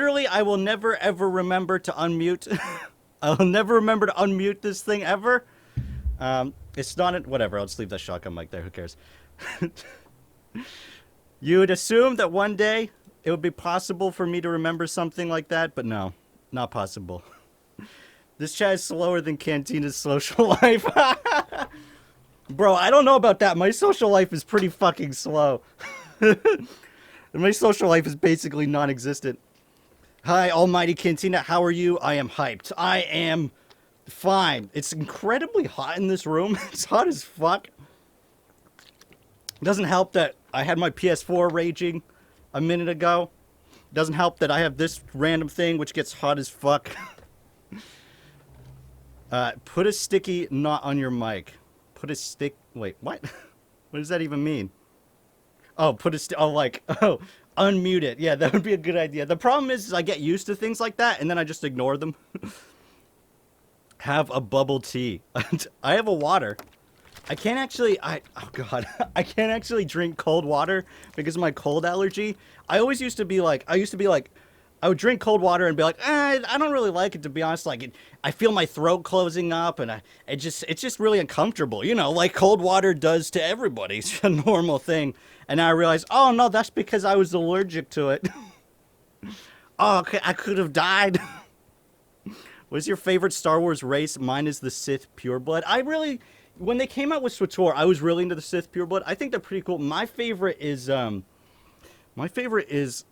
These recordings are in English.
Literally, I will never ever remember to unmute. I will never remember to unmute this thing ever. It's not whatever. I'll just leave that shotgun mic there. Who cares? You would assume that one day it would be possible for me to remember something like that, but no, not possible. This chat is slower than Cantina's social life. Bro, I don't know about that. My social life is pretty fucking slow. My social life is basically non-existent. Hi, almighty Cantina. How are you? I am hyped. I am fine. It's incredibly hot in this room. It's hot as fuck. It doesn't help that I had my PS4 raging a minute ago. It doesn't help that I have this random thing which gets hot as fuck. Put a sticky knot on your mic. Put a stick... Wait, what? What does that even mean? Oh, unmute it. Yeah, that would be a good idea. The problem is I get used to things like that, and then I just ignore them. Have a bubble tea. I have a water. I can't actually... oh, God. I can't actually drink cold water because of my cold allergy. I used to be like... I would drink cold water and be like, I don't really like it, to be honest. Like, I feel my throat closing up, and it's just really uncomfortable. You know, like cold water does to everybody. It's a normal thing. And now I realize, oh, no, that's because I was allergic to it. Oh, okay, I could have died. What's your favorite Star Wars race? Mine is the Sith pureblood. When they came out with SWTOR, I was really into the Sith pureblood. I think they're pretty cool. My favorite is, let's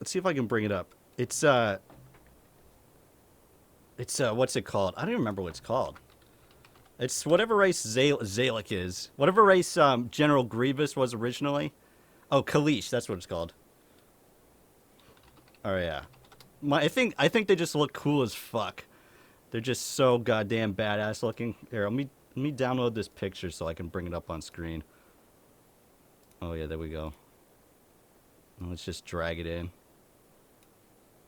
see if I can bring it up. It's what's it called? I don't even remember what it's called. It's whatever race Zalek is. Whatever race General Grievous was originally. Oh, Kalish, that's what it's called. Oh yeah. I think they just look cool as fuck. They're just so goddamn badass looking. Here, let me download this picture so I can bring it up on screen. Oh yeah, there we go. Let's just drag it in.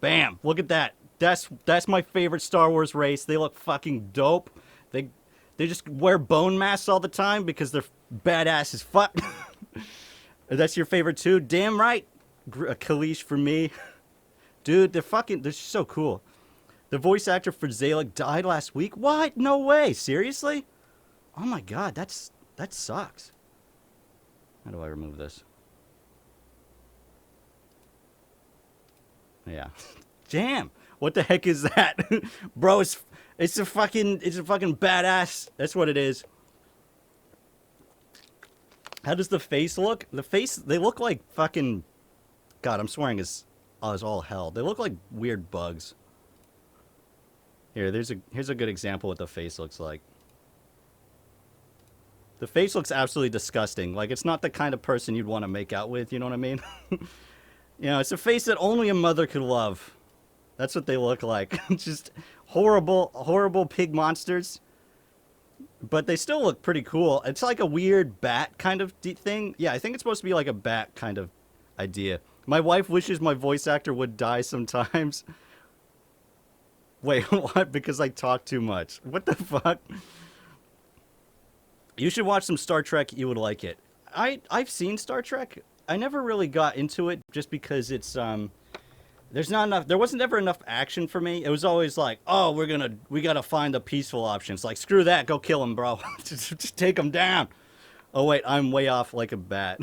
Bam! Look at that. That's my favorite Star Wars race. They look fucking dope. They just wear bone masks all the time because they're badass as fuck. That's your favorite too? Damn right. Kalish for me. Dude, they're so cool. The voice actor for Zalek died last week? What? No way. Seriously? Oh my god, that sucks. How do I remove this? Yeah. Damn. What the heck is that? Bro, it's a fucking badass. That's what it is. How does the face look? They look like fucking... God, I'm swearing is all hell. They look like weird bugs. Here, here's a good example of what the face looks like. The face looks absolutely disgusting. Like, it's not the kind of person you'd want to make out with, you know what I mean? You know, it's a face that only a mother could love. That's what they look like. Just horrible pig monsters. But they still look pretty cool. It's like a weird bat kind of thing. Yeah, I think it's supposed to be like a bat kind of idea. My wife wishes my voice actor would die sometimes. Wait, what? Because I talk too much. What the fuck? You should watch some Star Trek. You would like it. I've seen Star Trek. I never really got into it just because it's there wasn't ever enough action for me. It was always like, oh, we gotta find the peaceful options. Like, screw that, go kill him, bro. just take him down. Oh wait, I'm way off like a bat.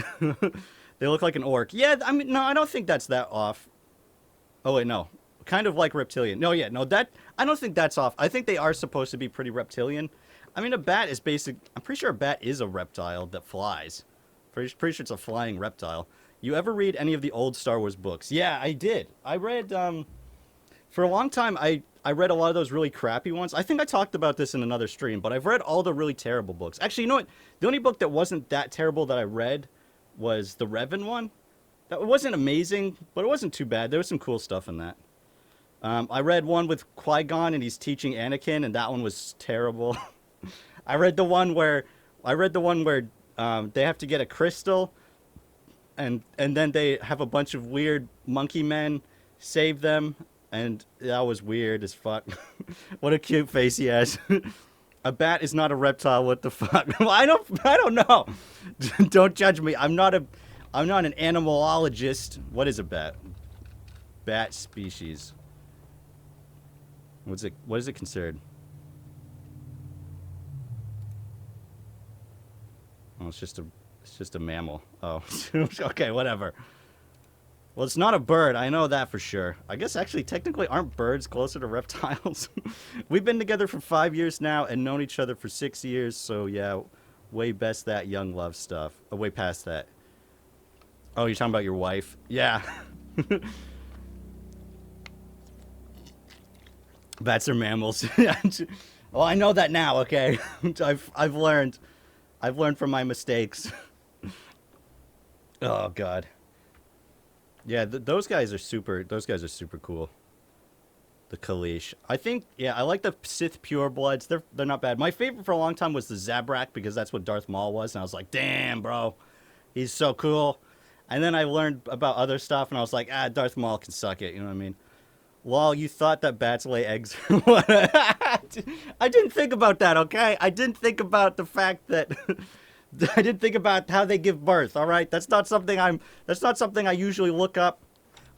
They look like an orc. Yeah, I mean, no, I don't think that's that off. Oh wait, no, kind of like reptilian. No, yeah, no, I don't think that's off. I think they are supposed to be pretty reptilian. I mean, a bat is I'm pretty sure a bat is a reptile that flies. Pretty sure it's a flying reptile. You ever read any of the old Star Wars books? Yeah, I did. I read, for a long time, I read a lot of those really crappy ones. I think I talked about this in another stream, but I've read all the really terrible books. Actually, you know what? The only book that wasn't that terrible that I read was the Revan one. That wasn't amazing, but it wasn't too bad. There was some cool stuff in that. I read one with Qui-Gon and he's teaching Anakin, and that one was terrible. I read the one where they have to get a crystal, and then they have a bunch of weird monkey men save them, and that was weird as fuck. What a cute face he has. A bat is not a reptile. What the fuck? I don't know. Don't judge me. I'm not an animalologist. What is a bat? Bat species. What's it? What is it considered? Oh, it's just a mammal. Oh, okay, whatever. Well, it's not a bird. I know that for sure. I guess actually, technically, aren't birds closer to reptiles? We've been together for 5 years now and known each other for 6 years. So yeah, way best that young love stuff. Oh, way past that. Oh, you're talking about your wife? Yeah. Bats are mammals. Well, I know that now. Okay, I've learned. I've learned from my mistakes. Oh God. Yeah, those guys are super. Those guys are super cool. The Kaleesh. I think. Yeah, I like the Sith purebloods. They're not bad. My favorite for a long time was the Zabrak because that's what Darth Maul was, and I was like, damn, bro, he's so cool. And then I learned about other stuff, and I was like, Darth Maul can suck it. You know what I mean? Lol, you thought that bats lay eggs. I didn't think about that, okay? I didn't think about the fact that I didn't think about how they give birth, all right? That's not something I usually look up.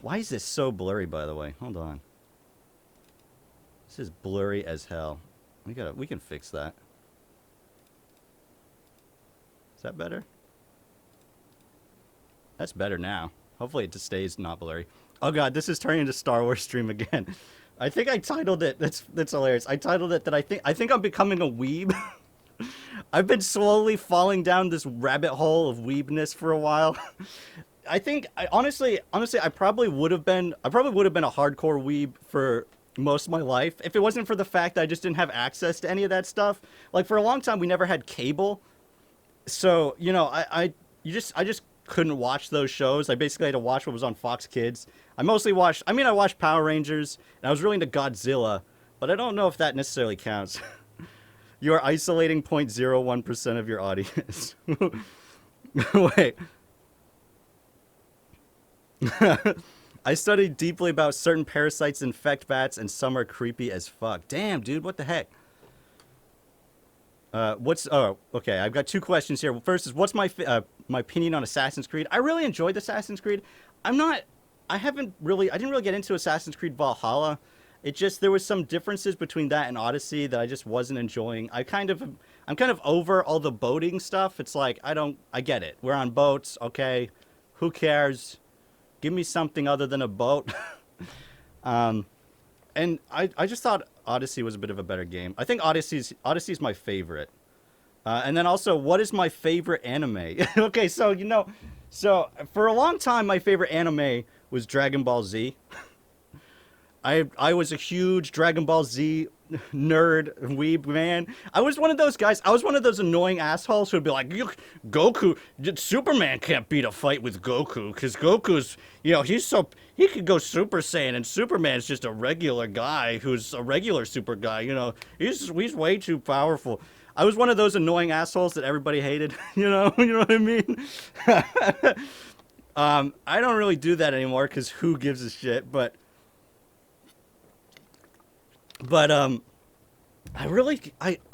Why is this so blurry, by the way? Hold on. This is blurry as hell. We can fix that. Is that better? That's better now. Hopefully it just stays not blurry. Oh God, this is turning into Star Wars stream again. I think I titled it. That's hilarious. I titled it that I think I'm becoming a weeb. I've been slowly falling down this rabbit hole of weebness for a while. Honestly, I probably would have been a hardcore weeb for most of my life if it wasn't for the fact that I just didn't have access to any of that stuff. Like for a long time, we never had cable, so you know, I just couldn't watch those shows. I basically had to watch what was on Fox Kids. I watched Power Rangers, and I was really into Godzilla, but I don't know if that necessarily counts. You are isolating 0.01% of your audience. Wait. I studied deeply about certain parasites infect bats, and some are creepy as fuck. Damn, dude, what the heck? Oh, okay, I've got two questions here. First is, what's my opinion on Assassin's Creed? I really enjoyed Assassin's Creed. I didn't really get into Assassin's Creed Valhalla. There was some differences between that and Odyssey that I just wasn't enjoying. I'm kind of over all the boating stuff. It's like, I get it. We're on boats, okay. Who cares? Give me something other than a boat. And I just thought Odyssey was a bit of a better game. I think Odyssey's my favorite. And then also, what is my favorite anime? Okay, so for a long time, my favorite anime was Dragon Ball Z. I was a huge Dragon Ball Z nerd weeb man. I was one of those guys. I was one of those annoying assholes who would be like, Goku, Superman can't beat a fight with Goku because Goku's, he could go Super Saiyan, and Superman's just a regular guy who's a regular super guy. He's way too powerful. I was one of those annoying assholes that everybody hated. You know what I mean? I don't really do that anymore because who gives a shit? But I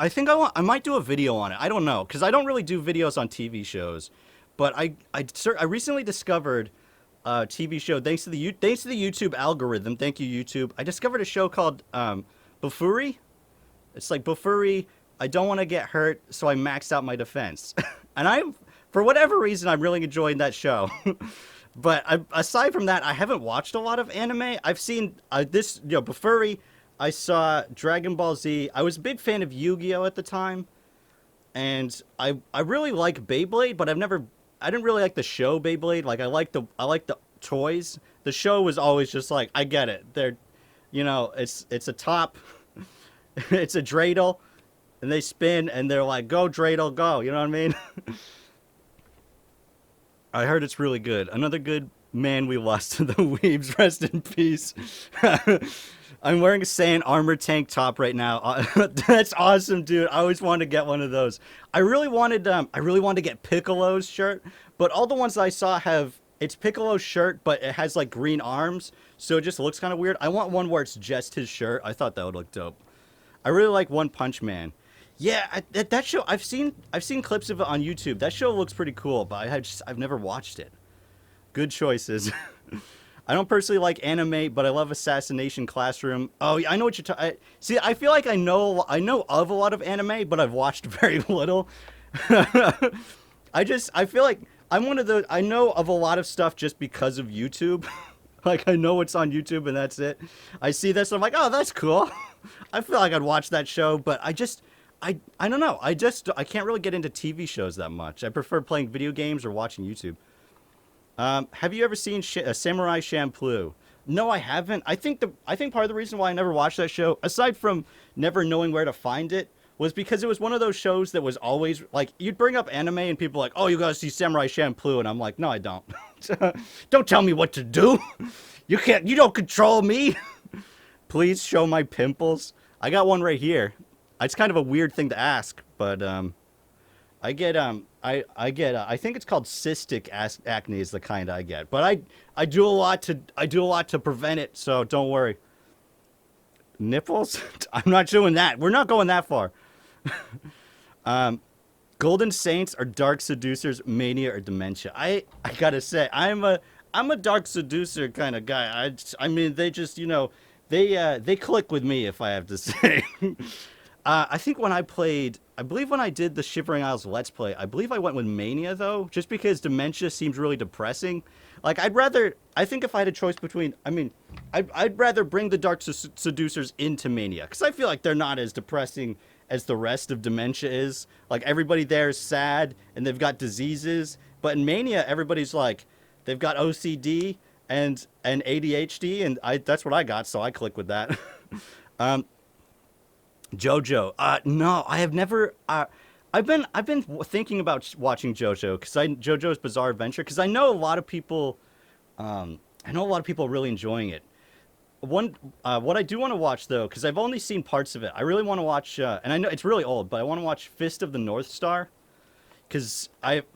think I might do a video on it. I don't know, because I don't really do videos on TV shows, but I recently discovered a TV show thanks to the YouTube algorithm. Thank you, YouTube. I discovered a show called Bufuri. It's like Bufuri. I don't want to get hurt, so I maxed out my defense, and for whatever reason I'm really enjoying that show. But aside from that, I haven't watched a lot of anime. I've seen Bufuri. I saw Dragon Ball Z. I was a big fan of Yu-Gi-Oh at the time, and I really like Beyblade, but I didn't really like the show Beyblade. Like I like the toys. The show was always just like, I get it. It's a top, it's a dreidel, and they spin, and they're like, go dreidel, go. You know what I mean? I heard it's really good. Another good man we lost to the weebs. Rest in peace. I'm wearing a Saiyan armor tank top right now. That's awesome, dude. I always wanted to get one of those. I really wanted to get Piccolo's shirt, but all the ones that I saw it's Piccolo's shirt, but it has like green arms, so it just looks kind of weird. I want one where it's just his shirt. I thought that would look dope. I really like One Punch Man. Yeah, that show, I've seen clips of it on YouTube. That show looks pretty cool, but I've never watched it. Good choices. I don't personally like anime, but I love Assassination Classroom. Oh, yeah, I know what you're talking. See, I feel like I know of a lot of anime, but I've watched very little. I feel like I'm one of those. I know of a lot of stuff just because of YouTube. Like I know what's on YouTube and that's it. I see this, I'm like, oh, that's cool. I feel like I'd watch that show, but I don't know. I can't really get into TV shows that much. I prefer playing video games or watching YouTube. Have you ever seen Samurai Champloo? No, I haven't. I think part of the reason why I never watched that show, aside from never knowing where to find it, was because it was one of those shows that was always like you'd bring up anime and people were like, oh, you gotta see Samurai Champloo, and I'm like, no, I don't. Don't tell me what to do. You can't. You don't control me. Please show my pimples. I got one right here. It's kind of a weird thing to ask, but I think it's called cystic acne is the kind I get. But I do a lot to prevent it, so don't worry. Nipples? I'm not doing that. We're not going that far. Golden Saints or Dark Seducers, Mania or Dementia. I gotta say, I'm a Dark Seducer kind of guy. I mean they just they click with me if I have to say. I think I believe when I did the Shivering Isles Let's Play, I believe I went with Mania, though, just because Dementia seems really depressing. Like, I think if I had a choice between, I'd rather bring the Dark Seducers into Mania, because I feel like they're not as depressing as the rest of Dementia is. Like, everybody there is sad, and they've got diseases, but in Mania, everybody's like, they've got OCD and ADHD, and that's what I got, so I click with that. JoJo. No, I have never. I've been thinking about watching JoJo because JoJo's Bizarre Adventure because I know a lot of people. I know a lot of people are really enjoying it. What I do want to watch though, because I've only seen parts of it. I really want to watch, and I know it's really old, but I want to watch Fist of the North Star. Because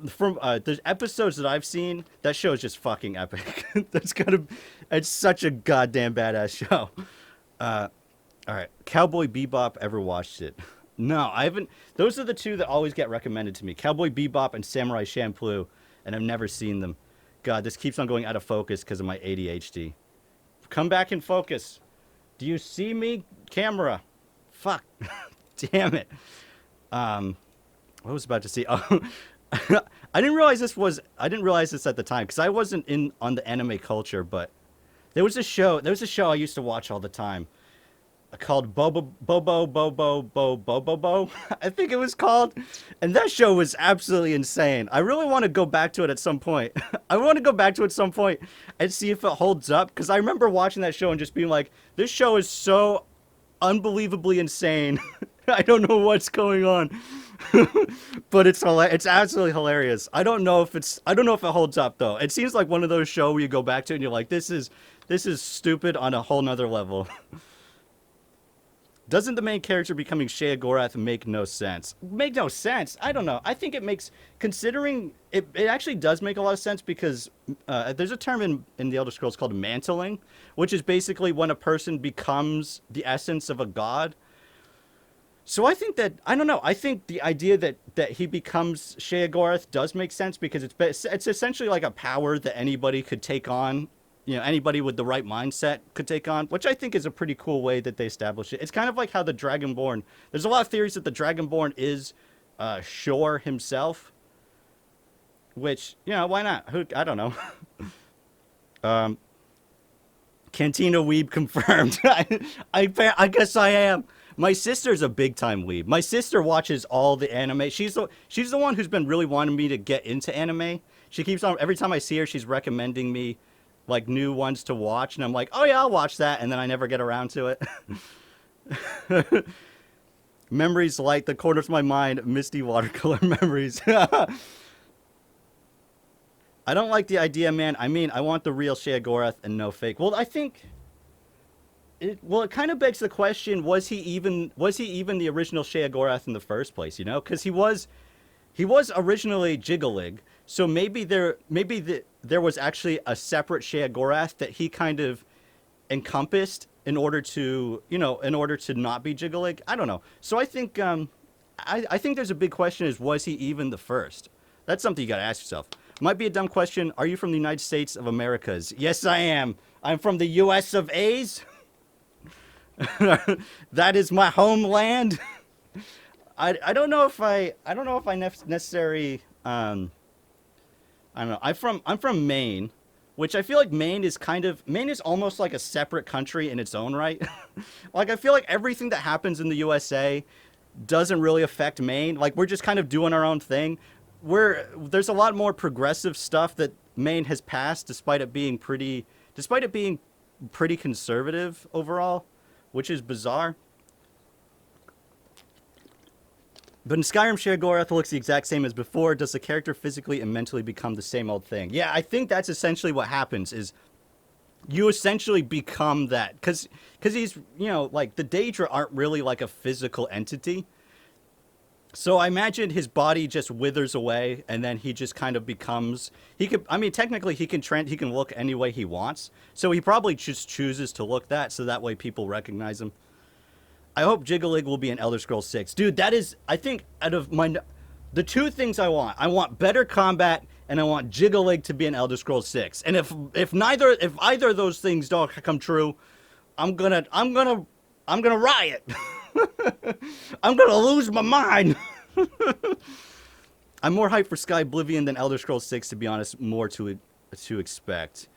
from the episodes that I've seen, that show is just fucking epic. It's such a goddamn badass show. All right, Cowboy Bebop. Ever watched it? No, I haven't. Those are the two that always get recommended to me: Cowboy Bebop and Samurai Champloo, and I've never seen them. God, this keeps on going out of focus because of my ADHD. Come back in focus. Do you see me, camera? Fuck, damn it. What was I about to say? Oh, I didn't realize this at the time because I wasn't in on the anime culture. But there was a show I used to watch all the time called Bobo. I think it was called, and that show was absolutely insane. I really want to go back to it at some point. I want to go back to it at some point and see if it holds up because I remember watching that show and just being like, this show is so unbelievably insane. I don't know what's going on. But it's absolutely hilarious. I don't know if it holds up though. It seems like one of those shows where you go back to it and you're like, this is stupid on a whole nother level. Doesn't the main character becoming Shea Gorath make no sense? Make no sense? I don't know. I think it makes, considering, it actually does make a lot of sense because there's a term in the Elder Scrolls called mantling, which is basically when a person becomes the essence of a god. So I think that, I don't know, I think the idea that he becomes Shea Gorath does make sense because it's essentially like a power that anybody could take on. Anybody with the right mindset could take on, which I think is a pretty cool way that they establish it. It's kind of like how the Dragonborn, there's a lot of theories that the Dragonborn is Shor himself, which, why not? I don't know. Cantina weeb confirmed. I guess I am. My sister's a big time weeb. My sister watches all the anime. She's the one who's been really wanting me to get into anime. She keeps on, every time I see her, she's recommending me like new ones to watch, and I'm like, oh yeah, I'll watch that, and then I never get around to it. Memories light the corners of my mind, misty watercolor memories. I don't like the idea, man. I mean, I want the real Shea Gorath and no fake. Well, I think it kind of begs the question, was he even the original Shea Gorath in the first place, because he was originally Jiggelig. So maybe there was actually a separate Shea Gorath that he kind of encompassed in order to not be Jiggelig. I don't know. So I think I think there's a big question: was he even the first? That's something you got to ask yourself. Might be a dumb question. Are you from the United States of Americas? Yes, I am. I'm from the U.S. of A's. That is my homeland. I don't know if I necessarily I don't know. I'm from Maine, which I feel like Maine is almost like a separate country in its own right. Like I feel like everything that happens in the USA doesn't really affect Maine. Like we're just kind of doing our own thing. There's a lot more progressive stuff that Maine has passed despite it being pretty conservative overall, which is bizarre. But in Skyrim, Sheogorath looks the exact same as before. Does the character physically and mentally become the same old thing? Yeah, I think that's essentially what happens is you essentially become that. Because he's, like the Daedra aren't really like a physical entity. So I imagine his body just withers away and then he just kind of becomes, technically he can look any way he wants. So he probably just chooses to look that so that way people recognize him. I hope Jigglypuff will be in Elder Scrolls 6. Dude, that is, I think, out of the two things I want better combat, and I want Jigglypuff to be in Elder Scrolls 6. And if either of those things don't come true, I'm gonna riot. I'm gonna lose my mind. I'm more hyped for Sky Oblivion than Elder Scrolls 6, to be honest. More to expect.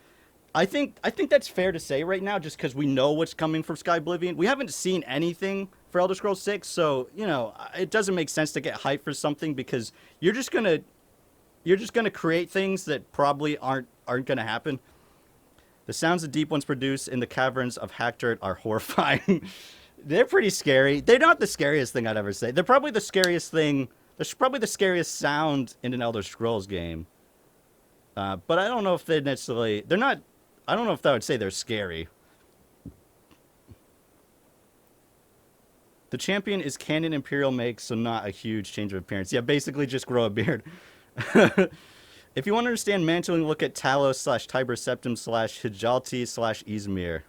I think that's fair to say right now, just because we know what's coming from Sky Oblivion. We haven't seen anything for Elder Scrolls 6, so it doesn't make sense to get hyped for something because you're just gonna create things that probably aren't gonna happen. The sounds the deep ones produce in the caverns of Hackdirt are horrifying. They're pretty scary. They're not the scariest thing I'd ever say. They're probably the scariest thing. They're probably the scariest sound in an Elder Scrolls game. But I don't know if they're not. I don't know if I would say they're scary. The champion is canon Imperial make, so not a huge change of appearance. Yeah, basically just grow a beard. If you want to understand mantling, look at Talos / Tiber Septim / Hijalti / Izmir.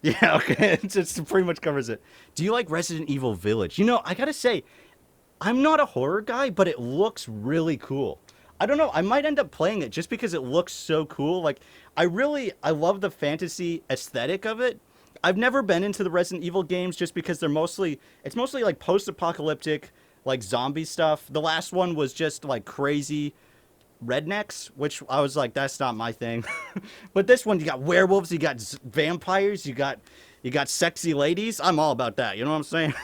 Yeah, okay. It just pretty much covers it. Do you like Resident Evil Village? I gotta say, I'm not a horror guy, but it looks really cool. I don't know. I might end up playing it just because it looks so cool. Like, I love the fantasy aesthetic of it. I've never been into the Resident Evil games just because it's mostly like post-apocalyptic, like zombie stuff. The last one was just like crazy rednecks, which I was like, that's not my thing. But this one, you got werewolves, you got vampires, you got sexy ladies. I'm all about that. You know what I'm saying?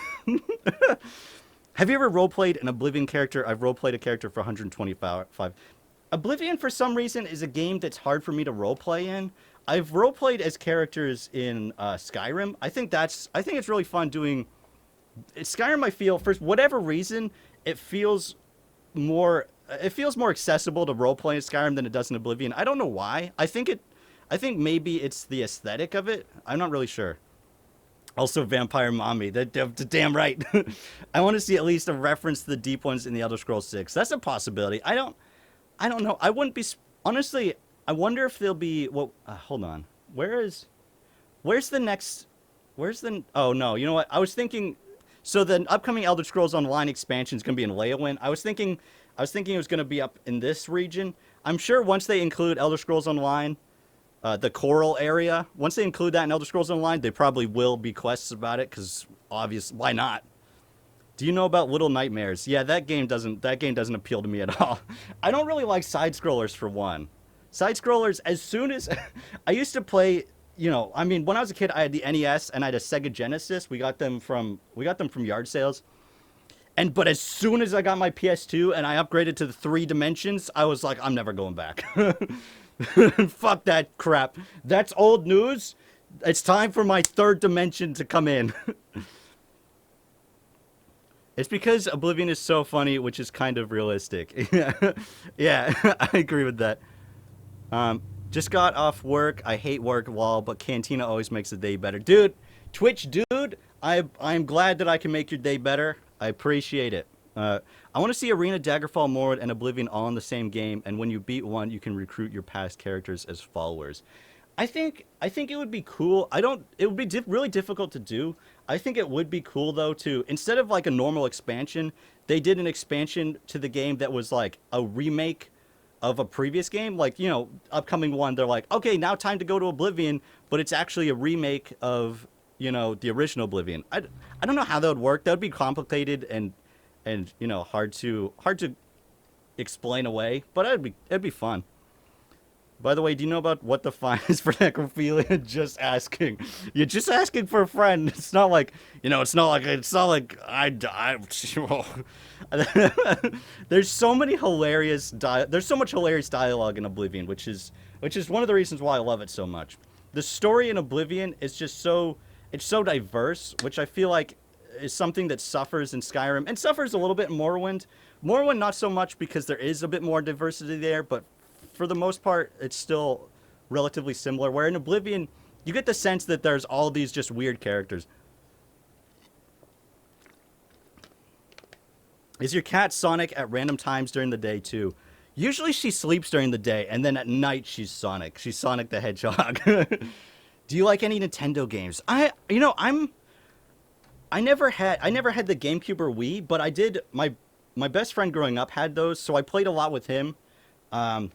Have you ever roleplayed an Oblivion character? I've roleplayed a character for 125. Oblivion, for some reason, is a game that's hard for me to roleplay in. I've roleplayed as characters in Skyrim. I think it's really fun doing... Skyrim, I feel, for whatever reason, it feels more accessible to roleplay in Skyrim than it does in Oblivion. I don't know why. I think maybe it's the aesthetic of it. I'm not really sure. Also, Vampire Mommy. Damn right. I want to see at least a reference to the deep ones in the Elder Scrolls 6. That's a possibility. I don't know. I wouldn't be... Honestly, I wonder if there'll be... Well, hold on. Where's the next... Oh, no. You know what? I was thinking... So the upcoming Elder Scrolls Online expansion is going to be in Leyawiin. I was thinking it was going to be up in this region. I'm sure once they include Elder Scrolls Online... the Coral area. Once they include that in Elder Scrolls Online, they probably will be quests about it, because why not? Do you know about Little Nightmares? Yeah, that game doesn't appeal to me at all. I don't really like side scrollers for one. Side scrollers, as soon as I used to play, when I was a kid, I had the NES and I had a Sega Genesis. We got them from yard sales. But as soon as I got my PS2 and I upgraded to the 3 dimensions, I was like, I'm never going back. Fuck that crap. That's old news. It's time for my 3rd dimension to come in. It's because Oblivion is so funny, which is kind of realistic. Yeah, I agree with that. Just got off work. I hate work, lol, but Cantina always makes the day better. Dude, Twitch dude, I'm glad that I can make your day better. I appreciate it. I want to see Arena, Daggerfall, Morrowind, and Oblivion all in the same game, and when you beat one, you can recruit your past characters as followers. I think it would be cool. It would be really difficult to do. I think it would be cool, though, to, instead of like a normal expansion, they did an expansion to the game that was like a remake of a previous game. Like, upcoming one, they're like, okay, now time to go to Oblivion, but it's actually a remake of, the original Oblivion. I don't know how that would work. That would be complicated and hard to explain away, but it'd be fun. By the way, do you know about what the fine is for necrophilia? Just asking. You're just asking for a friend. It's not like I die. There's so many there's so much hilarious dialogue in Oblivion, which is one of the reasons why I love it so much. The story in Oblivion is just it's so diverse, which I feel like is something that suffers in Skyrim and suffers a little bit in Morrowind. Morrowind not so much because there is a bit more diversity there, but for the most part, it's still relatively similar. Where in Oblivion, you get the sense that there's all these just weird characters. Is your cat Sonic at random times during the day too? Usually she sleeps during the day, and then at night she's Sonic. She's Sonic the Hedgehog. Do you like any Nintendo games? I never had the GameCube or Wii, but I did. My best friend growing up had those, so I played a lot with him. I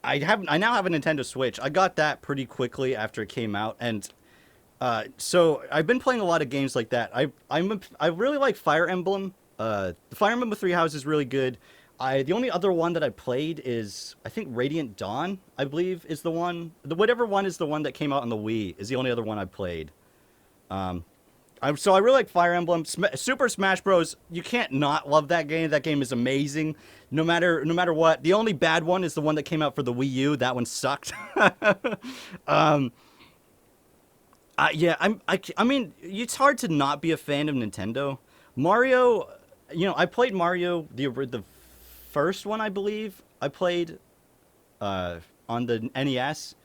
now have a Nintendo Switch. I got that pretty quickly after it came out, and so I've been playing a lot of games like that. I really like Fire Emblem. The Fire Emblem Three Houses is really good. The only other one that I played is, I think, Radiant Dawn, I believe, is the one. Whatever one is the one that came out on the Wii is the only other one I played. So I really like Fire Emblem. Super Smash Bros. You can't not love that game. That game is amazing, no matter what. The only bad one is the one that came out for the Wii U. That one sucked. Yeah, I mean, it's hard to not be a fan of Nintendo. Mario, I played Mario the first one, I believe. I played on the NES,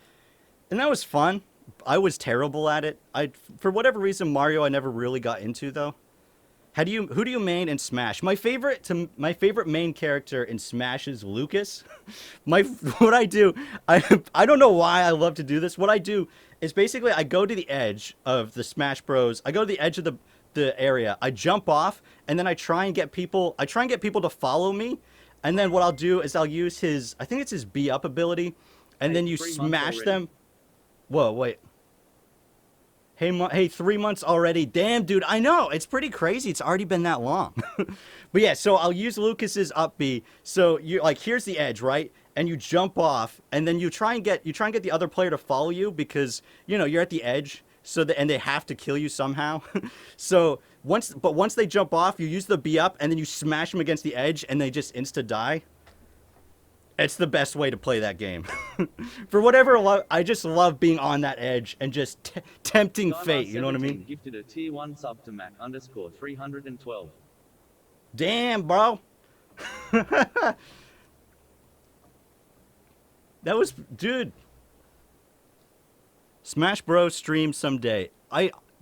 and that was fun. I was terrible at it. For whatever reason, Mario I never really got into though. Who do you main in Smash? My favorite main character in Smash is Lucas. What I do, I don't know why I love to do this. What I do is basically I go to the edge of the Smash Bros. I go to the edge of the area. I jump off and then I try and get people to follow me. And then what I'll do is I'll use I think it's his B up ability, and then you smash them. Whoa, wait. Hey, 3 months already. Damn, dude, I know. It's pretty crazy. It's already been that long. But yeah, so I'll use Lucas's up B. So here's the edge, right? And you jump off, and then you try and get the other player to follow you because, you're at the edge. And they have to kill you somehow. So once they jump off, you use the B up, and then you smash them against the edge, and they just insta die. It's the best way to play that game. For whatever, I just love being on that edge and just tempting fate. You know what I mean? Gifted a tier 1 sub to Mac_312. Damn, bro. That was, dude. Smash Bros stream someday.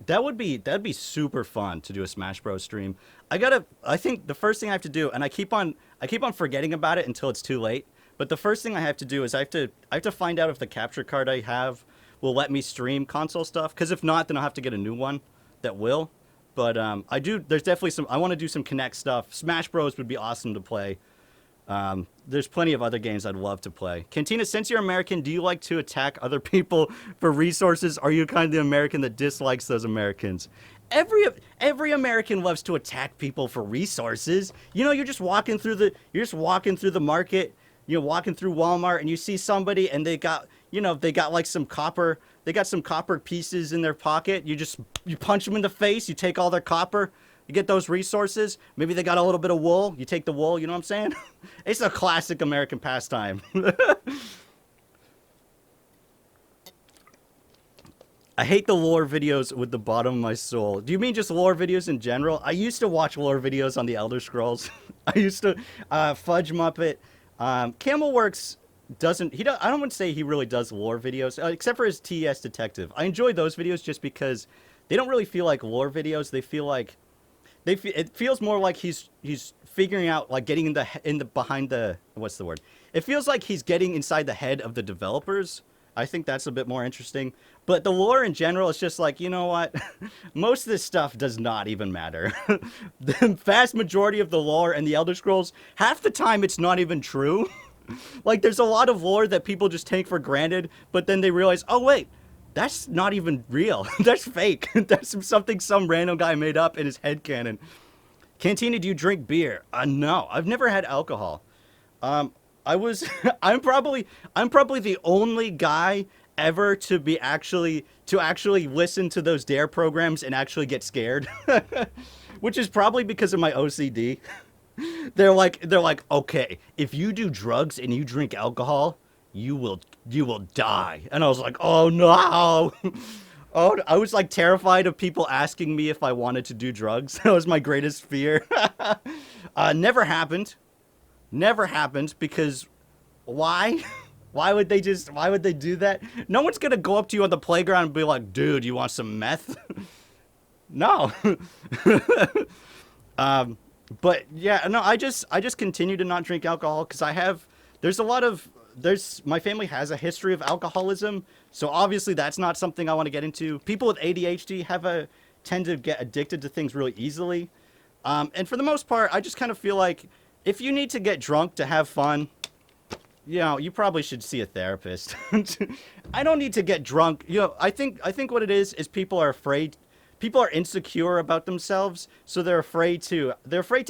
That'd be super fun to do a Smash Bros stream. I think the first thing I have to do, and I keep on forgetting about it until it's too late. But the first thing I have to do is I have to find out if the capture card I have will let me stream console stuff. Because if not, then I'll have to get a new one that will. But there's definitely I want to do some Kinect stuff. Smash Bros would be awesome to play. There's plenty of other games I'd love to play. Cantina, since you're American, do you like to attack other people for resources? Or are you kind of the American that dislikes those Americans? Every American loves to attack people for resources. You're just walking through the market. You're walking through Walmart and you see somebody and they got like some copper. They got some copper pieces in their pocket. You punch them in the face. You take all their copper. You get those resources. Maybe they got a little bit of wool. You take the wool. You know what I'm saying? It's a classic American pastime. I hate the lore videos with the bottom of my soul. Do you mean just lore videos in general? I used to watch lore videos on the Elder Scrolls. I used to Fudge Muppet. Camelworks I don't want to say he really does lore videos, except for his TES Detective. I enjoy those videos just because they don't really feel like lore videos. They feel like it feels more like he's figuring out, like getting behind the, what's the word? It feels like he's getting inside the head of the developers. I think that's a bit more interesting. But the lore in general is just like, you know what? Most of this stuff does not even matter. The vast majority of the lore and the Elder Scrolls, half the time it's not even true. Like, there's a lot of lore that people just take for granted, but then they realize, oh, wait, that's not even real. That's fake. That's something some random guy made up in his headcanon. Cantina, do you drink beer? No, I've never had alcohol. I was, I'm probably the only guy ever to actually listen to those dare programs and actually get scared, which is probably because of my OCD. They're like, okay, if you do drugs and you drink alcohol, you will die. And I was like, oh no. Oh, I was like terrified of people asking me if I wanted to do drugs. That was my greatest fear. Never happened. Never happened because why? Why would they do that? No one's gonna go up to you on the playground and be like, dude, you want some meth? No. But yeah, no, I just continue to not drink alcohol because my family has a history of alcoholism, so obviously that's not something I want to get into. People with ADHD tend to get addicted to things really easily. And for the most part, I just kind of feel like if you need to get drunk to have fun, you know, you probably should see a therapist. I don't need to get drunk. You know, I think what it is people are afraid. People are insecure about themselves, so they're afraid to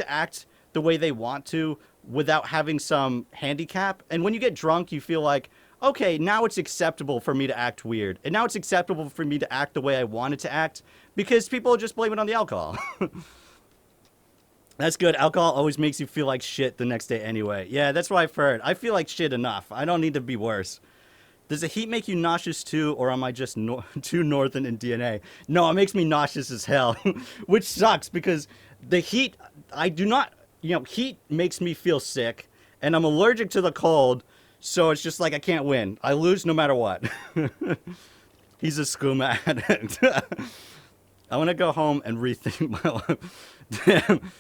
act the way they want to without having some handicap. And when you get drunk, you feel like, okay, now it's acceptable for me to act weird. And now it's acceptable for me to act the way I wanted to act because people just blame it on the alcohol. That's good. Alcohol always makes you feel like shit the next day anyway. Yeah, that's what I've heard. I feel like shit enough. I don't need to be worse. Does the heat make you nauseous too, or am I just too northern in DNA? No, it makes me nauseous as hell, which sucks because the heat, heat makes me feel sick, and I'm allergic to the cold, so it's just like I can't win. I lose no matter what. He's a skooma addict. I want to go home and rethink my life. Damn.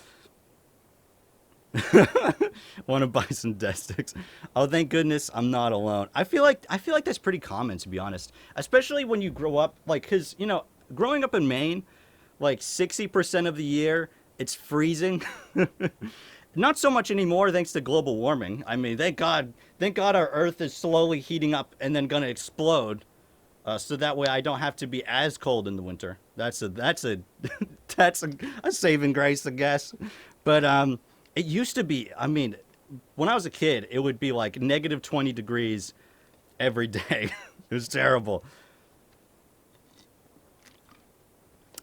Want to buy some death sticks. Oh, thank goodness I'm not alone. I feel like that's pretty common, to be honest, especially when you grow up, like, because growing up in Maine, like 60% of the year it's freezing. Not so much anymore thanks to global warming. I mean, thank God our earth is slowly heating up and then gonna explode, so that way I don't have to be as cold in the winter. That's a that's a saving grace, I guess. But it used to be, I mean, when I was a kid, it would be like negative 20 degrees every day. It was terrible.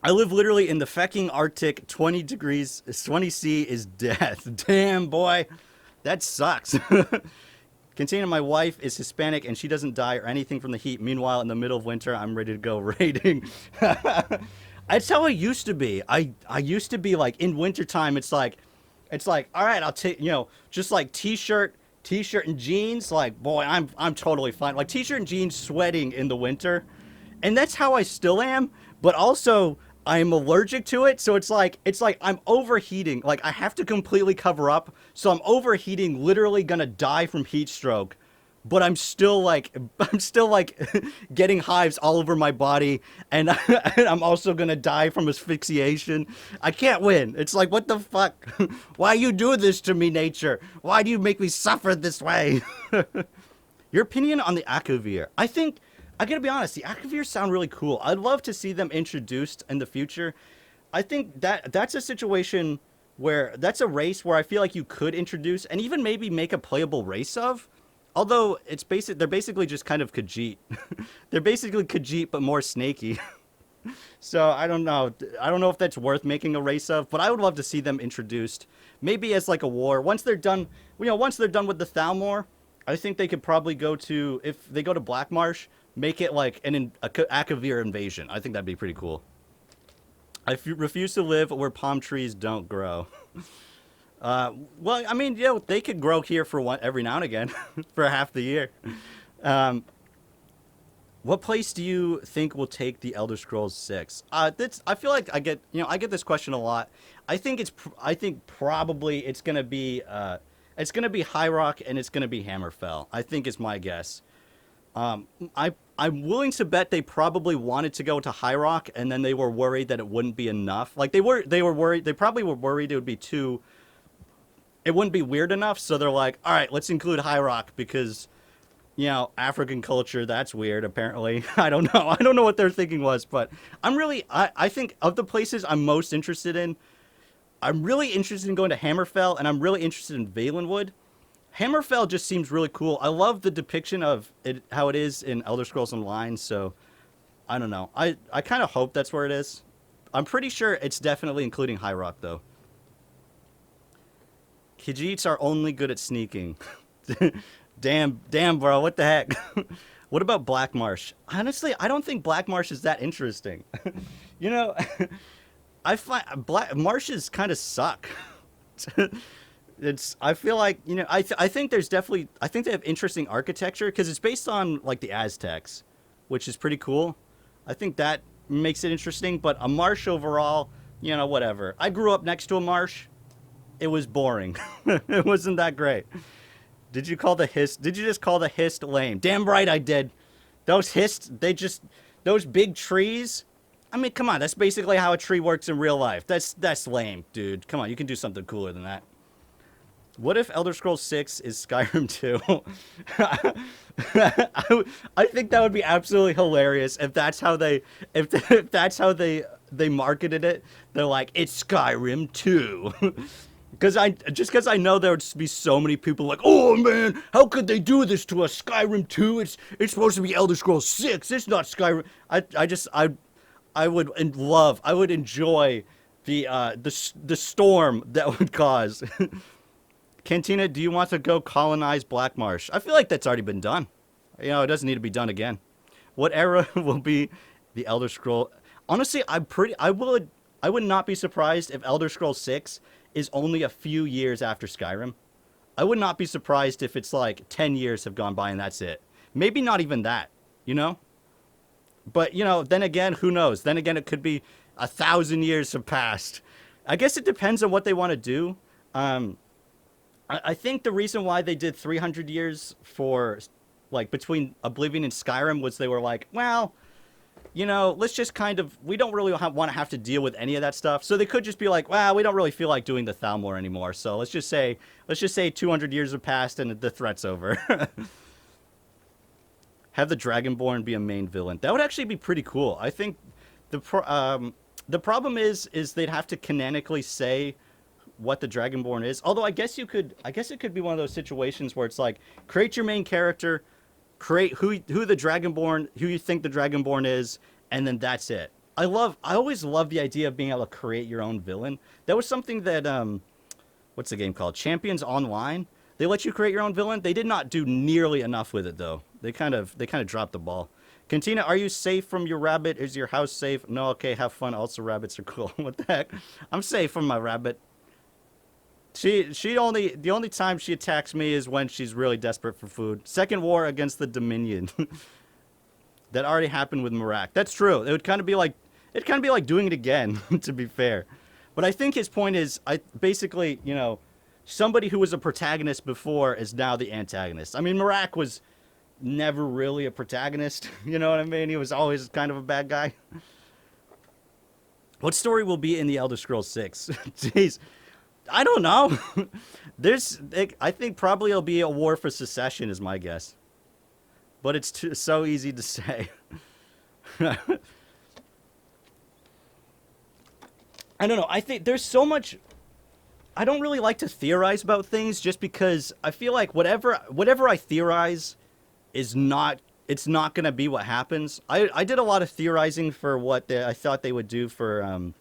I live literally in the fecking Arctic. 20 degrees, 20 C is death. Damn, boy. That sucks. Continue, my wife is Hispanic and she doesn't die or anything from the heat. Meanwhile, in the middle of winter, I'm ready to go raiding. That's how I used to be. I used to be like in wintertime, it's like, all right, I'll take, just like t-shirt and jeans. Like, boy, I'm totally fine. Like t-shirt and jeans, sweating in the winter. And that's how I still am. But also, I'm allergic to it. So it's like I'm overheating. Like, I have to completely cover up. So I'm overheating, literally gonna die from heat stroke. But I'm still like getting hives all over my body, and I'm also gonna die from asphyxiation. I can't win. It's like, what the fuck? Why you do this to me, nature? Why do you make me suffer this way? Your opinion on the Akavir? I think, I gotta be honest, the Akavir sound really cool. I'd love to see them introduced in the future. I think that's a situation where that's a race where I feel like you could introduce and even maybe make a playable race of. Although they're basically just kind of Khajiit. They're basically Khajiit, but more snaky. So I don't know. I don't know if that's worth making a race of, but I would love to see them introduced. Maybe as like a war. Once they're done with the Thalmor, I think they could probably if they go to Black Marsh, make it like a Akavir invasion. I think that'd be pretty cool. I refuse to live where palm trees don't grow. Well, I mean, they could grow here every now and again for half the year. What place do you think will take the Elder Scrolls 6? I feel like I get this question a lot. I think probably it's gonna be High Rock and it's gonna be Hammerfell. I think is my guess. I'm willing to bet they probably wanted to go to High Rock and then they were worried that it wouldn't be enough. Like they were worried. They probably were worried it would be too it wouldn't be weird enough. So they're like, all right, let's include High Rock because, African culture, that's weird, apparently. I don't know. I don't know what their thinking was, but I think of the places I'm most interested in, I'm really interested in going to Hammerfell, and I'm really interested in Valenwood. Hammerfell just seems really cool. I love the depiction of it, how it is in Elder Scrolls Online, so I don't know. I kind of hope that's where it is. I'm pretty sure it's definitely including High Rock, though. Khajiits are only good at sneaking. Damn, bro, what the heck? What about Black Marsh? Honestly, I don't think Black Marsh is that interesting. you know, I find Black Marshes kind of suck. I feel like, I think there's definitely, I think they have interesting architecture because it's based on like the Aztecs, which is pretty cool. I think that makes it interesting, but a marsh overall, whatever. I grew up next to a marsh. It was boring. It wasn't that great. Did you just call the hist lame? Damn right I did. Those hists, those big trees. I mean, come on, that's basically how a tree works in real life. That's lame, dude. Come on, you can do something cooler than that. What if Elder Scrolls 6 is Skyrim 2? I think that would be absolutely hilarious if that's how if that's how they marketed it. They're like, it's Skyrim 2. Because I know there would be so many people like, oh man, how could they do this to us? Skyrim 2, it's supposed to be Elder Scrolls 6. It's not Skyrim. I would enjoy the storm that would cause. Cantina, do you want to go colonize Black Marsh? I feel like that's already been done. It doesn't need to be done again. What era will be the Elder Scroll? Honestly, I would not be surprised if Elder Scrolls 6 is only a few years after Skyrim. I would not be surprised if it's like 10 years have gone by and that's it. Maybe not even that, But, then again, who knows? Then again, it could be 1,000 years have passed. I guess it depends on what they want to do. I think the reason why they did 300 years for, like, between Oblivion and Skyrim was they were like, well, let's just we don't really want to have to deal with any of that stuff. So they could just be like, well, we don't really feel like doing the Thalmor anymore. So let's just say 200 years have passed and the threat's over. Have the Dragonborn be a main villain. That would actually be pretty cool. I think the problem is they'd have to canonically say what the Dragonborn is. Although I guess it could be one of those situations where it's like, create your main character, create who the Dragonborn, who you think the Dragonborn is, and then that's it. I always love the idea of being able to create your own villain. That was something that what's the game called? Champions Online. They let you create your own villain. They did not do nearly enough with it though. They kind of dropped the ball. Cantina, are you safe from your rabbit? Is your house safe? No, okay, have fun. Also, rabbits are cool. What the heck? I'm safe from my rabbit. The only time she attacks me is when she's really desperate for food. Second war against the Dominion. That already happened with Marak. That's true. It would kind of be like doing it again, to be fair. But I think his point is, basically, somebody who was a protagonist before is now the antagonist. I mean, Marak was never really a protagonist. You know what I mean? He was always kind of a bad guy. What story will be in the Elder Scrolls 6? Jeez. I don't know. I think probably it'll be a war for secession is my guess. But it's so easy to say. I don't know. I think there's so much. I don't really like to theorize about things just because I feel like whatever I theorize it's not going to be what happens. I did a lot of theorizing for what I thought they would do for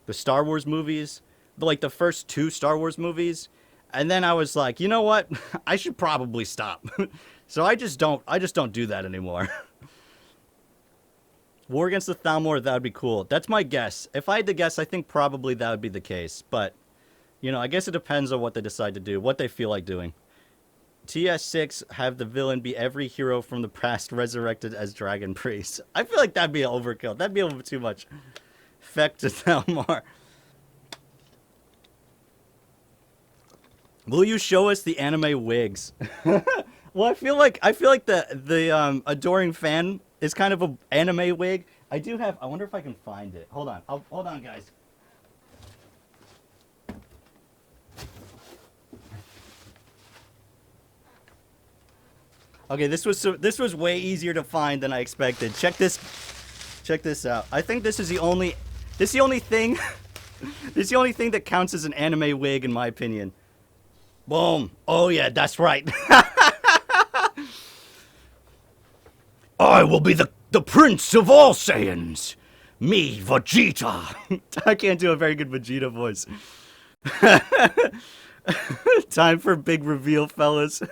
the Star Wars movies. Like the first 2 Star Wars movies, and then I was like, you know what, I should probably stop. So I just don't do that anymore. War against the Thalmor, that would be cool. That's my guess. If I had to guess, I think probably that would be the case. But I guess it depends on what they decide to do, what they feel like doing. TS6 have the villain be every hero from the past resurrected as Dragon Priest. I feel like that'd be an overkill. That'd be a little bit too much. Feck to Thalmor. Will you show us the anime wigs? Well, I feel like the adoring fan is kind of an anime wig. I wonder if I can find it. Hold on. Hold on, guys. Okay, this was way easier to find than I expected. Check this out. I think this is the only thing this is the only thing that counts as an anime wig in my opinion. Boom. Oh yeah, that's right. I will be the prince of all Saiyans. Me, Vegeta. I can't do a very good Vegeta voice. Time for big reveal, fellas.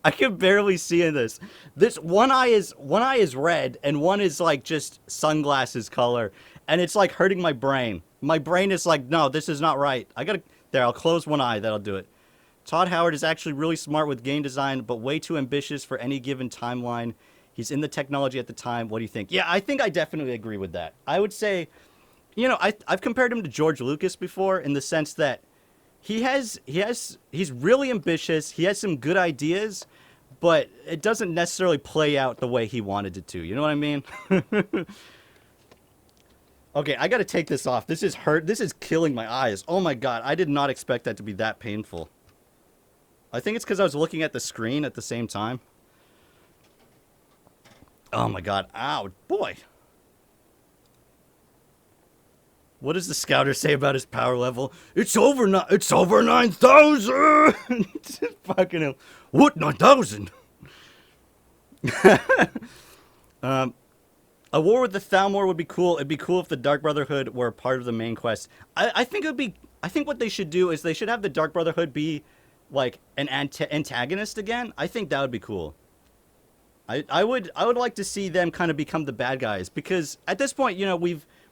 I can barely see in this. This one eye is red and one is like just sunglasses color, and it's like hurting my brain. My brain is like, no, this is not right. I'll close one eye. That'll do it. Todd Howard is actually really smart with game design, but way too ambitious for any given timeline. He's in the technology at the time. What do you think? Yeah, I think I definitely agree with that. I would say, I've compared him to George Lucas before in the sense that he's really ambitious. He has some good ideas, but it doesn't necessarily play out the way he wanted it to. You know what I mean? Okay, I gotta take this off. This is killing my eyes. Oh my god, I did not expect that to be that painful. I think it's because I was looking at the screen at the same time. Oh my god, ow, boy. What does the scouter say about his power level? It's over 9,000! Fucking hell. What, 9,000? A war with the Thalmor would be cool. It'd be cool if the Dark Brotherhood were part of the main quest. I think what they should do is they should have the Dark Brotherhood be like an antagonist again. I think that would be cool. I would like to see them kind of become the bad guys, because at this point,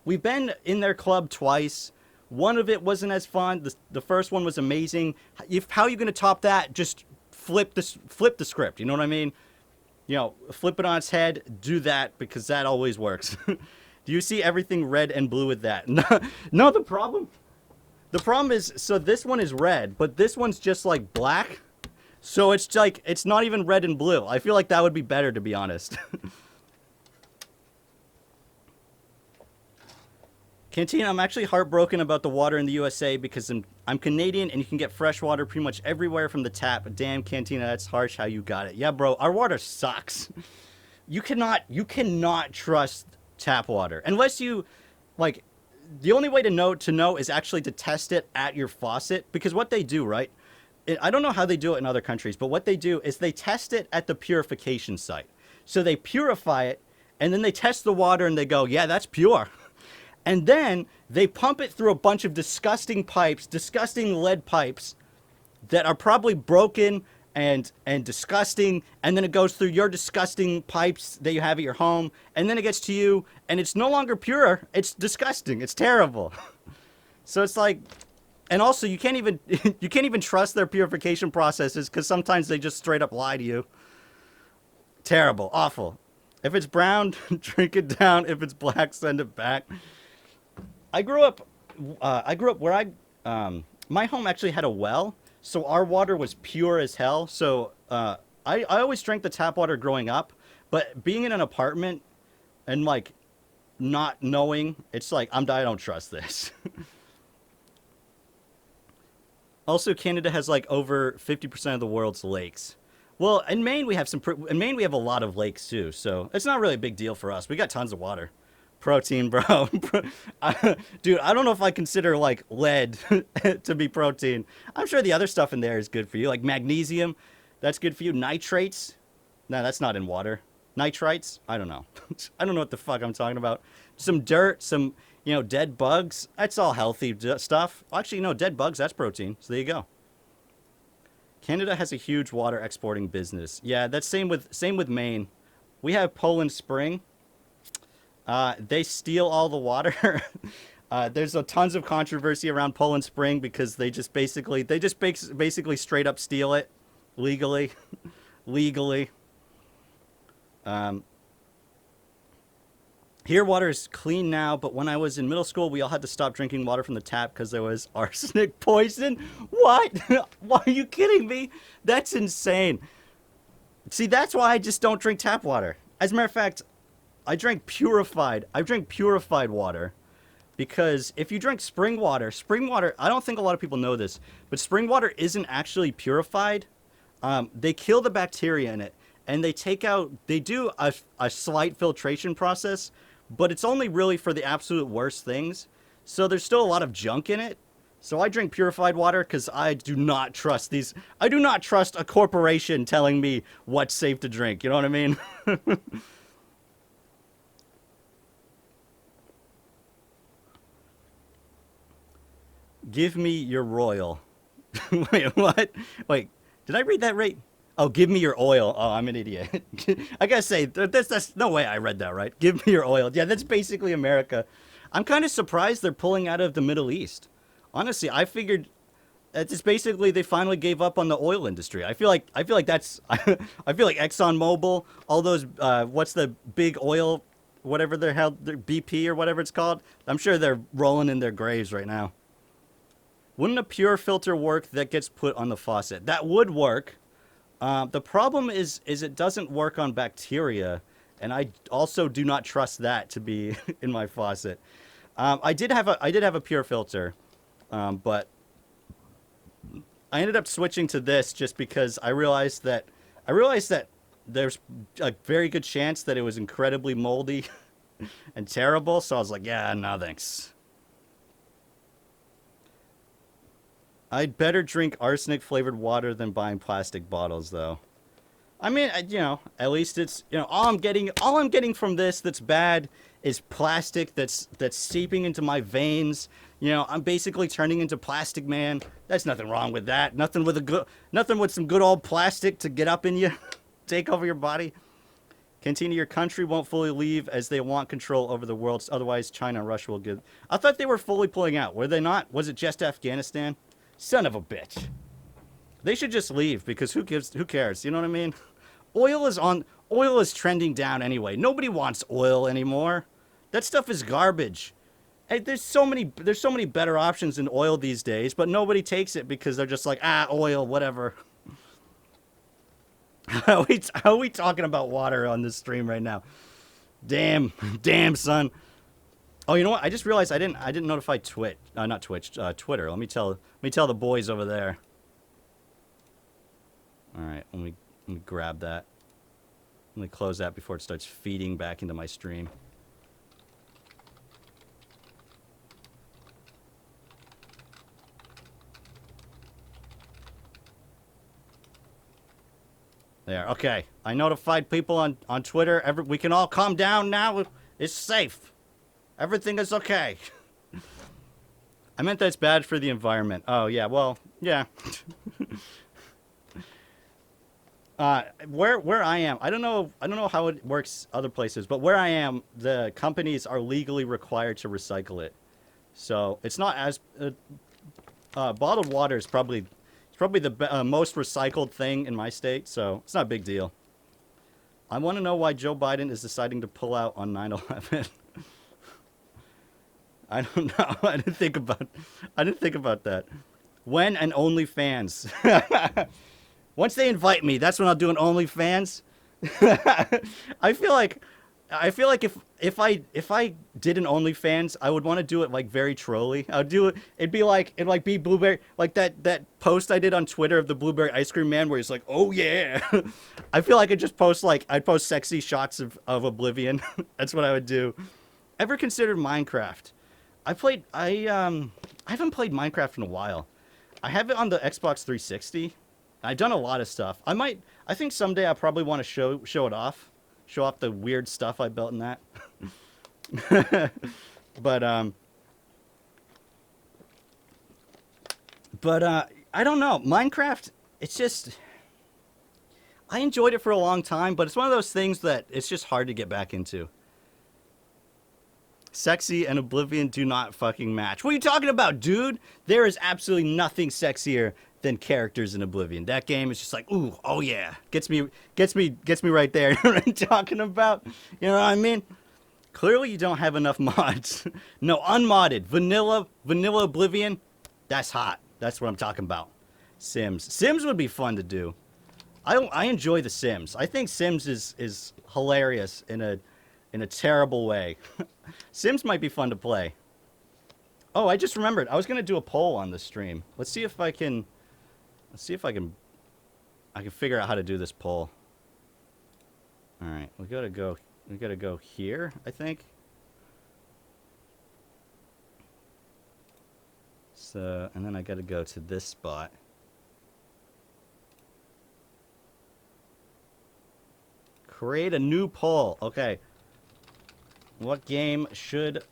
we've been in their club twice. One of it wasn't as fun. The first one was amazing. How are you going to top that? Just flip the script. You know what I mean? Flip it on its head. Do that, because that always works. Do you see everything red and blue with that? No, the problem is, so this one is red, but this one's just like black. So it's like, it's not even red and blue. I feel like that would be better, to be honest. Cantina, I'm actually heartbroken about the water in the USA because I'm Canadian and you can get fresh water pretty much everywhere from the tap. Damn, Cantina, that's harsh how you got it. Yeah, bro, our water sucks. You cannot trust tap water unless you, like, the only way to know is actually to test it at your faucet, because what they do, right? I don't know how they do it in other countries, but what they do is they test it at the purification site. So they purify it, and then they test the water, and they go, yeah, that's pure. And then they pump it through a bunch of disgusting pipes, disgusting lead pipes that are probably broken and disgusting, and then it goes through your disgusting pipes that you have at your home, and then it gets to you, and it's no longer pure. It's disgusting. It's terrible. So it's like... And also, you can't even trust their purification processes, because sometimes they just straight up lie to you. Terrible, awful. If it's brown, drink it down. If it's black, send it back. I grew up where my home actually had a well, so our water was pure as hell. So I always drank the tap water growing up, but being in an apartment and like not knowing, it's like I don't trust this. Also, Canada has like over 50% of the world's lakes. Well, in Maine we have a lot of lakes too, so it's not really a big deal for us. We got tons of water. Protein, bro. Dude, I don't know if I consider like lead to be protein. I'm sure the other stuff in there is good for you, like magnesium. That's good for you. Nitrates? No, that's not in water. Nitrites? I don't know. I don't know what the fuck I'm talking about. Some dirt, some, dead bugs. That's all healthy stuff. Actually, no, dead bugs, that's protein. So there you go. Canada has a huge water exporting business. Yeah, that's same with Maine. We have Poland Spring. They steal all the water. There's tons of controversy around Poland Spring because they just basically straight up steal it legally. Here water is clean now, but when I was in middle school, we all had to stop drinking water from the tap because there was arsenic poison. What? Why are you kidding me? That's insane. See, that's why I just don't drink tap water. As a matter of fact, I drink purified water, because if you drink spring water, I don't think a lot of people know this, but spring water isn't actually purified. They kill the bacteria in it. and they do a slight filtration process, but it's only really for the absolute worst things. So there's still a lot of junk in it. So I drink purified water because I do not trust these. I do not trust a corporation telling me what's safe to drink. You know what I mean? Give me your royal. Wait, what? Wait, did I read that right? Oh, give me your oil. Oh, I'm an idiot. I gotta say, that's no way I read that right. Give me your oil. Yeah, that's basically America. I'm kind of surprised they're pulling out of the Middle East. Honestly, I figured that just basically they finally gave up on the oil industry. I feel like that's I feel like ExxonMobil, all those what's the big oil, whatever they're held, their BP or whatever it's called. I'm sure they're rolling in their graves right now. Wouldn't a pure filter work that gets put on the faucet? That would work. The problem is it doesn't work on bacteria, and I also do not trust that to be in my faucet. I did have a pure filter, but I ended up switching to this just because I realized that there's a very good chance that it was incredibly moldy and terrible. So I was like, yeah, no thanks. I'd better drink arsenic flavored water than buying plastic bottles, though. I mean, at least it's, all I'm getting from this that's bad is plastic that's seeping into my veins. I'm basically turning into Plastic Man. There's nothing wrong with that. Nothing with some good old plastic to get up in you, take over your body. Continue, your country won't fully leave as they want control over the world. Otherwise, China and Russia will give. I thought they were fully pulling out. Were they not? Was it just Afghanistan? Son of a bitch. They should just leave because who cares? You know what I mean? Oil is trending down anyway. Nobody wants oil anymore. That stuff is garbage. Hey, there's so many better options than oil these days, but nobody takes it because they're just like, oil, whatever. How are we talking about water on this stream right now? Damn, damn, son. Oh, you know what? I just realized I didn't notify Twitch, not Twitch, Twitter. Let me tell the boys over there. All right, let me grab that. Let me close that before it starts feeding back into my stream. There. Okay. I notified people on Twitter. We can all calm down now. It's safe. Everything is okay. I meant that's bad for the environment. Oh, yeah. Well, yeah. Where I am, I don't know how it works other places, but where I am, the companies are legally required to recycle it. So it's not as bottled water is probably the most recycled thing in my state, so it's not a big deal. I want to know why Joe Biden is deciding to pull out on 9/11. I don't know. I didn't think about that. When and OnlyFans. Once they invite me, that's when I'll do an OnlyFans. I feel like if I did an OnlyFans, I would want to do it like very trolly. I'd do it. It'd be blueberry, like that post I did on Twitter of the blueberry ice cream man where he's like, oh yeah. I feel like I'd post sexy shots of Oblivion. That's what I would do. Ever considered Minecraft? I haven't played Minecraft in a while. I have it on the Xbox 360. I've done a lot of stuff. I think someday I probably want to show it off. Show off the weird stuff I built in that. But I don't know. Minecraft, it's just I enjoyed it for a long time, but it's one of those things that it's just hard to get back into. Sexy and Oblivion do not fucking match. What are you talking about, dude? There is absolutely nothing sexier than characters in Oblivion. That game is just like, ooh, oh yeah, gets me right there. You know what I'm talking about? You know what I mean? Clearly, you don't have enough mods. No, unmodded, vanilla Oblivion. That's hot. That's what I'm talking about. Sims would be fun to do. I enjoy the Sims. I think Sims is hilarious in a terrible way. Sims might be fun to play. Oh, I just remembered. I was gonna do a poll on this stream. Let's see if I can figure out how to do this poll. All right, we gotta go. We gotta go here, I think. So, and then I gotta go to this spot. Create a new poll. Okay. What game should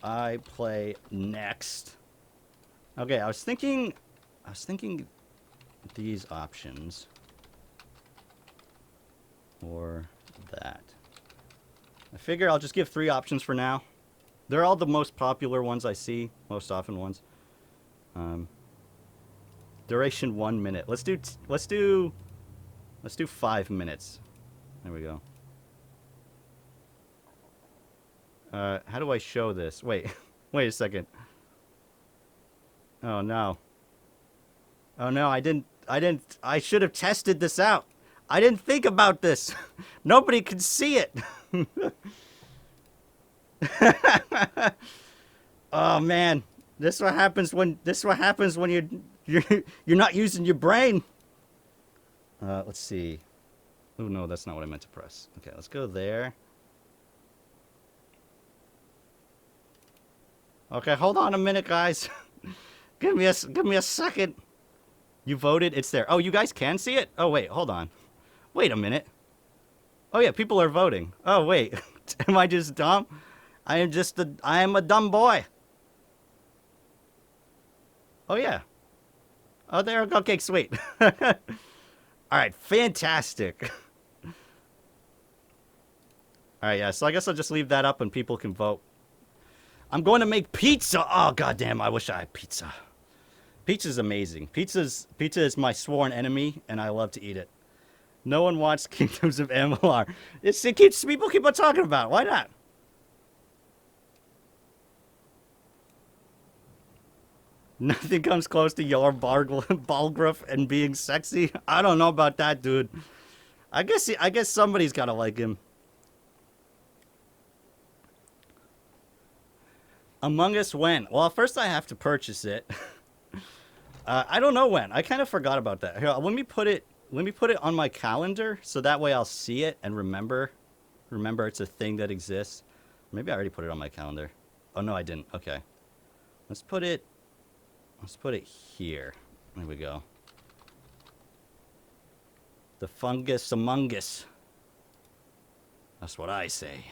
I play next? Okay, I was thinking these options or that. I figure I'll just give 3 options for now. They're all the most popular ones I see, most often ones. Duration 1 minute. Let's do 5 minutes. There we go. How do I show this? Wait, wait a second. Oh no. Oh no, I should have tested this out. I didn't think about this. Nobody can see it. Oh man, this what happens when you're not using your brain. Let's see. Oh no, that's not what I meant to press. Okay, let's go there. Okay, hold on a minute, guys. give me a second. You voted. It's there. Oh, you guys can see it? Oh wait, hold on. Wait a minute. Oh yeah, people are voting. Oh wait, am I just dumb? I am a dumb boy. Oh yeah. Oh there. Okay, sweet. All right, fantastic. All right, yeah. So I guess I'll just leave that up and people can vote. I'm going to make pizza. Oh goddamn! I wish I had pizza. Pizza's amazing. Pizza is my sworn enemy, and I love to eat it. No one wants Kingdoms of Amalur. People keep on talking about it. Why not? Nothing comes close to Yor Balgruff and being sexy. I don't know about that, dude. I guess somebody's gotta like him. Among Us when? Well, first I have to purchase it. I don't know when. I kind of forgot about that. Here, let me put it on my calendar so that way I'll see it and remember it's a thing that exists. Maybe I already put it on my calendar. Oh no, I didn't. Okay. Let's put it here. There we go. The fungus among us. That's what I say.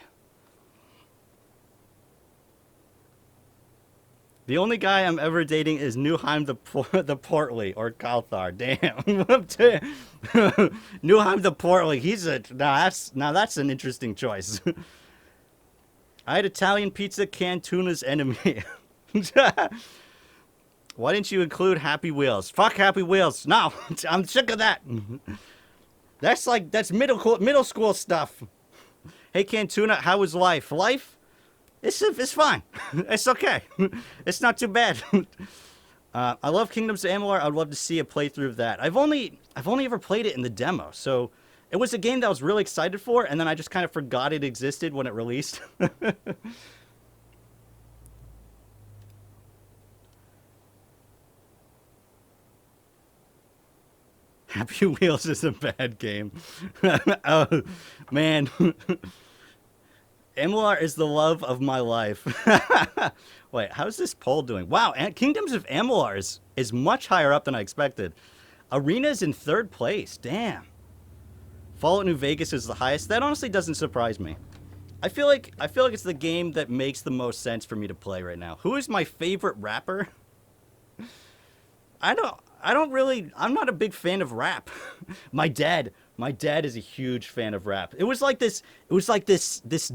The only guy I'm ever dating is Newheim the Portly, or Kalthar. Damn. Newheim the Portly. Now that's an interesting choice. I had Italian pizza, canned tuna's enemy. Why didn't you include Happy Wheels? Fuck Happy Wheels. No, I'm sick of that. That's middle school stuff. Hey, Cantuna, how was life? Life? It's fine. It's okay. It's not too bad. I love Kingdoms of Amalur. I'd love to see a playthrough of that. I've only ever played it in the demo, so it was a game that I was really excited for, and then I just kind of forgot it existed when it released. Happy Wheels is a bad game. Oh, man. Amalur is the love of my life. Wait, how's this poll doing? Wow, Kingdoms of Amalur is much higher up than I expected. Arena's in 3rd place. Damn. Fallout New Vegas is the highest. That honestly doesn't surprise me. I feel like it's the game that makes the most sense for me to play right now. Who is my favorite rapper? I'm not a big fan of rap. My dad is a huge fan of rap. It was like this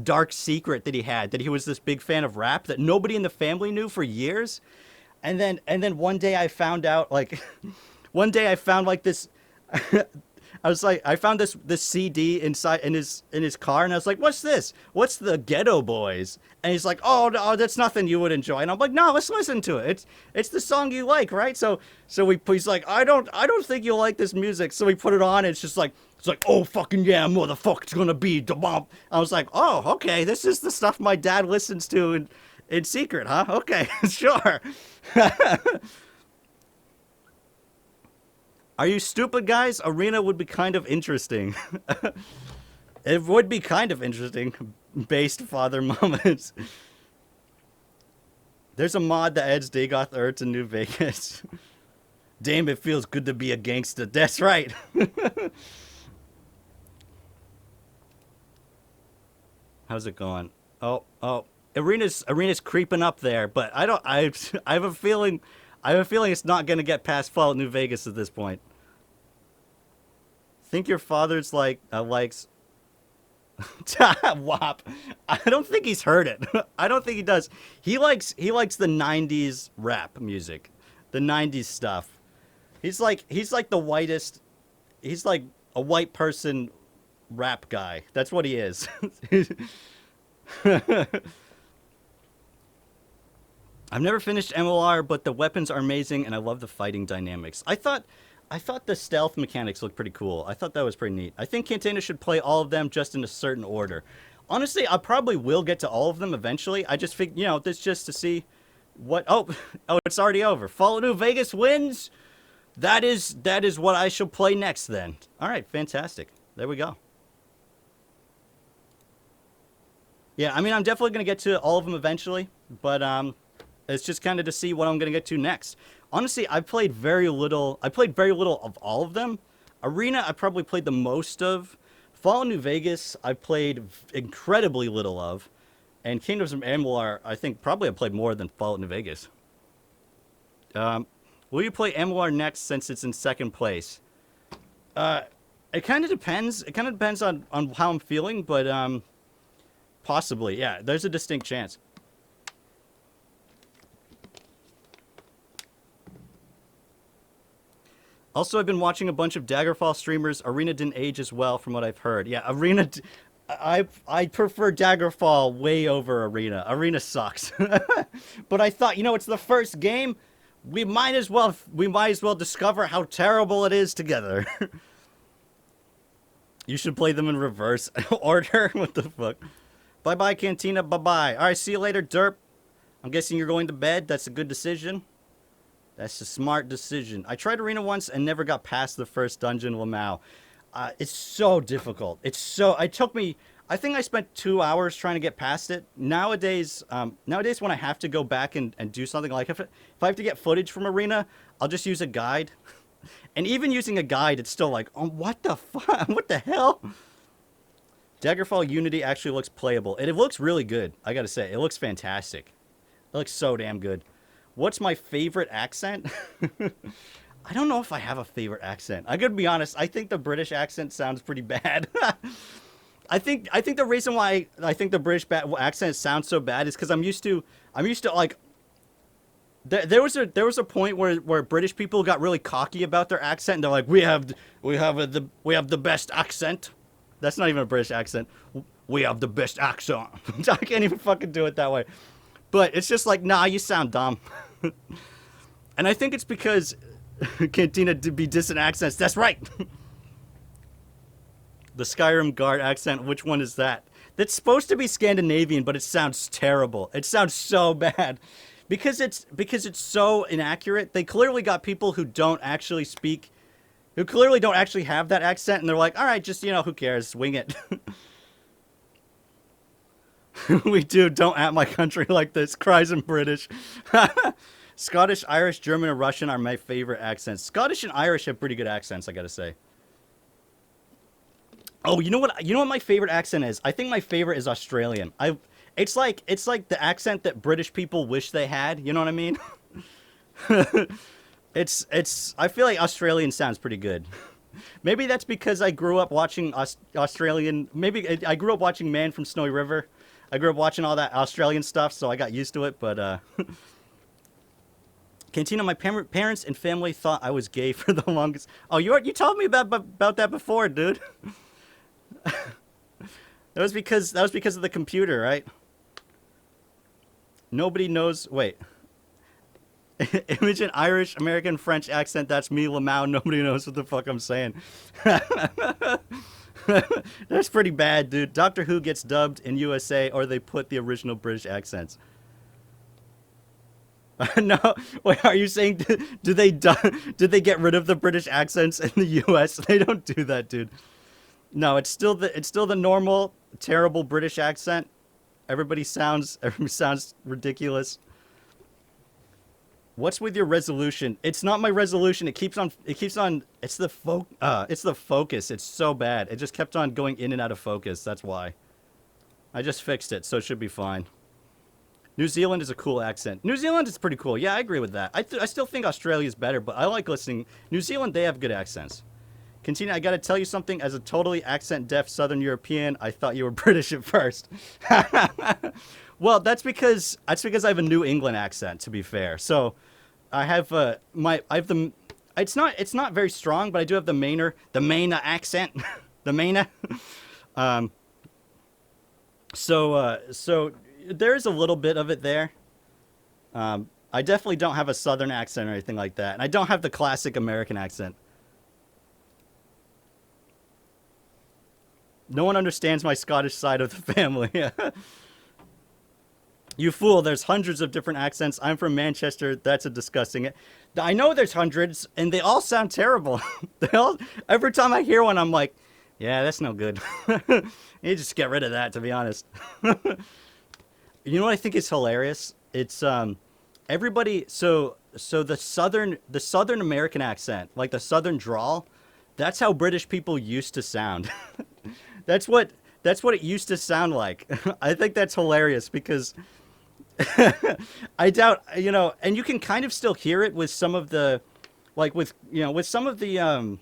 dark secret that he was this big fan of rap that nobody in the family knew for years. And then one day I found out, like, this I found this CD in his car, and I was like, "What's this? What's the Ghetto Boys?" And he's like, "Oh, no, that's nothing you would enjoy." And I'm like, "No, let's listen to it. It's the song you like, right?" So he's like, "I don't think you'll like this music." So we put it on, and it's like, "Oh fucking yeah, motherfucker, it's gonna be the bomb." I was like, "Oh, okay, this is the stuff my dad listens to in secret, huh? Okay, sure." Are you stupid, guys? Arena would be kind of interesting. It would be kind of interesting, based father moments. There's a mod that adds Dagoth Ur to New Vegas. Damn, it feels good to be a gangster. That's right. How's it going? Oh, arena's creeping up there, but I have a feeling it's not gonna get past Fallout New Vegas at this point. Think your father's likes WAP. I don't think he's heard it. I don't think he does. He likes the 90s rap music. The 90s stuff. He's like the whitest. He's like a white person rap guy. That's what he is. I've never finished MLR, but the weapons are amazing and I love the fighting dynamics. I thought the stealth mechanics looked pretty cool. I thought that was pretty neat. I think QandA should play all of them just in a certain order. Honestly, I probably will get to all of them eventually. I just figured, this just to see what... Oh, it's already over. Fallout New Vegas wins. That is what I shall play next then. All right, fantastic. There we go. Yeah, I mean, I'm definitely going to get to all of them eventually, but it's just kind of to see what I'm going to get to next. Honestly, I played very little of all of them. Arena, I probably played the most of. Fallout New Vegas, I played incredibly little of. And Kingdoms of Amalur, I think probably I played more than Fallout New Vegas. Will you play Amalur next since it's in second place? It kind of depends. It kind of depends on how I'm feeling, but possibly, yeah. There's a distinct chance. Also, I've been watching a bunch of Daggerfall streamers. Arena didn't age as well from what I've heard. Yeah, Arena... I prefer Daggerfall way over Arena. Arena sucks. But I thought, it's the first game. We might as well discover how terrible it is together. You should play them in reverse order. What the fuck? Bye-bye, Cantina. Bye-bye. All right, see you later, Derp. I'm guessing you're going to bed. That's a good decision. That's a smart decision. I tried Arena once and never got past the first dungeon, Lamau. It's so difficult. I think I spent 2 hours trying to get past it. Nowadays when I have to go back and do something, like if I have to get footage from Arena, I'll just use a guide. And even using a guide, it's still like, oh, what the fuck? What the hell? Daggerfall Unity actually looks playable. And it looks really good, I gotta say. It looks fantastic. It looks so damn good. What's my favorite accent? I don't know if I have a favorite accent. I gotta be honest. I think the British accent sounds pretty bad. I think the reason why I think the British accent sounds so bad is because I'm used to like. There was a point where British people got really cocky about their accent. And they're like, we have the best accent. That's not even a British accent. We have the best accent. I can't even fucking do it that way. But it's just like, nah, you sound dumb. And I think it's because Cantina to be dissing accents. That's right. The Skyrim guard accent. Which one is that? That's supposed to be Scandinavian, but it sounds terrible. It sounds so bad. Because it's so inaccurate. They clearly got people who don't actually speak, who clearly don't actually have that accent, and they're like, all right, just, who cares? Wing it. We do. Don't at my country like this. Cries in British. Scottish, Irish, German, and Russian are my favorite accents. Scottish and Irish have pretty good accents, I gotta say. Oh, you know what my favorite accent is? I think my favorite is Australian. It's like the accent that British people wish they had. You know what I mean? I feel like Australian sounds pretty good. Maybe that's because I grew up watching Australian. Maybe I grew up watching Man from Snowy River. I grew up watching all that Australian stuff, so I got used to it. But Cantina, my parents and family thought I was gay for the longest. Oh, you told me about that before, dude. That was because of the computer, right? Nobody knows. Wait. Image an Irish, American, French accent. That's me, Lamau. Nobody knows what the fuck I'm saying. That's pretty bad, dude. Doctor Who gets dubbed in USA, or they put the original British accents. No, wait. Are you saying do they did they get rid of the British accents in the U.S.? They don't do that, dude. No, it's still the normal terrible British accent. Everybody sounds ridiculous. What's with your resolution? It's not my resolution. It keeps on. It's the focus. It's so bad. It just kept on going in and out of focus. That's why. I just fixed it, so it should be fine. New Zealand is a cool accent. New Zealand is pretty cool. Yeah, I agree with that. I still think Australia's better, but I like listening. New Zealand, they have good accents. Continue. I got to tell you something. As a totally accent deaf Southern European, I thought you were British at first. Well, that's because I have a New England accent. To be fair, so I have I have the. It's not very strong, but I do have the Mainer accent, the Mainer. Um, so there's a little bit of it there. I definitely don't have a Southern accent or anything like that, and I don't have the classic American accent. No one understands my Scottish side of the family. You fool, there's hundreds of different accents. I'm from Manchester. That's a disgusting. I know there's hundreds, and they all sound terrible. Every time I hear one, I'm like, yeah, that's no good. You just get rid of that, to be honest. You know what I think is hilarious? It's everybody. So the Southern American accent, like the Southern drawl, that's how British people used to sound. That's what it used to sound like. I think that's hilarious because I doubt, and you can kind of still hear it with some of the, like with some of the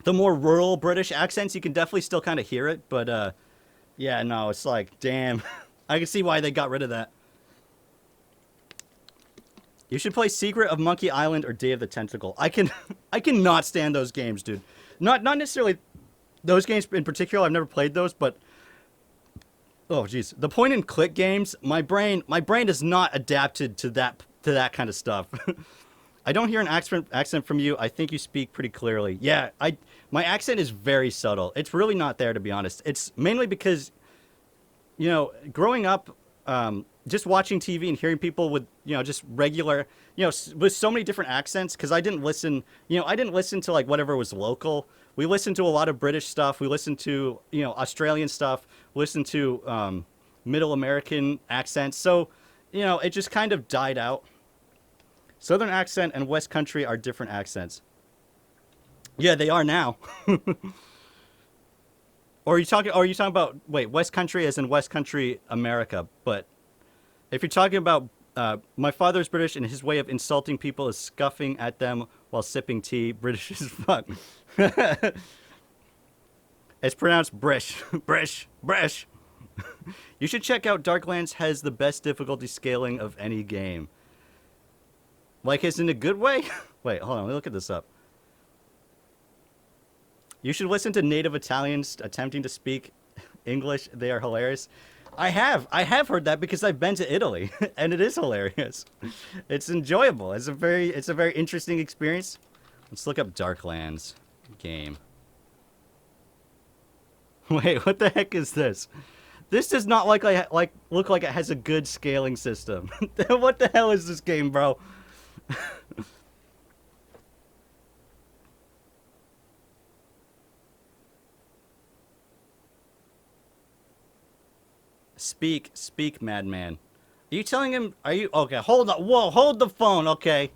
more rural British accents. You can definitely still kind of hear it, but yeah, no, it's like, damn, I can see why they got rid of that. You should play Secret of Monkey Island or Day of the Tentacle. I cannot stand those games, dude. Not necessarily those games in particular. I've never played those, but oh jeez, the point and click games. My brain is not adapted to that kind of stuff. I don't hear an accent from you. I think you speak pretty clearly. Yeah, my accent is very subtle. It's really not there, to be honest. It's mainly because growing up, just watching TV and hearing people with, just regular, with so many different accents, because I didn't listen to like whatever was local. We listened to a lot of British stuff. We listened to, Australian stuff. We listened to Middle American accents. So, it just kind of died out. Southern accent and West Country are different accents. Yeah, they are now. Or are you talking about, wait, West Country as in West Country, America? But if you're talking about my father's British and his way of insulting people is scuffing at them while sipping tea, British as fuck. It's pronounced Brish. Brish. Brish. You should check out Darklands has the best difficulty scaling of any game. Like, is in a good way? Wait, hold on, let me look at this up. You should listen to native Italians attempting to speak English. They are hilarious. I have heard that because I've been to Italy, and it is hilarious. It's enjoyable. It's a very interesting experience. Let's look up Darklands game. Wait, what the heck is this? This does not look like it has a good scaling system. What the hell is this game, bro? Speak, madman. Are you telling him? Are you okay? Hold on. Whoa, hold the phone. Okay.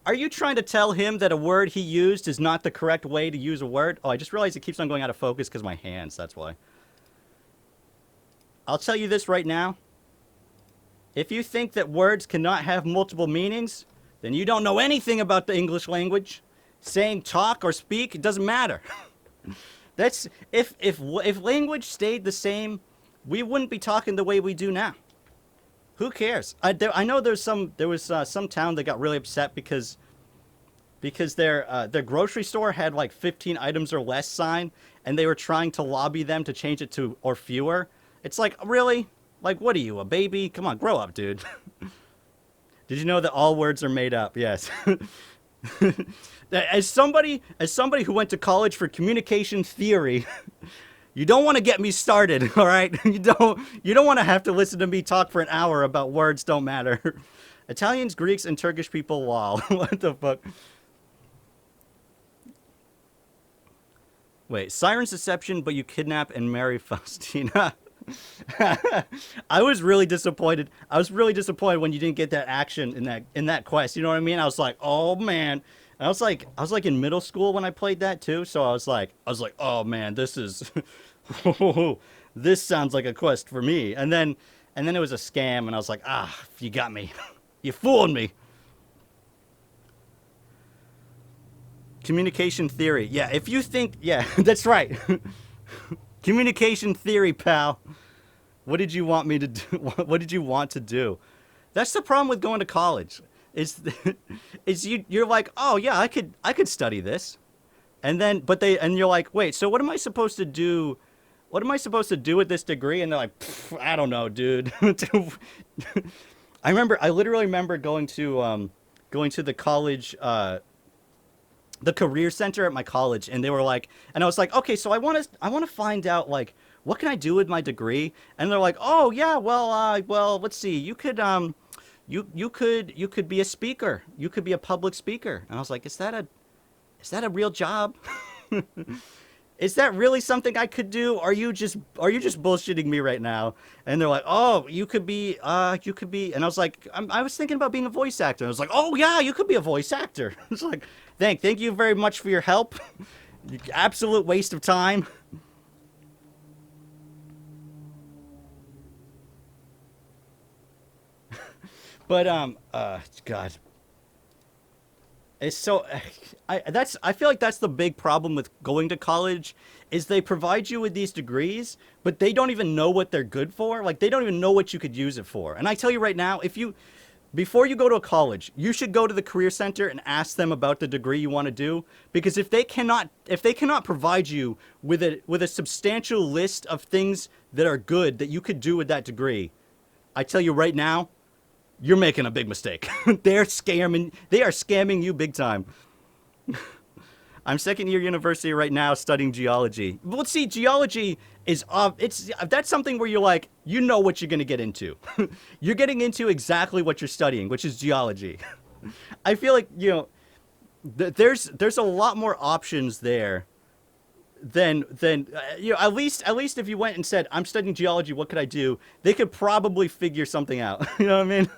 Are you trying to tell him that a word he used is not the correct way to use a word? Oh, I just realized it keeps on going out of focus because my hands. That's why. I'll tell you this right now. If you think that words cannot have multiple meanings, then you don't know anything about the English language. Saying talk or speak, it doesn't matter. That's if language stayed the same, we wouldn't be talking the way we do now. Who cares? I know there was some town that got really upset because their grocery store had like 15 items or less sign, and they were trying to lobby them to change it to or fewer. It's like, really? Like, what are you, a baby? Come on, grow up, dude. Did you know that all words are made up? Yes. As somebody who went to college for communication theory, You don't want to get me started, all right? You don't want to have to listen to me talk for an hour about words don't matter. Italians, Greeks, and Turkish people, lol. What the fuck? Wait, Siren's deception, but you kidnap and marry Faustina. I was really disappointed. I was really disappointed when you didn't get that action in that quest. You know what I mean? I was like, oh man. And I was like in middle school when I played that too. So I was like, oh man, this is, this sounds like a quest for me. And then it was a scam, and I was like, you got me, you fooled me. Communication theory. Yeah, if you think, yeah, that's right. Communication theory, pal. What did you want me to do? What did you want to do? That's the problem with going to college. Is is you're like, oh yeah, I could study this, and then and you're like, wait, so what am I supposed to do? What am I supposed to do with this degree? And they're like, I don't know, dude. I literally remember going to the college the career center at my college, and they were like, and I was like, okay, so I want to find out, like, what can I do with my degree? And they're like, oh yeah, well, let's see, you could you could be a speaker, you could be a public speaker. And I was like, is that a real job? Is that really something I could do? Are you just bullshitting me right now? And they're like, oh, you could be, and I was like, I was thinking about being a voice actor. And I was like, oh yeah, you could be a voice actor. It's like, thank you very much for your help. Absolute waste of time. But God, it's so I feel like that's the big problem with going to college is they provide you with these degrees, but they don't even know what they're good for. Like they don't even know what you could use it for. And I tell you right now, before you go to a college, you should go to the career center and ask them about the degree you want to do, because if they cannot provide you with a substantial list of things that are good that you could do with that degree, I tell you right now, you're making a big mistake. They are scamming you big time. I'm second year university right now studying geology. Well, see, geology is that's something where you're like, you know what you're going to get into. You're getting into exactly what you're studying, which is geology. I feel like, there's a lot more options there than at least if you went and said, I'm studying geology, what could I do? They could probably figure something out. You know what I mean?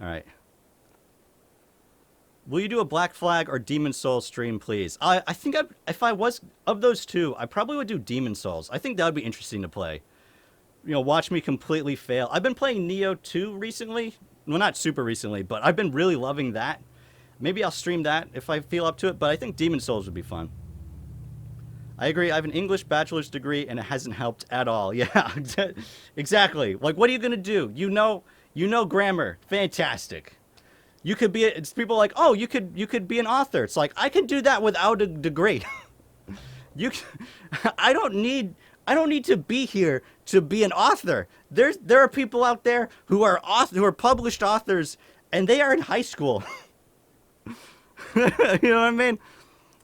All right. Will you do a Black Flag or Demon Souls stream, please? I think if I was of those two, I probably would do Demon Souls. I think that would be interesting to play. Watch me completely fail. I've been playing Neo 2 recently. Well, not super recently, but I've been really loving that. Maybe I'll stream that if I feel up to it, but I think Demon Souls would be fun. I agree. I have an English bachelor's degree, and it hasn't helped at all. Yeah, exactly. Like, what are you going to do? You know grammar. Fantastic. You could be, it's people like, oh, you could be an author. It's like, I can do that without a degree. you, I don't need to be here to be an author. There are people out there who are published authors, and they are in high school. You know what I mean?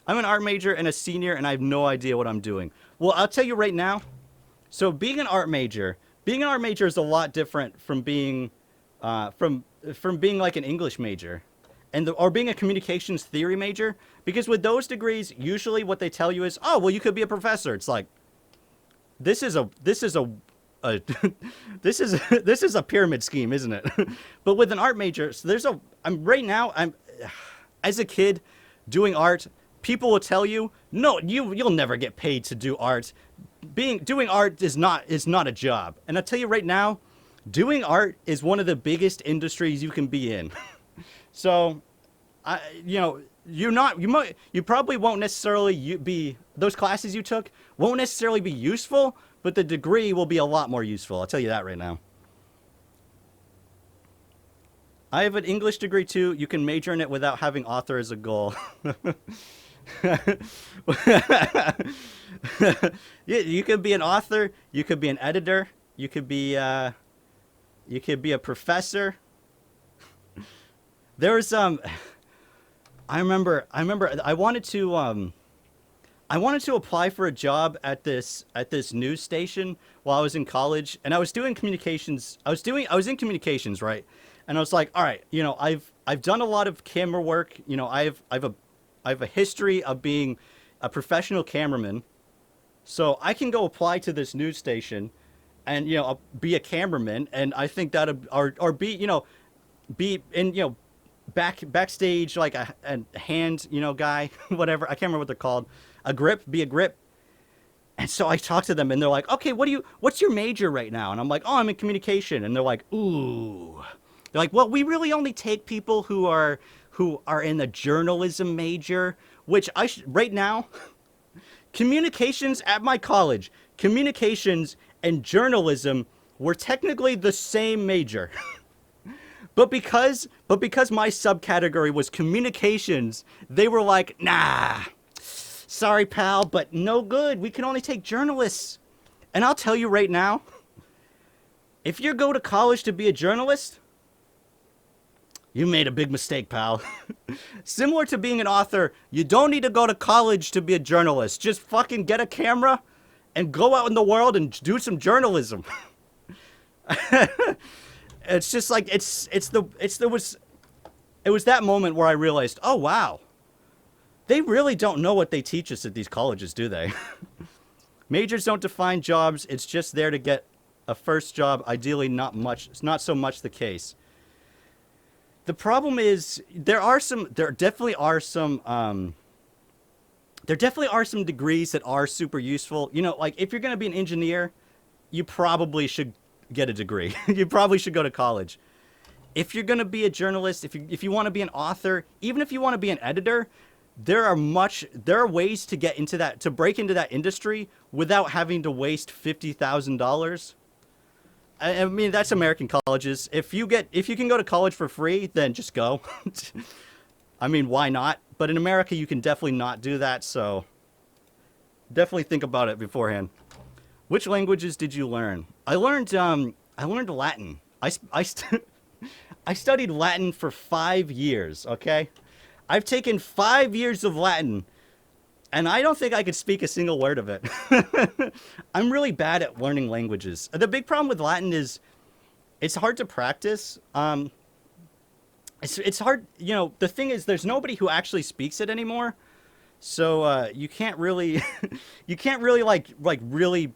I'm an art major and a senior, and I have no idea what I'm doing. Well, I'll tell you right now. So being an art major is a lot different from being from being like an English major, or being a communications theory major. Because with those degrees, usually what they tell you is, oh, well, you could be a professor. It's like, this is a this is a pyramid scheme, isn't it? But with an art major, so I'm as a kid doing art, people will tell you, no, you'll never get paid to do art. Doing art is not a job. And I'll tell you right now, doing art is one of the biggest industries you can be in. So, you probably won't necessarily be, those classes you took won't necessarily be useful, but the degree will be a lot more useful. I'll tell you that right now. I have an English degree too. You can major in it without having author as a goal. You could be an author. You could be an editor. You could be a professor. There was I remember I wanted to I wanted to apply for a job at this news station while I was in college, and I was doing communications. I was in communications, right? And I was like, all right, you know, I've done a lot of camera work. You know, I have a history of being a professional cameraman, so I can go apply to this news station, and you know, be a cameraman. And I think that or be you know be in you know backstage like a hand guy whatever, I can't remember what they're called, a grip, be a grip. And so I talked to them and they're like, okay, what's your major right now? And I'm like, oh, I'm in communication. And they're like, ooh, they're like, well, we really only take people who are in the journalism major, which right now, communications at my college, communications and journalism were technically the same major. But because my subcategory was communications, they were like, nah, sorry, pal, but no good. We can only take journalists. And I'll tell you right now, if you go to college to be a journalist, you made a big mistake, pal. Similar to being an author, you don't need to go to college to be a journalist. Just fucking get a camera and go out in the world and do some journalism. It's just like it was that moment where I realized, oh wow, they really don't know what they teach us at these colleges, do they? Majors don't define jobs. It's just there to get a first job. Ideally, not much. It's not so much the case. The problem is there definitely are some degrees that are super useful. You know, like if you're going to be an engineer, you probably should get a degree. You probably should go to college. If you're going to be a journalist, if you want to be an author, even if you want to be an editor, there are ways to get into that, to break into that industry without having to waste $50,000. I mean, that's American colleges. If you can go to college for free, then just go. I mean, why not? But in America, you can definitely not do that. So definitely think about it beforehand. Which languages did you learn? I learned Latin. I studied Latin for 5 years. Okay, I've taken 5 years of Latin. And I don't think I could speak a single word of it. I'm really bad at learning languages. The big problem with Latin is it's hard to practice. It's hard, you know, the thing is there's nobody who actually speaks it anymore. So you can't really like really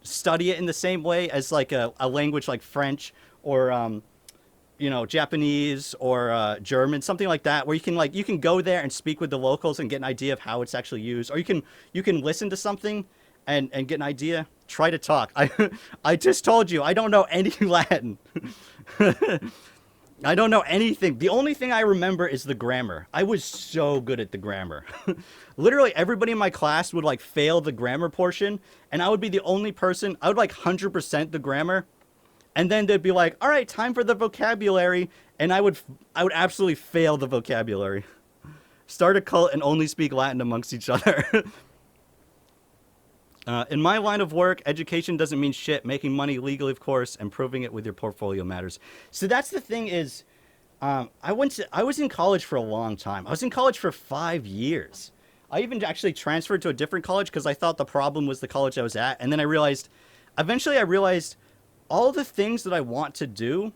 study it in the same way as like a language like French or Japanese or German, something like that, where you can go there and speak with the locals and get an idea of how it's actually used, or you can listen to something and get an idea. Try to talk. I just told you I don't know any Latin. I don't know anything. The only thing I remember is the grammar. I was so good at the grammar. Literally everybody in my class would like fail the grammar portion, and I would be the only person. I would like 100% the grammar. And then they'd be like, all right, time for the vocabulary. And I would absolutely fail the vocabulary. Start a cult and only speak Latin amongst each other. In my line of work, education doesn't mean shit. Making money legally, of course, and proving it with your portfolio matters. So that's the thing is, I was in college for a long time. I was in college for 5 years. I even actually transferred to a different college because I thought the problem was the college I was at. And then eventually I realized, all the things that I want to do,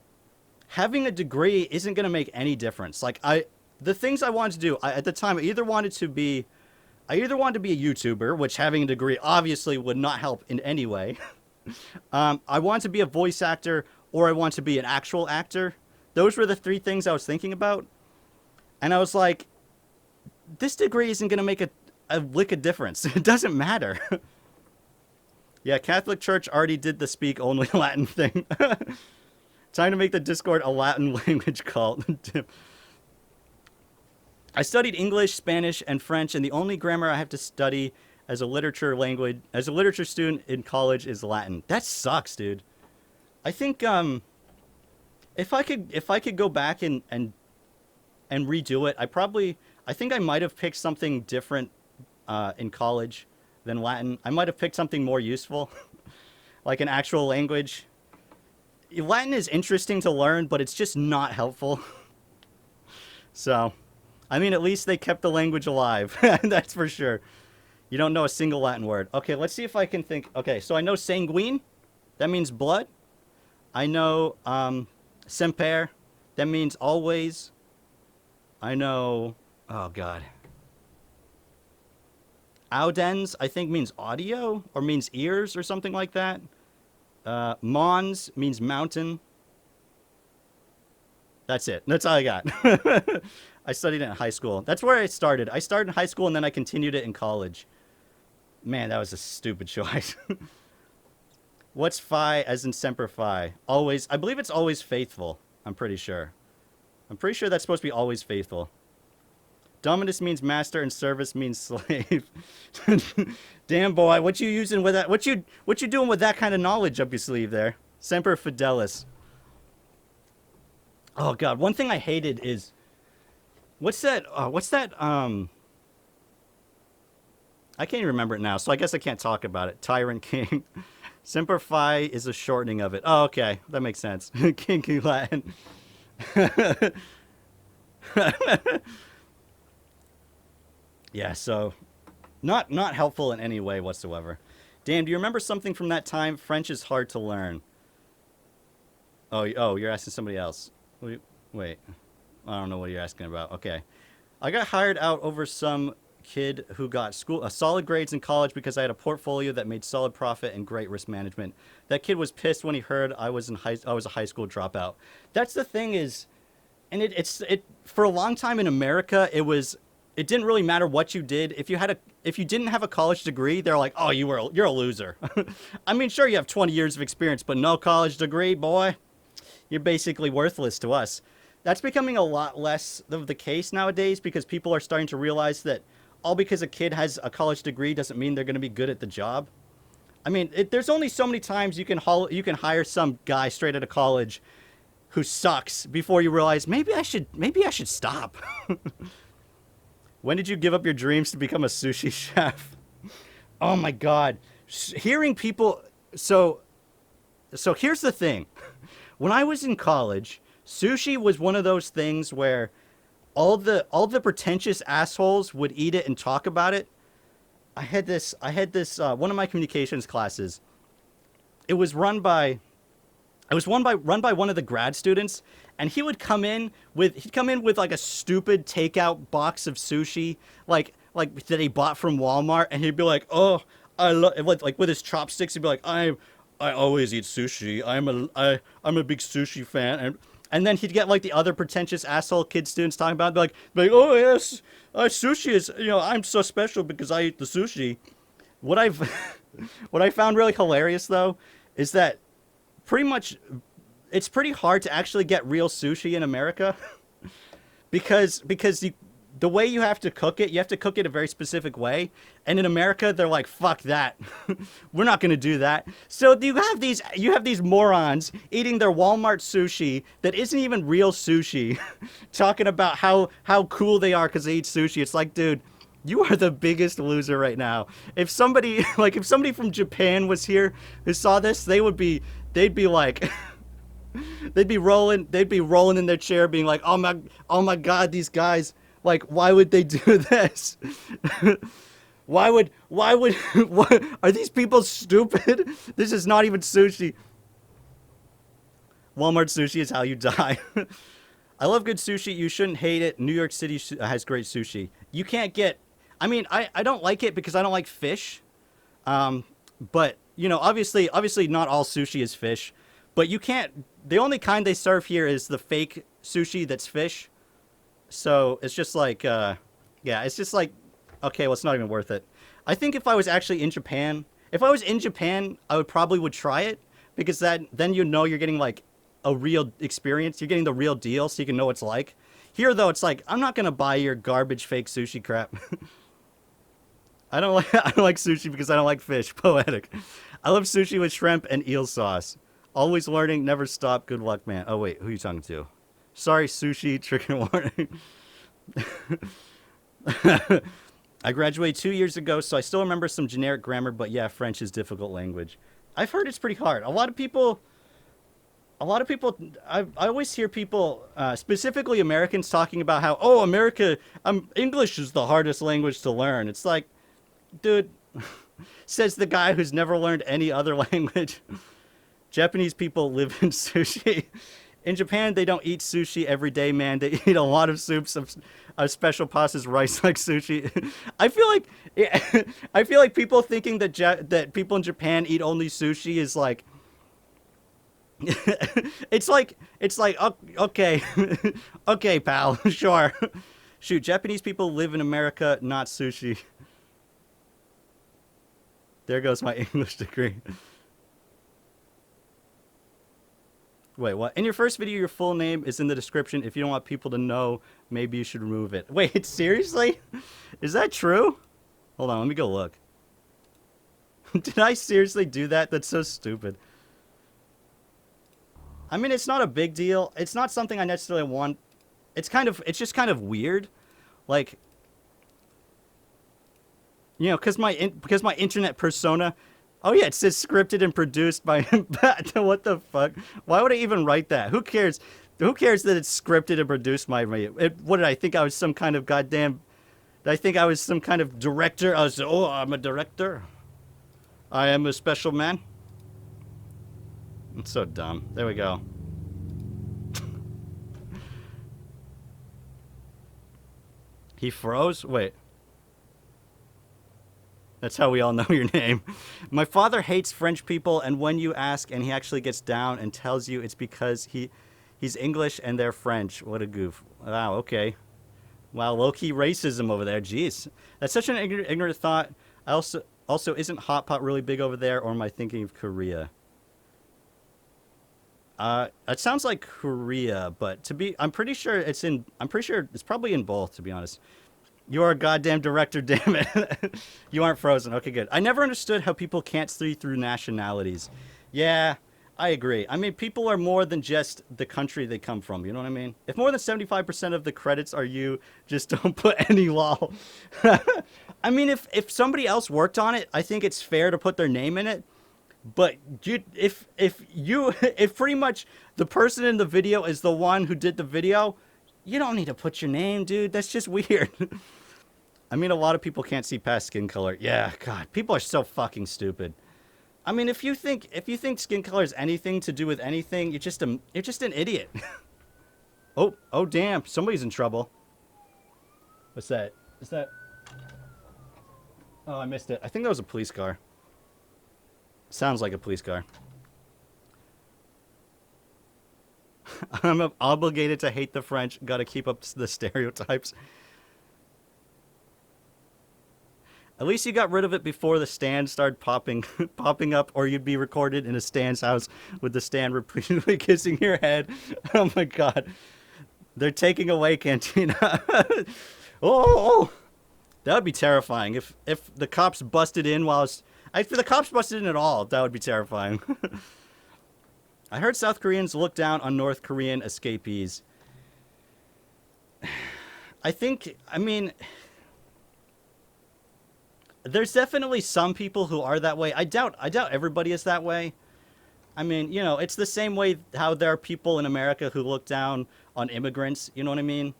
having a degree isn't going to make any difference. Like the things I wanted to do, at the time, I either wanted to be a YouTuber, which having a degree obviously would not help in any way. I wanted to be a voice actor, or I wanted to be an actual actor. Those were the 3 things I was thinking about. And I was like, this degree isn't going to make a lick of difference. It doesn't matter. Yeah, Catholic Church already did the speak only Latin thing. Time to make the Discord a Latin language cult. I studied English, Spanish, and French, and the only grammar I have to study as a literature student in college is Latin. That sucks, dude. I think if I could go back and redo it, I think I might have picked something different in college than Latin. I might have picked something more useful, like an actual language. Latin is interesting to learn, but it's just not helpful. So, I mean, at least they kept the language alive. That's for sure. You don't know a single Latin word. Okay, let's see if I can think. Okay, so I know sanguine. That means blood. I know semper. That means always. I know. Oh God. Audens, I think means audio or means ears or something like that. Mons means mountain. That's it. That's all I got. I studied it in high school. That's where I started. I started in high school and then I continued it in college. Man, that was a stupid choice. What's fi as in semper fi? Always. I believe it's always faithful. I'm pretty sure. I'm pretty sure that's supposed to be always faithful. Dominus means master and service means slave. Damn boy, what you using with that? What you doing with that kind of knowledge up your sleeve there? Semper fidelis. Oh God, one thing I hated is what's that? I can't even remember it now, so I guess I can't talk about it. Tyrant King. Semper Fi is a shortening of it. Oh, okay, that makes sense. King Latin. Yeah, so not helpful in any way whatsoever. Dan, do you remember something from that time? French is hard to learn. Oh, you're asking somebody else. Wait, I don't know what you're asking about. Okay, I got hired out over some kid who got solid grades in college because I had a portfolio that made solid profit and great risk management. That kid was pissed when he heard I was a high school dropout. That's the thing is, and it's for a long time in America it didn't really matter what you did. If you didn't have a college degree, they're like, oh, you're a loser. I mean, sure, you have 20 years of experience, but no college degree, boy, you're basically worthless to us. That's becoming a lot less of the case nowadays because people are starting to realize that all because a kid has a college degree doesn't mean they're going to be good at the job. I mean, there's only so many times you can hire some guy straight out of college who sucks before you realize maybe I should stop. When did you give up your dreams to become a sushi chef? Oh my God. Hearing people. So here's the thing. When I was in college, sushi was one of those things where all the pretentious assholes would eat it and talk about it. I had this one of my communications classes. It was run by one of the grad students, and he'd come in with like a stupid takeout box of sushi, like that he bought from Walmart, and he'd be like, "Oh, I love," like with his chopsticks, he'd be like, "I always eat sushi. I'm a big sushi fan." And then he'd get like the other pretentious asshole kid students talking about it, be like, "Oh yes, sushi is, I'm so special because I eat the sushi." What I found really hilarious though is that pretty much it's pretty hard to actually get real sushi in America because the way you have to cook it a very specific way. And in America, they're like, fuck that. We're not going to do that. So you have these morons eating their Walmart sushi that isn't even real sushi, talking about how cool they are because they eat sushi. It's like, dude, you are the biggest loser right now. If somebody from Japan was here who saw this, they'd be like, they'd be rolling in their chair being like, oh my God, these guys, like, why would they do this? why are these people stupid? This is not even sushi. Walmart sushi is how you die. I love good sushi. You shouldn't hate it. New York City has great sushi. You can't get, I mean, I don't like it because I don't like fish. But, obviously not all sushi is fish. But you can't, the only kind they serve here is the fake sushi that's fish. So it's just like, it's just like, okay, well, it's not even worth it. I think if I was actually in Japan, I would try it because then you're getting like a real experience. You're getting the real deal so you can know what it's like. Here, though, it's like, I'm not going to buy your garbage fake sushi crap. I don't like sushi because I don't like fish. Poetic. I love sushi with shrimp and eel sauce. Always learning, never stop. Good luck, man. Oh, wait, who are you talking to? Sorry, sushi, trigger warning. I graduated 2 years ago, so I still remember some generic grammar, but yeah, French is difficult language. I've heard it's pretty hard. A lot of people, I always hear people, specifically Americans, talking about how, English is the hardest language to learn. It's like, Dude, says the guy who's never learned any other language. Japanese people live in sushi. In Japan, they don't eat sushi every day, man. They eat a lot of soups of special pastas, rice like sushi. I feel like I feel like people thinking that that people in Japan eat only sushi is like it's like okay, okay, pal, sure. Shoot, Japanese people live in America, not sushi. There goes my English degree. Wait, what? In your first video, your full name is in the description. If you don't want people to know, maybe you should remove it. Wait, seriously? Is that true? Hold on, let me go look. Did I seriously do that? That's so stupid. I mean, it's not a big deal. It's not something I necessarily want. It's just kind of weird. Like, you know, because my internet persona. Oh yeah, it says scripted and produced by what the fuck? Why would I even write that? Who cares? Who cares that it's scripted and produced by me? What did I think I was some kind of goddamn? Did I think I was some kind of director? I'm a director. I am a special man. It's so dumb. There we go. He froze? Wait. That's how we all know your name. My father hates French people, and when you ask and he actually gets down and tells you it's because he's English and they're French. What a goof. Wow, okay. Wow, low-key racism over there. Jeez. That's such an ignorant thought. I also isn't hot pot really big over there, or am I thinking of Korea? It sounds like Korea, but I'm pretty sure it's probably in both, to be honest. You are a goddamn director, damn it. You aren't frozen. Okay, good. I never understood how people can't see through nationalities. Yeah, I agree. I mean, people are more than just the country they come from, you know what I mean? If more than 75% of the credits are you, just don't put any lol. I mean, if somebody else worked on it, I think it's fair to put their name in it. But if pretty much the person in the video is the one who did the video, you don't need to put your name, dude. That's just weird. I mean, a lot of people can't see past skin color. Yeah, God, people are so fucking stupid. I mean, if you think skin color is anything to do with anything, you're just an idiot. Oh, damn, somebody's in trouble. What's that? Is that? Oh, I missed it. I think that was a police car. Sounds like a police car. I'm obligated to hate the French. Gotta keep up the stereotypes. At least you got rid of it before the stand started popping up, or you'd be recorded in a Stan's house with the stand repeatedly kissing your head. Oh my God. They're taking away Cantina. Oh! That would be terrifying. If the cops busted in if the cops busted in at all, that would be terrifying. I heard South Koreans look down on North Korean escapees. I mean, there's definitely some people who are that way. I doubt everybody is that way. I mean, you know, it's the same way how there are people in America who look down on immigrants, you know what I mean?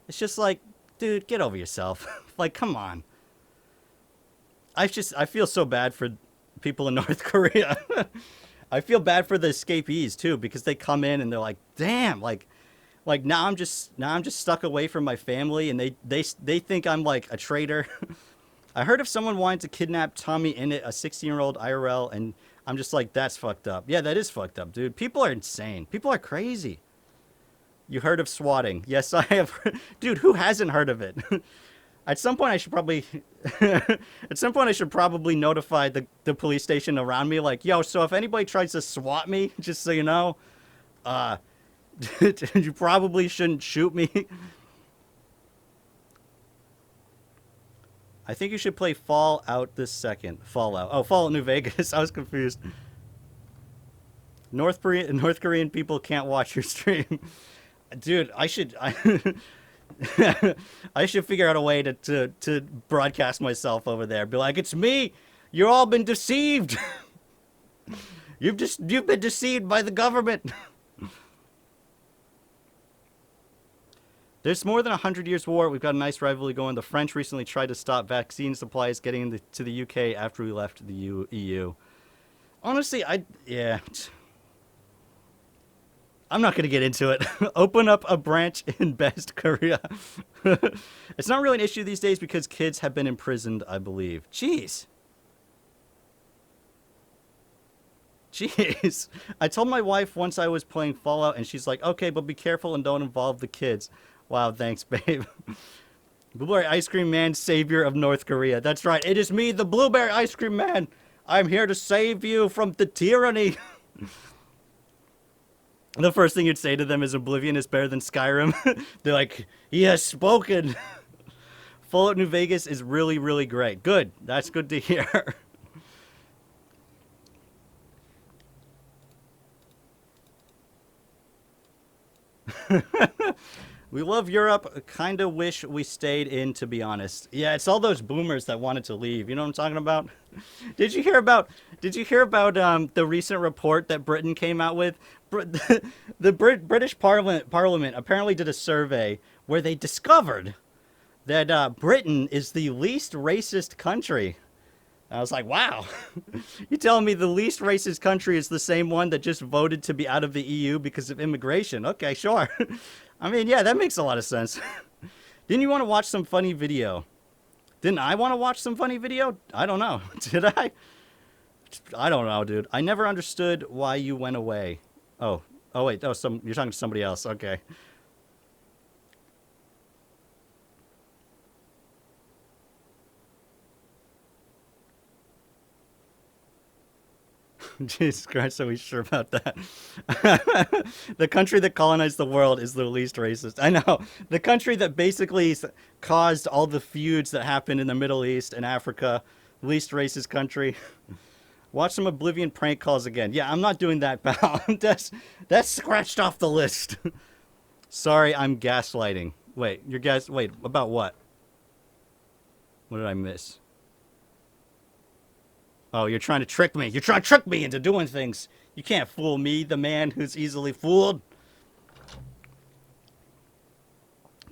It's just like, dude, get over yourself. Like, come on. I feel so bad for people in North Korea. I feel bad for the escapees too, because they come in and they're like, damn, like now I'm just stuck away from my family, and they think I'm like a traitor. I heard if someone wanted to kidnap Tommy Innit, a 16-year-old IRL, and I'm just like, that's fucked up. Yeah, that is fucked up, dude. People are insane. People are crazy. You heard of swatting? Yes, I have. Dude, who hasn't heard of it? At some point, I should probably notify the police station around me. Like, yo, so if anybody tries to swat me, just so you know, you probably shouldn't shoot me. I think you should play Fallout this second. Fallout. Oh, Fallout New Vegas. I was confused. North Korean people can't watch your stream. Dude, I should figure out a way to broadcast myself over there. Be like, it's me. You've all been deceived. You've been deceived by the government. There's more than 100 years war. We've got a nice rivalry going. The French recently tried to stop vaccine supplies getting to the UK after we left the EU. Honestly, yeah. I'm not going to get into it. Open up a branch in Best Korea. It's not really an issue these days because kids have been imprisoned, I believe. Jeez. Jeez. I told my wife once I was playing Fallout, and she's like, okay, but be careful and don't involve the kids. Wow, thanks, babe. Blueberry Ice Cream Man, savior of North Korea. That's right. It is me, the Blueberry Ice Cream Man. I'm here to save you from the tyranny. The first thing you'd say to them is Oblivion is better than Skyrim. They're like, he has spoken. Fallout New Vegas is really, really great. Good. That's good to hear. We love Europe. Kind of wish we stayed in, to be honest. Yeah, it's all those boomers that wanted to leave. You know what I'm talking about? Did you hear about the recent report that Britain came out with? The British Parliament apparently did a survey where they discovered that Britain is the least racist country. I was like, wow. You telling me the least racist country is the same one that just voted to be out of the EU because of immigration? Okay, sure. I mean, yeah, that makes a lot of sense. Didn't you want to watch some funny video? Didn't I want to watch some funny video? I don't know. Did I? I don't know, dude. I never understood why you went away. Oh wait. Oh, you're talking to somebody else. Okay. Jesus Christ, are we sure about that? The country that colonized the world is the least racist. I know. The country that basically caused all the feuds that happened in the Middle East and Africa. Least racist country. Watch some Oblivion prank calls again. Yeah, I'm not doing that, pal. That's scratched off the list. Sorry, I'm gaslighting. Wait, wait, about what? What did I miss? Oh, you're trying to trick me. You're trying to trick me into doing things. You can't fool me, the man who's easily fooled.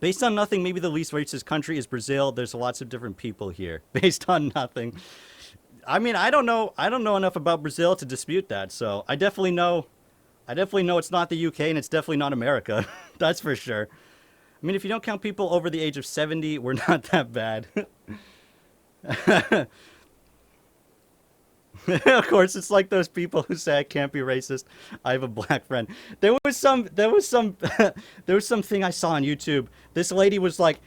Based on nothing, maybe the least racist country is Brazil. There's lots of different people here. Based on nothing. I mean, I don't know enough about Brazil to dispute that. So I definitely know it's not the UK and it's definitely not America. That's for sure. I mean, if you don't count people over the age of 70, we're not that bad. Of course, it's like those people who say I can't be racist. I have a black friend. There was some thing I saw on YouTube. This lady was like,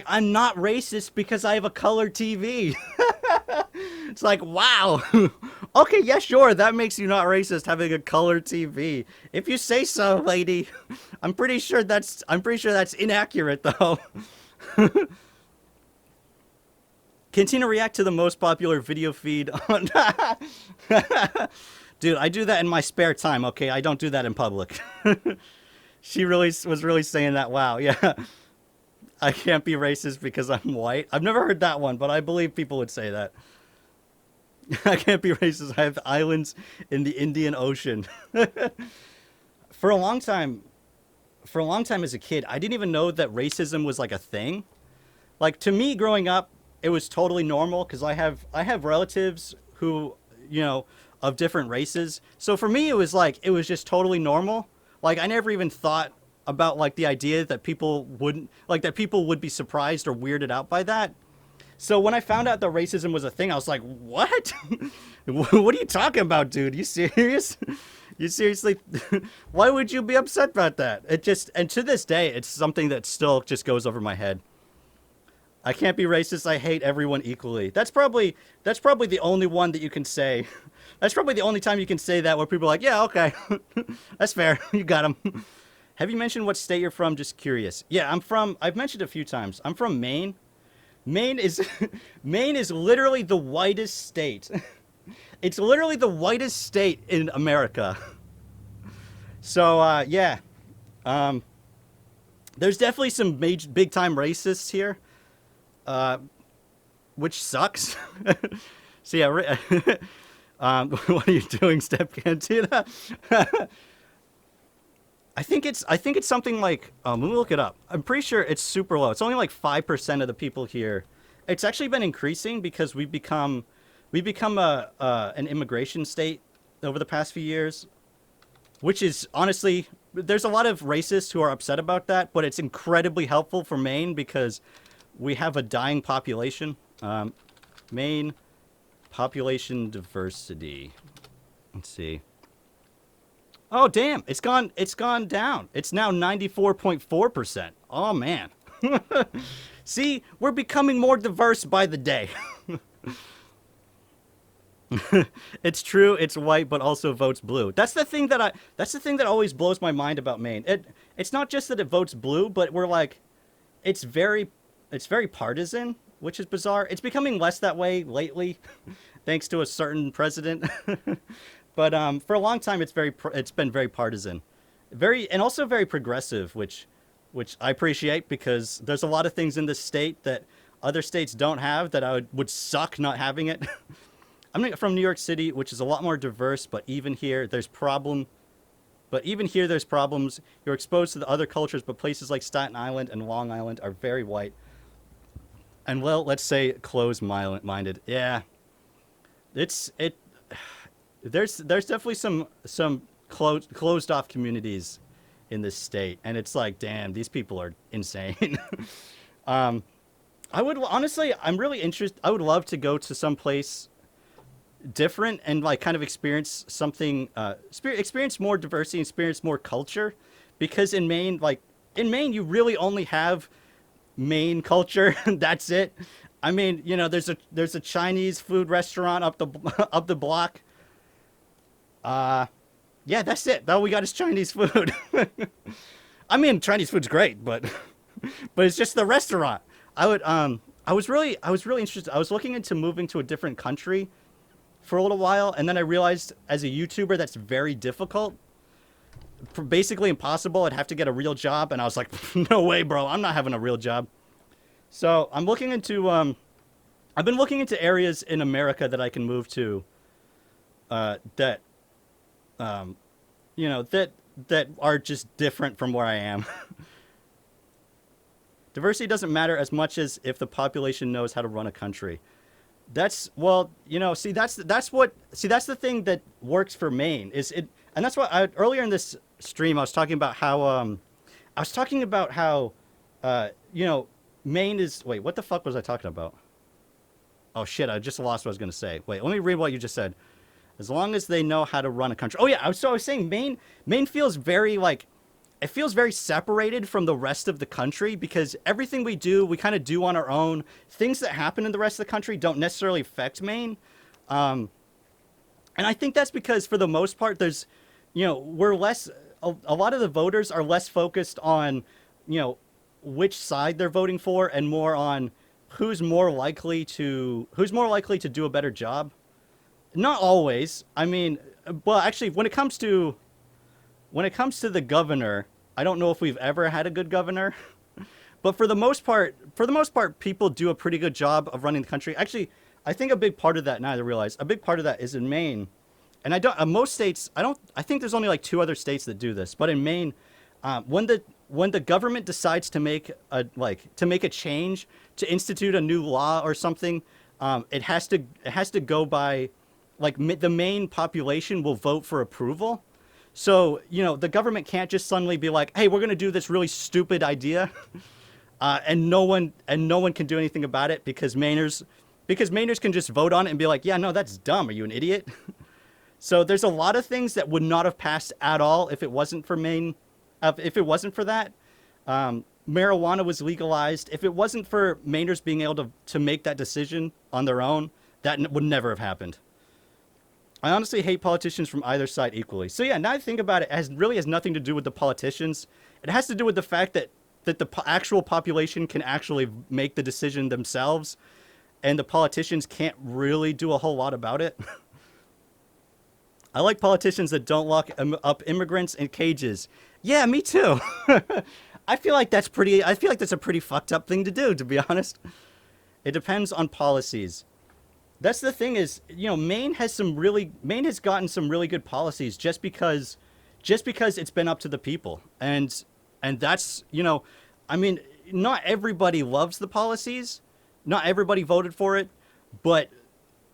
I'm not racist because I have a color TV. It's like, wow. Okay, yeah, sure. That makes you not racist having a color TV. If you say so, lady. I'm pretty sure that's inaccurate though. Continue to react to the most popular video feed on... Dude, I do that in my spare time, okay? I don't do that in public. She was really saying that. Wow, yeah. I can't be racist because I'm white. I've never heard that one, but I believe people would say that. I can't be racist. I have islands in the Indian Ocean. For a long time as a kid, I didn't even know that racism was like a thing. Like, to me, growing up, it was totally normal because I have relatives who, of different races. So for me, it was just totally normal. Like, I never even thought about like the idea that people would be surprised or weirded out by that. So when I found out that racism was a thing, I was like, what? What are you talking about, dude? You serious? You seriously? Why would you be upset about that? And to this day, it's something that still just goes over my head. I can't be racist. I hate everyone equally. That's probably the only one that you can say. That's probably the only time you can say that where people are like, yeah, okay. That's fair. You got him. Have you mentioned what state you're from? Just curious. Yeah, I've mentioned a few times. I'm from Maine. Maine is literally the whitest state. It's literally the whitest state in America. So, yeah. There's definitely some big time racists here. Which sucks. So yeah, what are you doing, Step Cantina? I think it's something like let me look it up. I'm pretty sure it's super low. It's only like 5% of the people here. It's actually been increasing because we've become an immigration state over the past few years, which is honestly there's a lot of racists who are upset about that, but it's incredibly helpful for Maine because we have a dying population. Maine population diversity. Let's see. Oh damn! It's gone down. It's now 94.4%. Oh man. See, we're becoming more diverse by the day. It's true. It's white, but also votes blue. That's the thing that always blows my mind about Maine. It's not just that it votes blue, but we're like, it's very, it's very partisan, which is bizarre. It's becoming less that way lately, thanks to a certain president. But for a long time, it's been very partisan, very and also very progressive, which I appreciate because there's a lot of things in this state that other states don't have that I would suck not having it. I'm from New York City, which is a lot more diverse, but even here there's problem. But even here there's problems. You're exposed to the other cultures, but places like Staten Island and Long Island are very white. And well, let's say closed-minded. Yeah, it. There's definitely some closed off communities in this state, and it's like, damn, these people are insane. um, I would honestly, I'm really interested. I would love to go to some place different and like kind of experience something, experience more diversity, experience more culture, because in Maine, you really only have Maine culture. That's it. I mean, there's a Chinese food restaurant up the up the block. Yeah, that's it. All we got is Chinese food. I mean, Chinese food's great, but but it's just the restaurant. I was really interested. I was looking into moving to a different country for a little while, and then I realized as a YouTuber that's very difficult, basically impossible. I'd have to get a real job, and I was like, no way, bro. I'm not having a real job. So I'm looking into I've been looking into areas in America that I can move to, that um, that are just different from where I am. Diversity doesn't matter as much as if the population knows how to run a country. That's well, that's the thing that works for Maine is it, and that's why earlier in this stream I was talking about how uh, you know, Maine is. Wait, what the fuck was I talking about? Oh shit, I just lost what I was gonna say. Wait, let me read what you just said. As long as they know how to run a country. Oh yeah, I was saying Maine feels very like it feels very separated from the rest of the country because everything we do, we kind of do on our own. Things that happen in the rest of the country don't necessarily affect Maine. And I think that's because for the most part, we're less, a lot of the voters are less focused on, which side they're voting for and more on who's more likely to do a better job. Not always. I mean, well, actually, when it comes to the governor, I don't know if we've ever had a good governor, but for the most part, people do a pretty good job of running the country. Actually, I think a big part of that, now I realize, a big part of that is in Maine. And I don't, most states, I think there's only like two other states that do this, but in Maine, when the government decides to make a change, to institute a new law or something, it has to go by, the Maine population will vote for approval. So, the government can't just suddenly be like, "Hey, we're going to do this really stupid idea," and no one can do anything about it because Mainers can just vote on it and be like, "Yeah, no, that's dumb. Are you an idiot?" So there's a lot of things that would not have passed at all if it wasn't for Maine, if it wasn't for that. Marijuana was legalized. If it wasn't for Mainers being able to make that decision on their own, that would never have happened. I honestly hate politicians from either side equally. So yeah, now I think about it, really has nothing to do with the politicians. It has to do with the fact that the actual population can actually make the decision themselves, and the politicians can't really do a whole lot about it. I like politicians that don't lock up immigrants in cages. Yeah, me too. I feel like that's a pretty fucked up thing to do, to be honest. It depends on policies. That's the thing is, Maine has gotten some really good policies just because it's been up to the people. And that's, I mean, not everybody loves the policies. Not everybody voted for it, but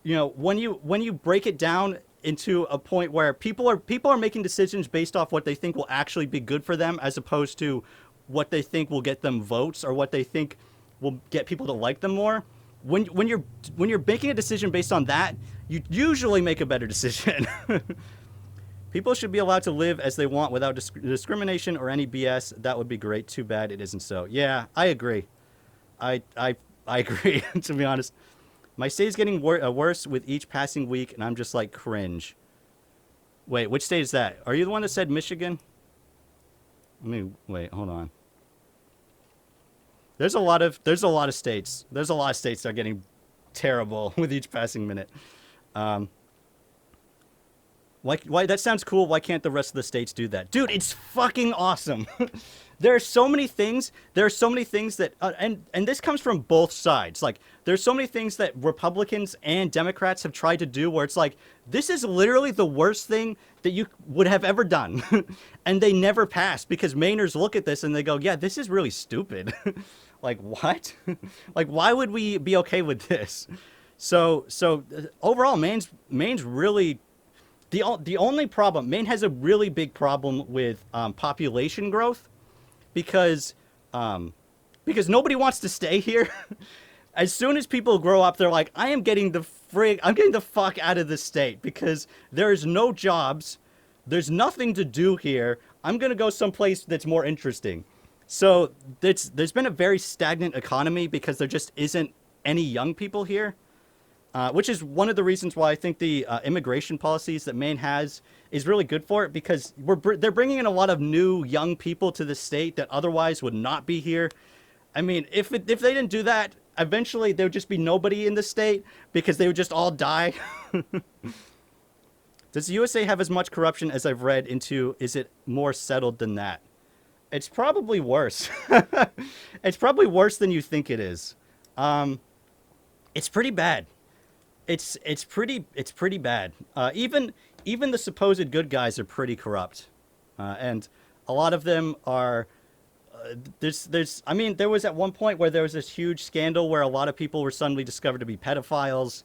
when you break it down into a point where people are making decisions based off what they think will actually be good for them, as opposed to what they think will get them votes or what they think will get people to like them more. When you're making a decision based on that, you usually make a better decision. People should be allowed to live as they want without discrimination or any BS. That would be great. Too bad it isn't so. Yeah, I agree. I agree, to be honest. My state is getting worse with each passing week, and I'm just like cringe. Wait, which state is that? Are you the one that said Michigan? Wait, hold on. There's a lot of states. There's a lot of states that are getting terrible with each passing minute. Why that sounds cool. Why can't the rest of the states do that? Dude, it's fucking awesome. There are so many things. There are so many things that, and this comes from both sides. Like, there's so many things that Republicans and Democrats have tried to do where it's like, this is literally the worst thing that you would have ever done. And they never pass because Mainers look at this and they go, yeah, this is really stupid. Like, what? Like, why would we be okay with this? So overall, Maine's really, the only problem, Maine has a really big problem with population growth. Because nobody wants to stay here. As soon as people grow up, they're like, I'm getting the fuck out of this state because there's no jobs. There's nothing to do here. I'm going to go someplace that's more interesting. So there's been a very stagnant economy because there just isn't any young people here. Which is one of the reasons why I think the immigration policies that Maine has is really good for it, because they're bringing in a lot of new young people to the state that otherwise would not be here. I mean, if they didn't do that, eventually there would just be nobody in the state because they would just all die. Does the USA have as much corruption as I've read into? Is it more settled than that? It's probably worse. It's probably worse than you think it is. It's pretty bad. It's pretty bad. Even the supposed good guys are pretty corrupt, and a lot of them are. I mean, there was at one point where there was this huge scandal where a lot of people were suddenly discovered to be pedophiles.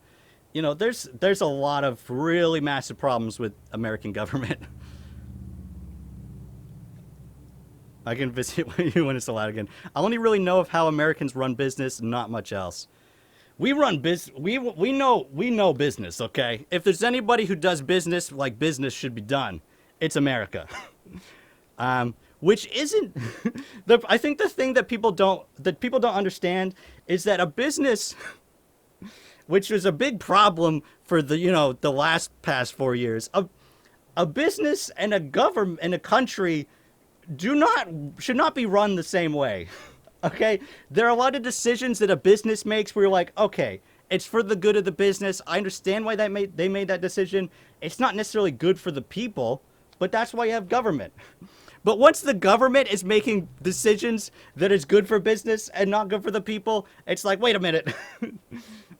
There's a lot of really massive problems with American government. I can visit you when it's allowed again. I only really know of how Americans run business, not much else. We run business. We know business. Okay, if there's anybody who does business like business should be done, it's America. Which isn't. I think the thing that people don't understand is that a business, which was a big problem for the past 4 years, a business and a government and a country should not be run the same way. Okay, there are a lot of decisions that a business makes where you're like, okay, it's for the good of the business. I understand why they made that decision. It's not necessarily good for the people, but that's why you have government. But once the government is making decisions that is good for business and not good for the people, it's like, wait a minute,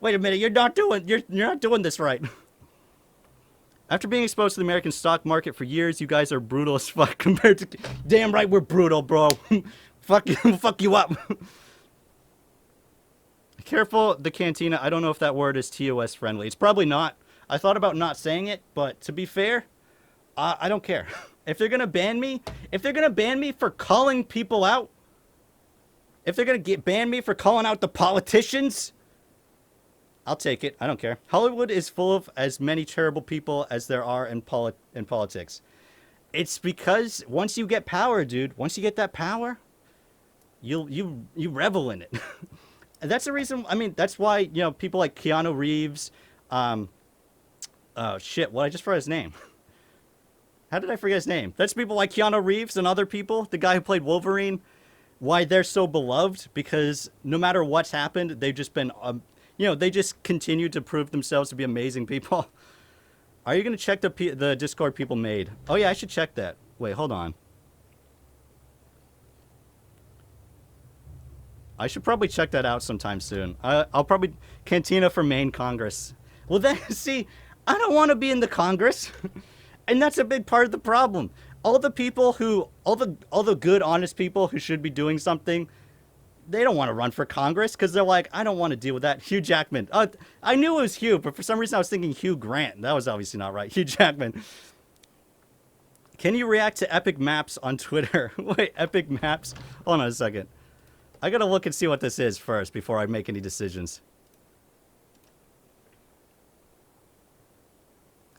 you're not doing this right. After being exposed to the American stock market for years, you guys are brutal as fuck compared to. Damn right, we're brutal, bro. Fuck you up. Careful, the cantina. I don't know if that word is TOS friendly. It's probably not. I thought about not saying it, but to be fair, I don't care. If they're gonna ban me for calling people out, if they're gonna ban me for calling out the politicians, I'll take it. I don't care. Hollywood is full of as many terrible people as there are in politics. It's because once you get power, dude, once you get that power, you revel in it. And that's the reason. I mean, that's why people like Keanu Reeves. Oh shit! What I just forgot his name. How did I forget his name? That's people like Keanu Reeves and other people. The guy who played Wolverine. Why they're so beloved? Because no matter what's happened, they've just been. They just continue to prove themselves to be amazing people. Are you gonna check the Discord people made? Oh yeah, I should check that. Wait, hold on. I should probably check that out sometime soon. I'll probably Cantina for Maine Congress. Well then, see, I don't want to be in the Congress. And that's a big part of the problem. all the people who, all the good, honest people who should be doing something, they don't want to run for Congress because they're like, I don't want to deal with that. Hugh Jackman. I knew it was Hugh, but for some reason I was thinking Hugh Grant. That was obviously not right. Hugh Jackman. Can you react to epic maps on Twitter? Wait, epic maps? Hold on a second. I gotta look and see what this is first before I make any decisions.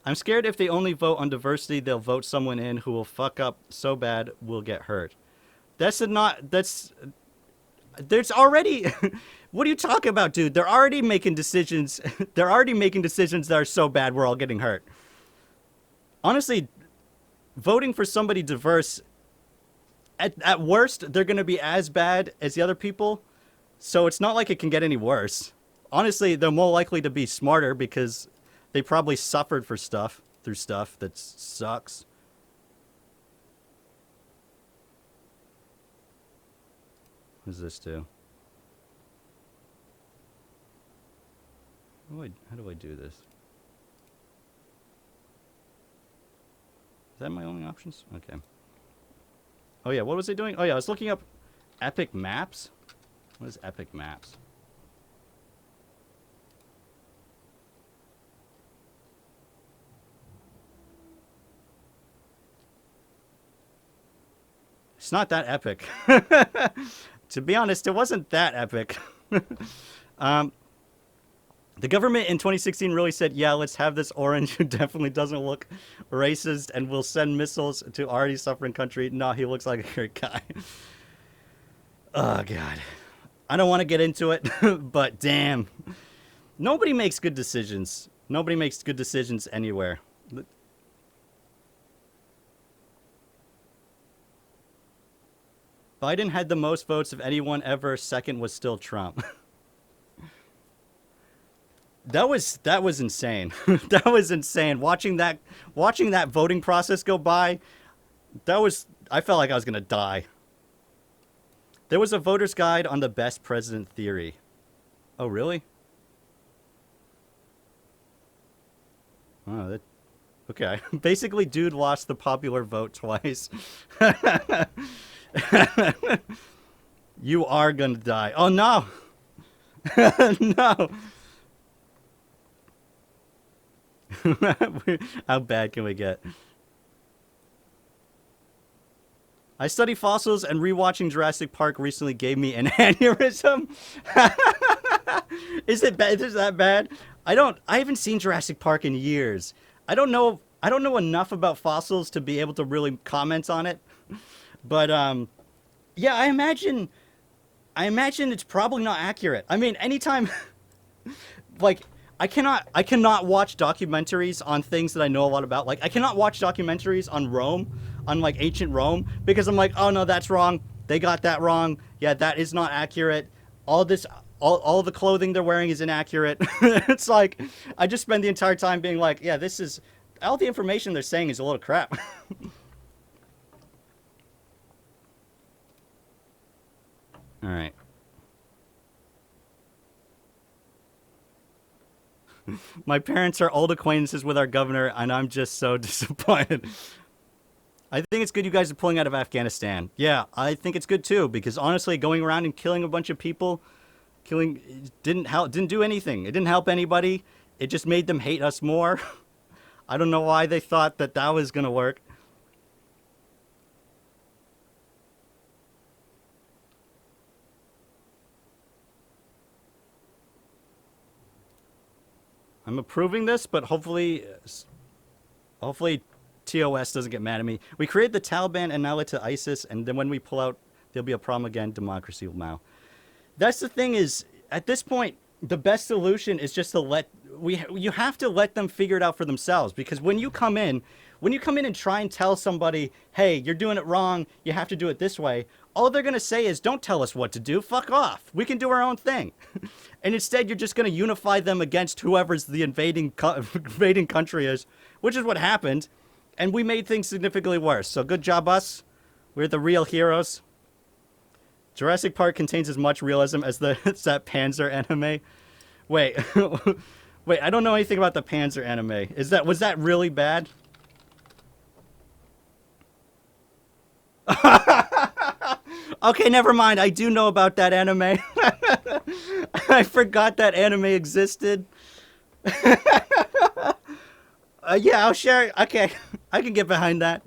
I'm scared if they only vote on diversity, they'll vote someone in who will fuck up so bad we'll get hurt. That's not, that's, there's already, what are you talking about, dude? They're already making decisions, they're already making decisions that are so bad we're all getting hurt. Honestly, voting for somebody diverse, at worst, they're going to be as bad as the other people, so it's not like it can get any worse. Honestly, they're more likely to be smarter because they probably suffered through stuff that sucks. What does this do? How do I do this? Is that my only options? Okay. Oh yeah, what was I doing? Oh yeah, I was looking up epic maps. What is epic maps? It's not that epic. To be honest, it wasn't that epic. The government in 2016 really said, yeah, let's have this orange who definitely doesn't look racist and will send missiles to already suffering country. No, he looks like a great guy. Oh, God. I don't want to get into it, but damn. Nobody makes good decisions. Nobody makes good decisions anywhere. Biden had the most votes of anyone ever. Second was still Trump. That was insane. That was insane. Watching that voting process go by, I felt like I was gonna die. There was a voter's guide on the best president theory. Oh, really? Oh, okay. Basically, dude lost the popular vote twice. You are gonna die. Oh no! No! How bad can we get? I study fossils and rewatching Jurassic Park recently gave me an aneurysm. Is it bad? Is that bad? I haven't seen Jurassic Park in years. I don't know enough about fossils to be able to really comment on it. But yeah, I imagine it's probably not accurate. I mean, anytime like I cannot watch documentaries on things that I know a lot about. Like I cannot watch documentaries on Rome, on like ancient Rome, because I'm like, oh no, that's wrong. They got that wrong. Yeah, that is not accurate. All the clothing they're wearing is inaccurate. It's like I just spend the entire time being like, yeah, this is all the information they're saying is a load of crap. All right. My parents are old acquaintances with our governor, and I'm just so disappointed. I think it's good you guys are pulling out of Afghanistan. Yeah, I think it's good too, because honestly, going around and killing a bunch of people, didn't do anything. It didn't help anybody. It just made them hate us more. I don't know why they thought that was gonna work. I'm approving this, but hopefully TOS doesn't get mad at me. We created the Taliban and now it's to ISIS, and then when we pull out, there'll be a problem again. Democracy will now. That's the thing is, at this point, the best solution is just to you have to let them figure it out for themselves. Because when you come in and try and tell somebody, hey, you're doing it wrong, you have to do it this way, all they're going to say is, don't tell us what to do, fuck off. We can do our own thing. And instead, you're just going to unify them against whoever's the invading country is, which is what happened. And we made things significantly worse. So good job, us. We're the real heroes. Jurassic Park contains as much realism as that Panzer anime. Wait, wait, I don't know anything about the Panzer anime. Was that really bad? Okay, never mind. I do know about that anime. I forgot that anime existed. Yeah, I'll share. Okay, I can get behind that.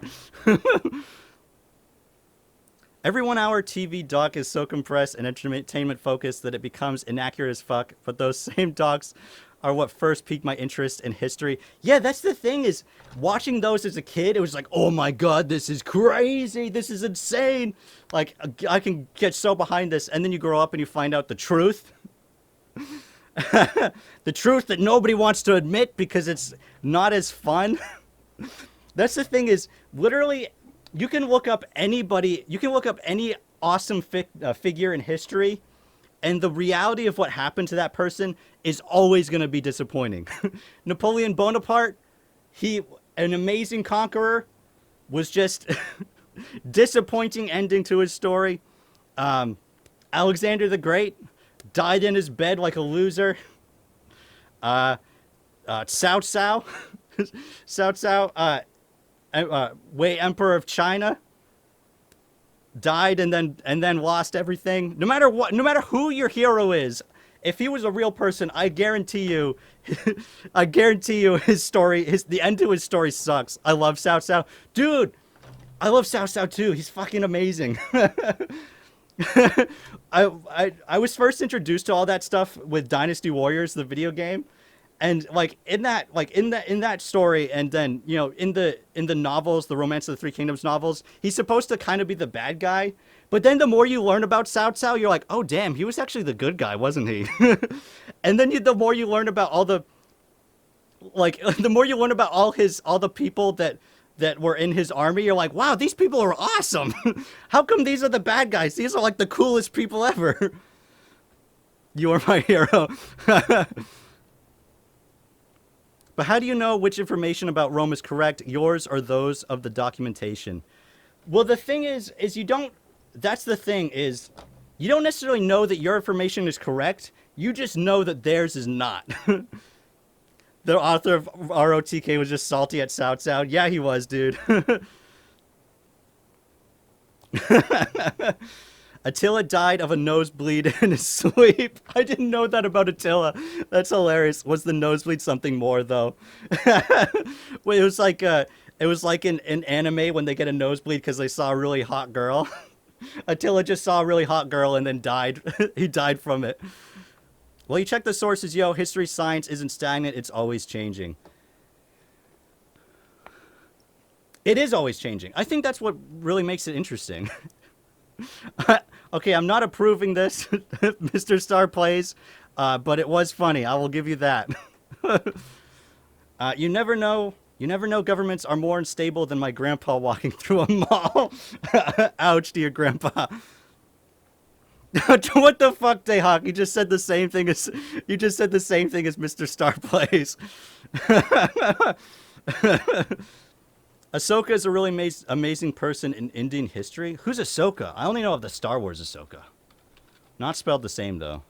Every 1 hour TV doc is so compressed and entertainment focused that it becomes inaccurate as fuck, but those same docs are what first piqued my interest in history. Yeah, that's the thing is, watching those as a kid, it was like, oh my god, this is crazy, this is insane. Like, I can get so behind this, and then you grow up and you find out the truth. The truth that nobody wants to admit because it's not as fun. That's the thing is, literally, you can look up anybody, you can look up any awesome figure in history, and the reality of what happened to that person is always going to be disappointing. Napoleon Bonaparte, an amazing conqueror, was just disappointing ending to his story. Alexander the Great died in his bed like a loser. Cao Cao, Cao Cao, Wei Emperor of China, died and then lost everything. No matter what, no matter who your hero is, if he was a real person, I guarantee you, his story, the end to his story sucks. I love Cao Cao, dude. I love Cao Cao too. He's fucking amazing. I was first introduced to all that stuff with Dynasty Warriors, the video game. And in that story, and then in the novels, the Romance of the Three Kingdoms novels, he's supposed to kind of be the bad guy. But then the more you learn about Cao Cao, you're like, oh damn, he was actually the good guy, wasn't he? And then the more you learn about all the all the people that were in his army, you're like, wow, these people are awesome. How come these are the bad guys? These are like the coolest people ever. You are my hero. But how do you know which information about Rome is correct, yours or those of the documentation? Well, the thing is you don't, that's the thing is, you don't necessarily know that your information is correct, you just know that theirs is not. The author of ROTK was just salty at Cao Cao. Yeah, he was, dude. Attila died of a nosebleed in his sleep. I didn't know that about Attila. That's hilarious. Was the nosebleed something more though? Well, it was like in anime when they get a nosebleed because they saw a really hot girl. Attila just saw a really hot girl and then died. He died from it. Well, you check the sources, yo. History science isn't stagnant. It's always changing. It is always changing. I think that's what really makes it interesting. Okay, I'm not approving this, Mr. Star Plays, but it was funny. I will give you that. You never know. You never know governments are more unstable than my grandpa walking through a mall. Ouch, dear grandpa. What the fuck, Dayhawk? You just said the same thing as Mr. Star Plays. Ahsoka is a really amazing person in Indian history. Who's Ahsoka? I only know of the Star Wars Ahsoka. Not spelled the same, though.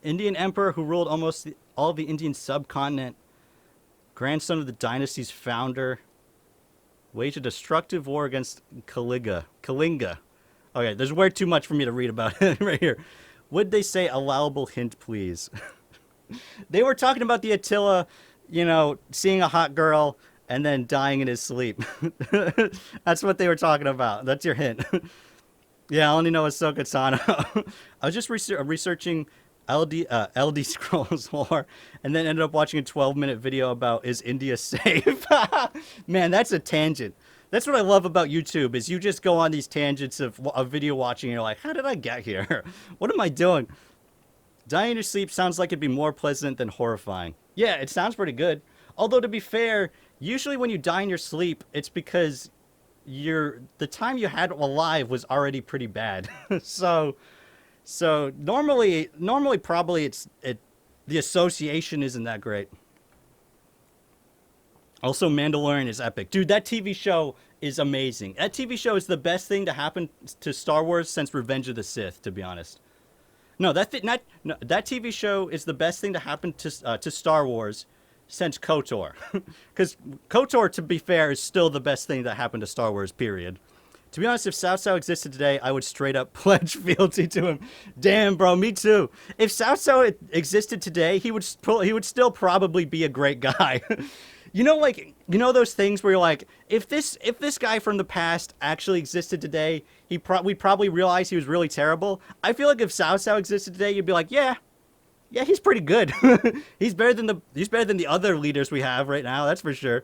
Indian emperor who ruled almost all of the Indian subcontinent. Grandson of the dynasty's founder. Waged a destructive war against Kalinga. Okay, there's way too much for me to read about it right here. Would they say allowable hint, please? They were talking about the Attila, seeing a hot girl and then dying in his sleep. That's what they were talking about. That's your hint. Yeah, I only know Ahsoka Tano. I was just researching LD Scrolls lore and then ended up watching a 12-minute video about is India safe? Man, that's a tangent. That's what I love about YouTube is you just go on these tangents of video watching and you're like, how did I get here? What am I doing? Dying in your sleep sounds like it'd be more pleasant than horrifying. Yeah, it sounds pretty good. Although, to be fair, usually when you die in your sleep, it's because the time you had alive was already pretty bad. So normally probably the association isn't that great. Also, Mandalorian is epic. Dude, that TV show is amazing. That TV show is the best thing to happen to Star Wars since Revenge of the Sith, to be honest. No, that TV show is the best thing to happen to Star Wars since KOTOR. Because KOTOR, to be fair, is still the best thing that happened to Star Wars, period. To be honest, if Cao Cao existed today, I would straight up pledge fealty to him. Damn, bro, me too. If Cao Cao existed today, he would still probably be a great guy. You know, like, you know those things where you're like, if this guy from the past actually existed today, we'd probably realize he was really terrible. I feel like if Cao Cao existed today, you'd be like, yeah, he's pretty good. He's better than the other leaders we have right now. That's for sure.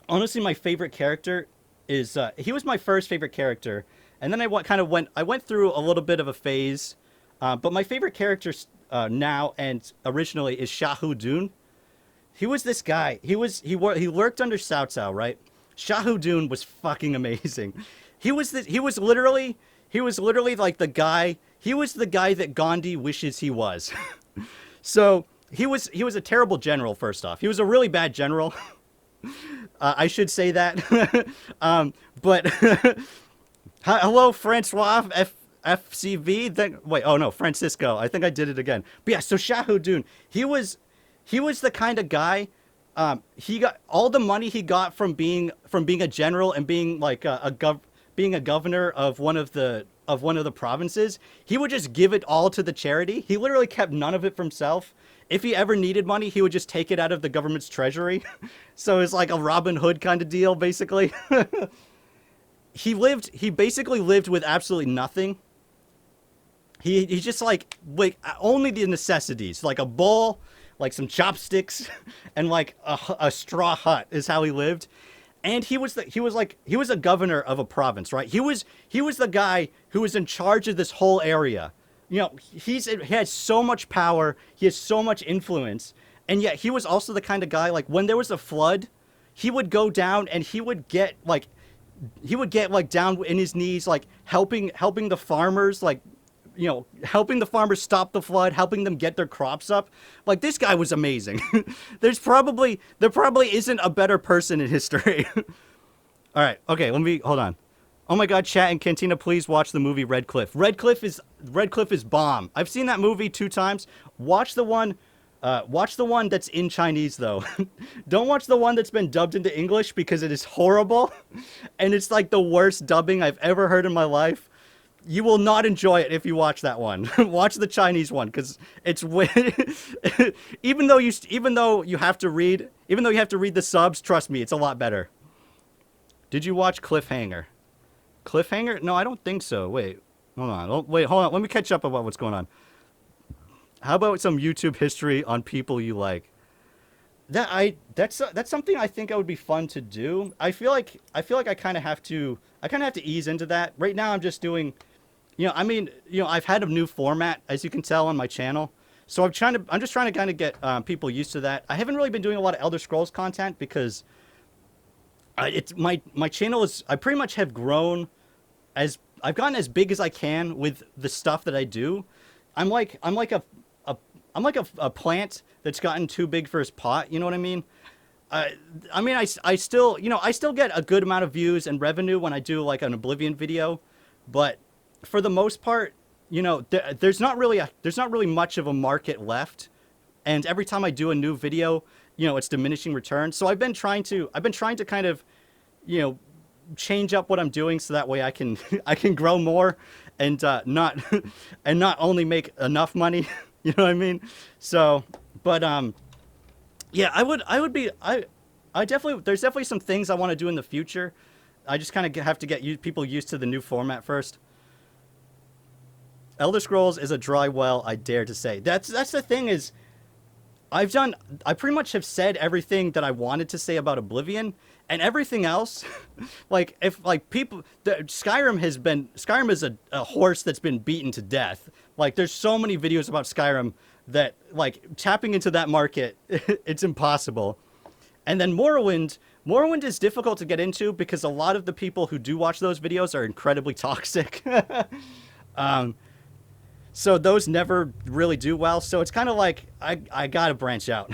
Honestly, my favorite character is he was my first favorite character, and then I went through a little bit of a phase, but my favorite character now and originally is Xiahou Dun. He was this guy. He lurked under Cao Cao, right? Xiahou Dun was fucking amazing. He was literally like the guy. He was the guy that Gandhi wishes he was. So he was a terrible general. First off, he was a really bad general. I should say that. But hello, Francois FCV. Wait, oh no, Francisco. I think I did it again. But yeah, so Xiahou Dun, he was the kind of guy. He got all the money he got from being a general and being like being a governor of one of the provinces. He would just give it all to the charity. He literally kept none of it for himself. If he ever needed money, he would just take it out of the government's treasury. So it's like a Robin Hood kind of deal, basically. He basically lived with absolutely nothing. He just like only the necessities, like a bowl, like some chopsticks, and like a straw hut is how he lived. And he was a governor of a province, right? He was the guy who was in charge of this whole area. You know, he has so much power, he has so much influence, and yet he was also the kind of guy, like, when there was a flood, he would go down and he would get down in his knees, like helping the farmers, like, you know, helping the farmers stop the flood, helping them get their crops up. Like, this guy was amazing. There probably isn't a better person in history. All right, okay, hold on. Oh my God, chat and Cantina, please watch the movie Red Cliff. Red Cliff is bomb. I've seen that movie 2 times. Watch the one that's in Chinese though. Don't watch the one that's been dubbed into English because it is horrible, and it's like the worst dubbing I've ever heard in my life. You will not enjoy it if you watch that one. Watch the Chinese one because it's even though you have to read the subs. Trust me, it's a lot better. Did you watch Cliffhanger? Cliffhanger? No, I don't think so. Wait, hold on. Let me catch up about what's going on. How about some YouTube history on people you like? That's something I think I would be fun to do. I feel like I kind of have to ease into that. Right now I'm just doing, I've had a new format, as you can tell on my channel. So I'm just trying to kind of get people used to that. I haven't really been doing a lot of Elder Scrolls content because my channel is, I pretty much have grown I've gotten as big as I can with the stuff that I do. I'm like a plant that's gotten too big for his pot. You know what I mean? I still get a good amount of views and revenue when I do like an Oblivion video, but for the most part, there's not really much of a market left. And every time I do a new video, it's diminishing returns. So I've been trying to kind of, change up what I'm doing so that way I can grow more and not only make enough money. You know what I mean? So, but yeah, there's definitely some things I want to do in the future. I just kind of have to get people used to the new format first. Elder Scrolls is a dry well, I dare to say. That's the thing is, I pretty much have said everything that I wanted to say about Oblivion, and everything else, Skyrim is a horse that's been beaten to death. Like, there's so many videos about Skyrim that, like, tapping into that market, it's impossible. And then Morrowind is difficult to get into because a lot of the people who do watch those videos are incredibly toxic. So those never really do well. So it's kind of like, I gotta branch out.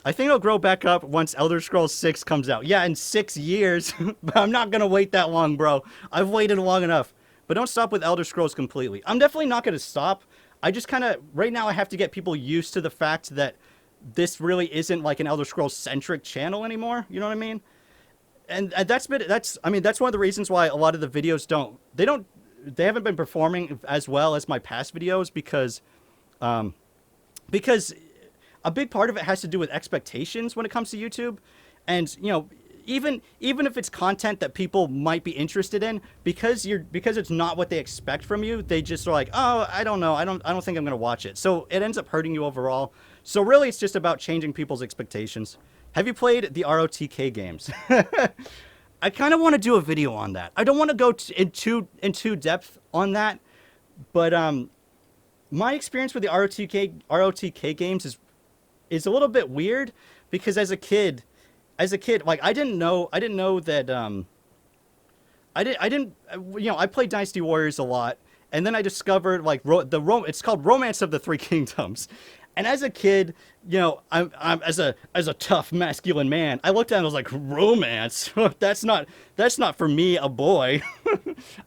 I think it'll grow back up once Elder Scrolls 6 comes out. Yeah, in 6 years. But I'm not gonna wait that long, bro. I've waited long enough. But don't stop with Elder Scrolls completely. I'm definitely not gonna stop. I just kind of right now I have to get people used to the fact that this really isn't like an Elder Scrolls centric channel anymore. You know what I mean? And that's I mean that's one of the reasons why a lot of the videos they haven't been performing as well as my past videos um, because a big part of it has to do with expectations when it comes to YouTube, and even if it's content that people might be interested in, because it's not what they expect from you, they just are like, oh, I don't know, I don't think I'm gonna watch it. So it ends up hurting you overall. So really, it's just about changing people's expectations. Have you played the ROTK games? I kind of want to do a video on that. I don't want to go into depth on that, but my experience with the ROTK games is a little bit weird because as a kid, like I didn't know that I didn't I played Dynasty Warriors a lot, and then I discovered like it's called Romance of the Three Kingdoms. And as a kid, I'm as a tough masculine man, I looked at it and I was like, romance? That's not for me, a boy.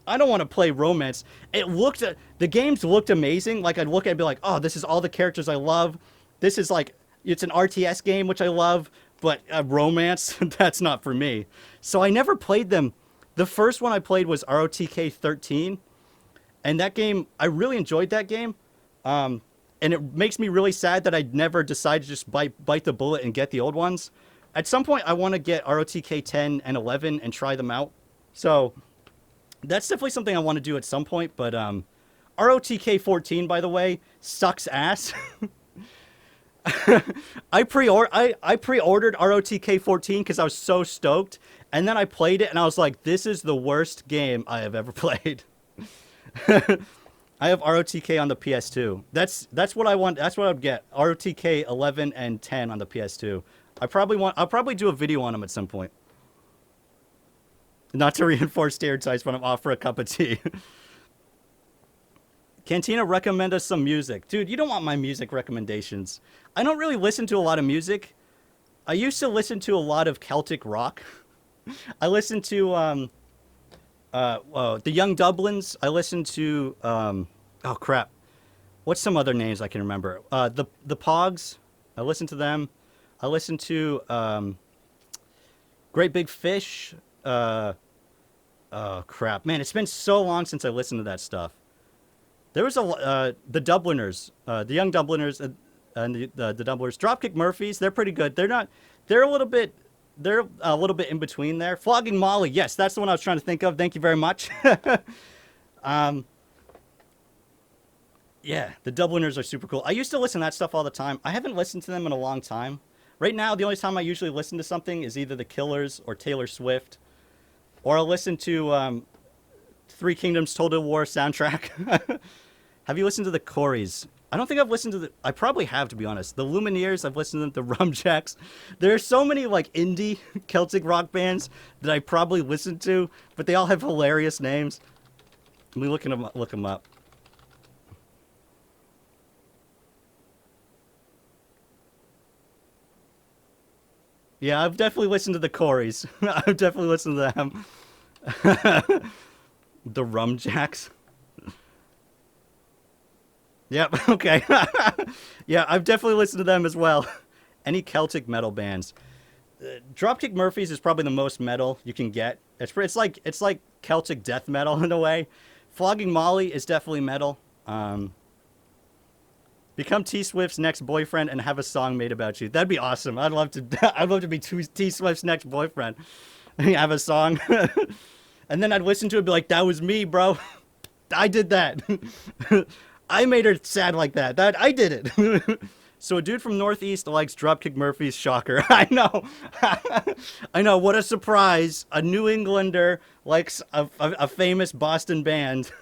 I don't want to play romance. The games looked amazing. Like I'd look at it and be like, oh, this is all the characters I love. This is like, it's an RTS game, which I love, but romance, that's not for me. So I never played them. The first one I played was ROTK 13. And that game, I really enjoyed that game. And it makes me really sad that I never decided to just bite the bullet and get the old ones. At some point, I want to get ROTK 10 and 11 and try them out. So that's definitely something I want to do at some point. But ROTK 14, by the way, sucks ass. I pre-ordered ROTK 14 because I was so stoked. And then I played it and I was like, this is the worst game I have ever played. I have ROTK on the PS2. That's what I want. That's what I'd get. ROTK 11 and 10 on the PS2. I'll probably do a video on them at some point. Not to reinforce stereotypes, but I'm off for a cup of tea. Cantina, recommend us some music. Dude, you don't want my music recommendations. I don't really listen to a lot of music. I used to listen to a lot of Celtic rock. I listened to the Young Dublins. I listened to oh crap, what's some other names I can remember? The Pogs. I listened to them. I listened to Great Big Fish. Oh crap, man, it's been so long since I listened to that stuff. There was the Dubliners, the Young Dubliners, and the Dubliners. Dropkick Murphys. They're pretty good. They're a little bit in between there. Flogging Molly, yes, that's the one I was trying to think of. Thank you very much. Yeah, the Dubliners are super cool. I used to listen to that stuff all the time. I haven't listened to them in a long time. Right now, the only time I usually listen to something is either The Killers or Taylor Swift. Or I'll listen to Three Kingdoms Total War soundtrack. Have you listened to the Corys? I don't think I've listened to I probably have, to be honest. The Lumineers, I've listened to them, the Rumjacks. There are so many like indie Celtic rock bands that I probably listened to, but they all have hilarious names. Let me look them up. Yeah, I've definitely listened to the Corys. I've definitely listened to them. The Rumjacks. Yep, okay. Yeah, I've definitely listened to them as well. Any Celtic metal bands. Dropkick Murphys is probably the most metal you can get. It's like Celtic death metal in a way. Flogging Molly is definitely metal. Become T Swift's next boyfriend and have a song made about you. That'd be awesome. I'd love to be T Swift's next boyfriend. Have a song. And then I'd listen to it and be like, that was me, bro. I did that. I made her sad like that. I did it. So a dude from Northeast likes Dropkick Murphys. Shocker. I know. I know. What a surprise. A New Englander likes a famous Boston band.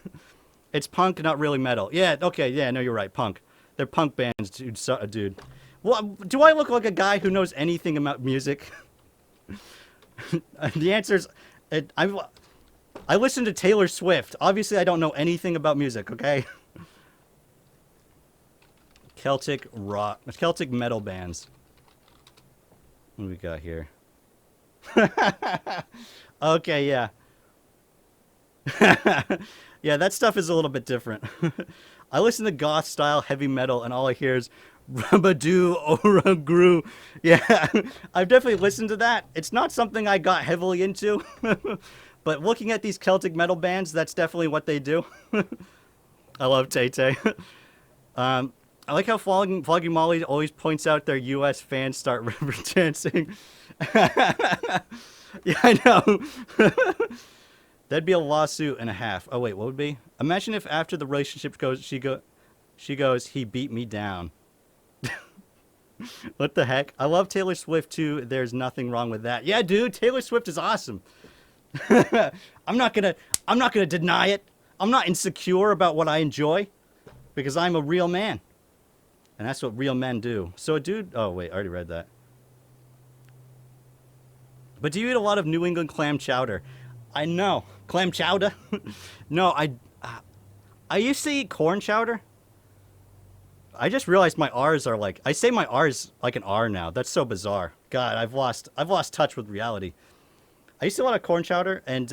It's punk, not really metal. Yeah, okay. Yeah, no, you're right. Punk. They're punk bands, dude. Well, do I look like a guy who knows anything about music? The answer is, I listen to Taylor Swift. Obviously, I don't know anything about music, okay? Celtic rock, Celtic metal bands. What do we got here? Okay, yeah. Yeah, that stuff is a little bit different. I listen to goth style heavy metal, and all I hear is Rabadoo Orangru. Yeah, I've definitely listened to that. It's not something I got heavily into, but looking at these Celtic metal bands, that's definitely what they do. I love Tay Tay. I like how Flogging Molly always points out their U.S. fans start river dancing. Yeah, I know. That'd be a lawsuit and a half. Oh wait, what would be? Imagine if after the relationship goes, she goes, he beat me down. What the heck? I love Taylor Swift too. There's nothing wrong with that. Yeah, dude, Taylor Swift is awesome. I'm not gonna deny it. I'm not insecure about what I enjoy because I'm a real man. And that's what real men do. So a dude, oh wait, I already read that. But do you eat a lot of New England clam chowder? I know. Clam chowder? No, I used to eat corn chowder. I just realized my R's are like, I say my R's like an R now. That's so bizarre. God, I've lost touch with reality. I used to eat a lot of corn chowder, and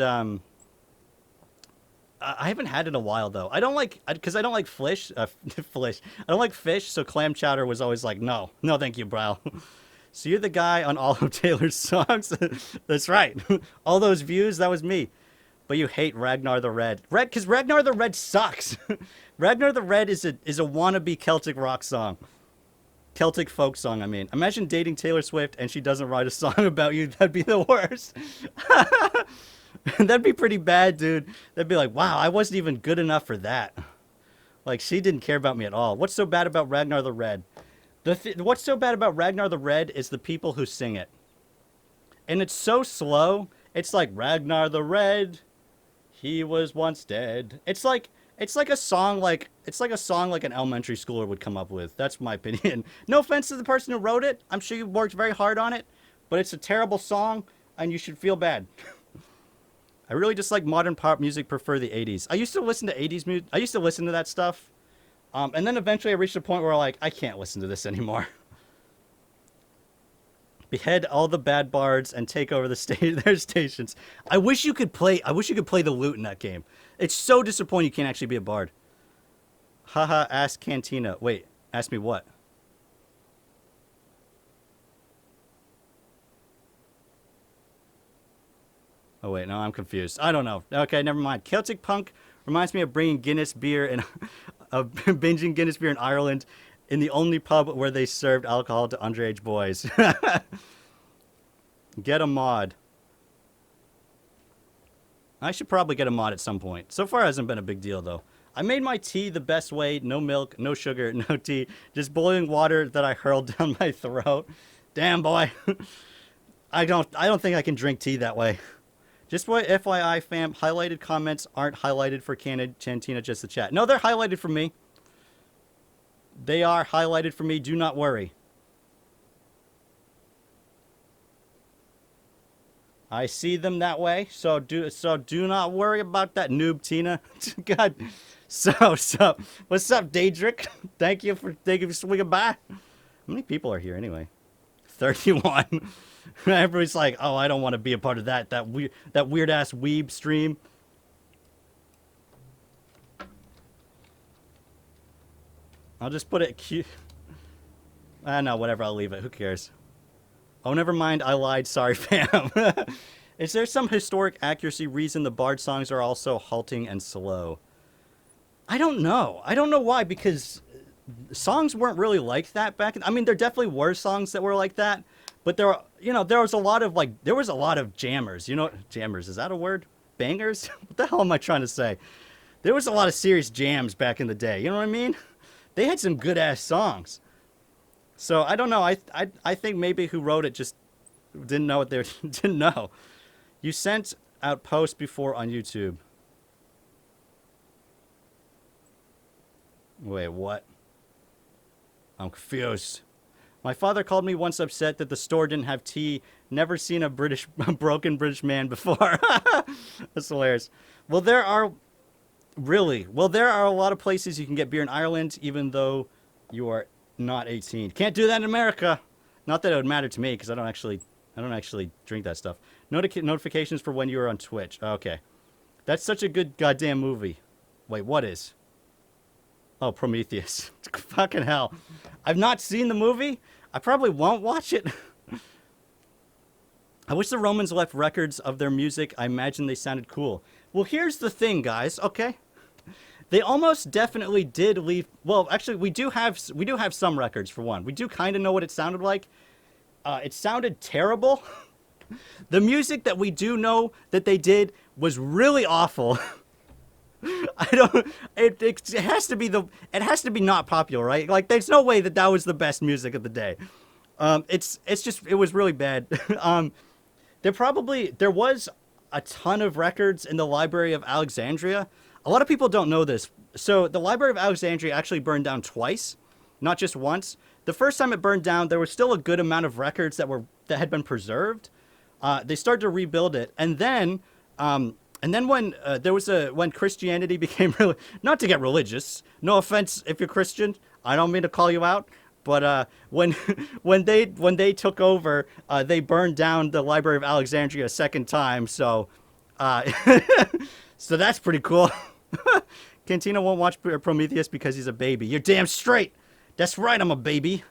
I haven't had it in a while though. I don't like, because I don't like fish. Fish. I don't like fish, so clam chowder was always like, no, no, thank you, bro. So you're the guy on all of Taylor's songs. That's right. All those views, that was me. But you hate Ragnar the Red. Because Ragnar the Red sucks. Ragnar the Red is a wannabe Celtic rock song. Celtic folk song, I mean. Imagine dating Taylor Swift and she doesn't write a song about you. That'd be the worst. That'd be pretty bad, dude. That'd be like, wow, I wasn't even good enough for that. Like, she didn't care about me at all. What's so bad about Ragnar the Red? What's so bad about Ragnar the Red is the people who sing it. And it's so slow. It's like, Ragnar the Red, he was once dead. It's like a song like an elementary schooler would come up with. That's my opinion. No offense to the person who wrote it. I'm sure you worked very hard on it, but it's a terrible song and you should feel bad. I really just like modern pop music, prefer the 80s. I used to listen to 80s music. I used to listen to that stuff. And then eventually I reached a point where like, I can't listen to this anymore. Behead all the bad bards and take over their stations. I wish you could play the lute in that game. It's so disappointing you can't actually be a bard. Haha, ask Cantina. Wait, ask me what? Oh wait, no, I'm confused. I don't know. Okay, never mind. Celtic punk reminds me of bringing Guinness beer and of binging Guinness beer in Ireland, in the only pub where they served alcohol to underage boys. Get a mod. I should probably get a mod at some point. So far, it hasn't been a big deal though. I made my tea the best way. No milk, no sugar, no tea. Just boiling water that I hurled down my throat. Damn boy. I don't think I can drink tea that way. Just what FYI, fam, highlighted comments aren't highlighted for Cantina, just the chat. No, they're highlighted for me. They are highlighted for me. Do not worry. I see them that way, so do not worry about that, noob Tina. God, so what's up, Daedric? Thank you for swinging by. How many people are here anyway? 31. Everybody's like, oh, I don't want to be a part of that weird ass weeb stream. I'll just put it cute. No, whatever. I'll leave it. Who cares? Oh, never mind. I lied. Sorry, fam. Is there some historic accuracy reason the bard songs are also halting and slow? I don't know. I don't know why, because songs weren't really like that back. I mean, there definitely were songs that were like that, but there was a lot of jammers. You know, jammers, is that a word? Bangers? What the hell am I trying to say? There was a lot of serious jams back in the day. You know what I mean? They had some good ass songs. So I don't know. I think maybe who wrote it just didn't know what they didn't know. You sent out posts before on YouTube. Wait, what? I'm confused. My father called me once upset that the store didn't have tea. Never seen a broken British man before. That's hilarious. Well, there are a lot of places you can get beer in Ireland, even though you are not 18. Can't do that in America. Not that it would matter to me, because I don't actually drink that stuff. Notifications for when you are on Twitch. Okay. That's such a good goddamn movie. Wait, what is? Oh, Prometheus. Fucking hell. I've not seen the movie. I probably won't watch it. I wish the Romans left records of their music. I imagine they sounded cool. Well, here's the thing, guys. Okay, they almost definitely did leave. Well, actually, we do have some records for one. We do kind of know what it sounded like. It sounded terrible. The music that we do know that they did was really awful. I don't. It has to be it has to be not popular, right? Like, there's no way that that was the best music of the day. It's just it was really bad. There was a ton of records in the Library of Alexandria. A lot of people don't know this. So the Library of Alexandria actually burned down twice, not just once. The first time it burned down, there was still a good amount of records that had been preserved. They started to rebuild it, and then when Christianity became really, not to get religious, no offense if you're Christian, I don't mean to call you out, but when when they took over, they burned down the Library of Alexandria a second time. So so that's pretty cool. Cantina won't watch Prometheus because he's a baby. You're damn straight. That's right, I'm a baby.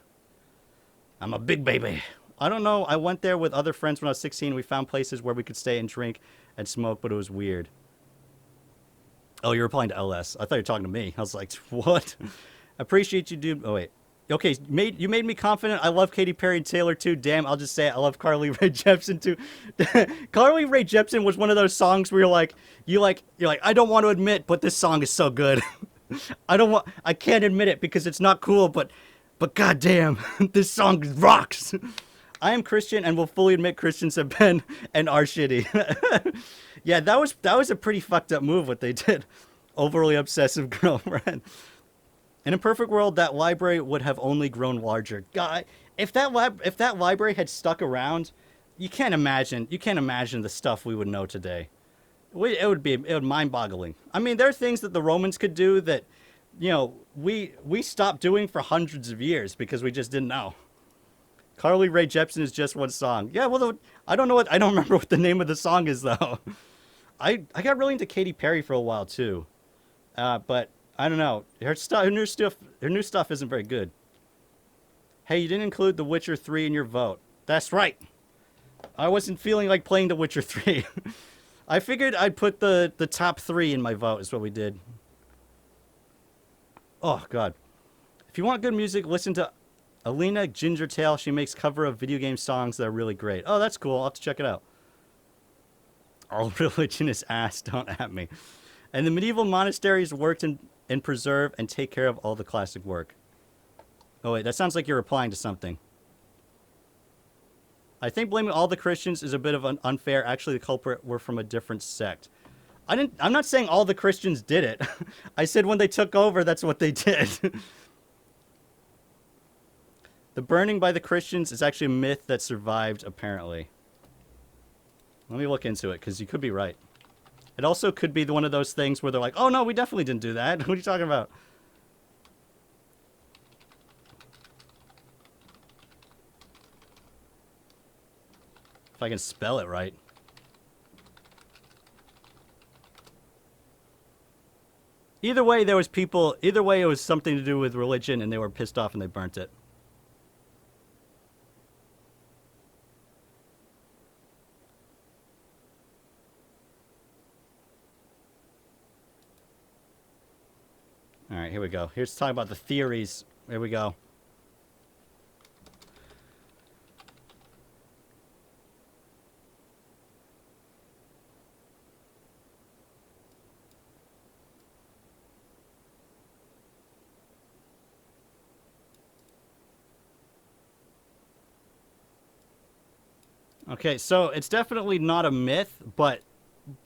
I'm a big baby. I don't know. I went there with other friends when I was 16. We found places where we could stay and drink and smoke, but it was weird. Oh, you're replying to LS. I thought you were talking to me. I was like, what? Appreciate you, dude. Oh, wait. Okay, you made me confident. I love Katy Perry and Taylor, too. Damn, I'll just say it. I love Carly Rae Jepsen, too. Carly Rae Jepsen was one of those songs where you're like, I don't want to admit, but this song is so good. I can't admit it because it's not cool, but goddamn, this song rocks. I am Christian and will fully admit Christians have been and are shitty. Yeah, that was a pretty fucked up move what they did. Overly obsessive girlfriend. In a perfect world, that library would have only grown larger. God, if that library had stuck around, you can't imagine the stuff we would know today. It would mind-boggling. I mean, there are things that the Romans could do that, we stopped doing for hundreds of years because we just didn't know. Carly Rae Jepsen is just one song. Yeah, well, I don't remember what the name of the song is, though. I got really into Katy Perry for a while, too. But I don't know. Her new stuff isn't very good. Hey, you didn't include The Witcher 3 in your vote. That's right. I wasn't feeling like playing The Witcher 3. I figured I'd put the top 3 in my vote is what we did. Oh, God. If you want good music, listen to Alina Gingertail. She makes cover of video game songs that are really great. Oh, that's cool. I'll have to check it out. All religion is ass. Don't at me. And the medieval monasteries worked and preserve and take care of all the classic work. Oh, wait. That sounds like you're replying to something. I think blaming all the Christians is a bit of unfair. Actually, the culprit were from a different sect. I'm not saying all the Christians did it. I said when they took over, that's what they did. The burning by the Christians is actually a myth that survived, apparently. Let me look into it, because you could be right. It also could be one of those things where they're like, oh, no, we definitely didn't do that. What are you talking about? If I can spell it right. Either way, it was something to do with religion, and they were pissed off and they burnt it. All right, here we go. Here's talking about the theories. Here we go. Okay, so it's definitely not a myth, but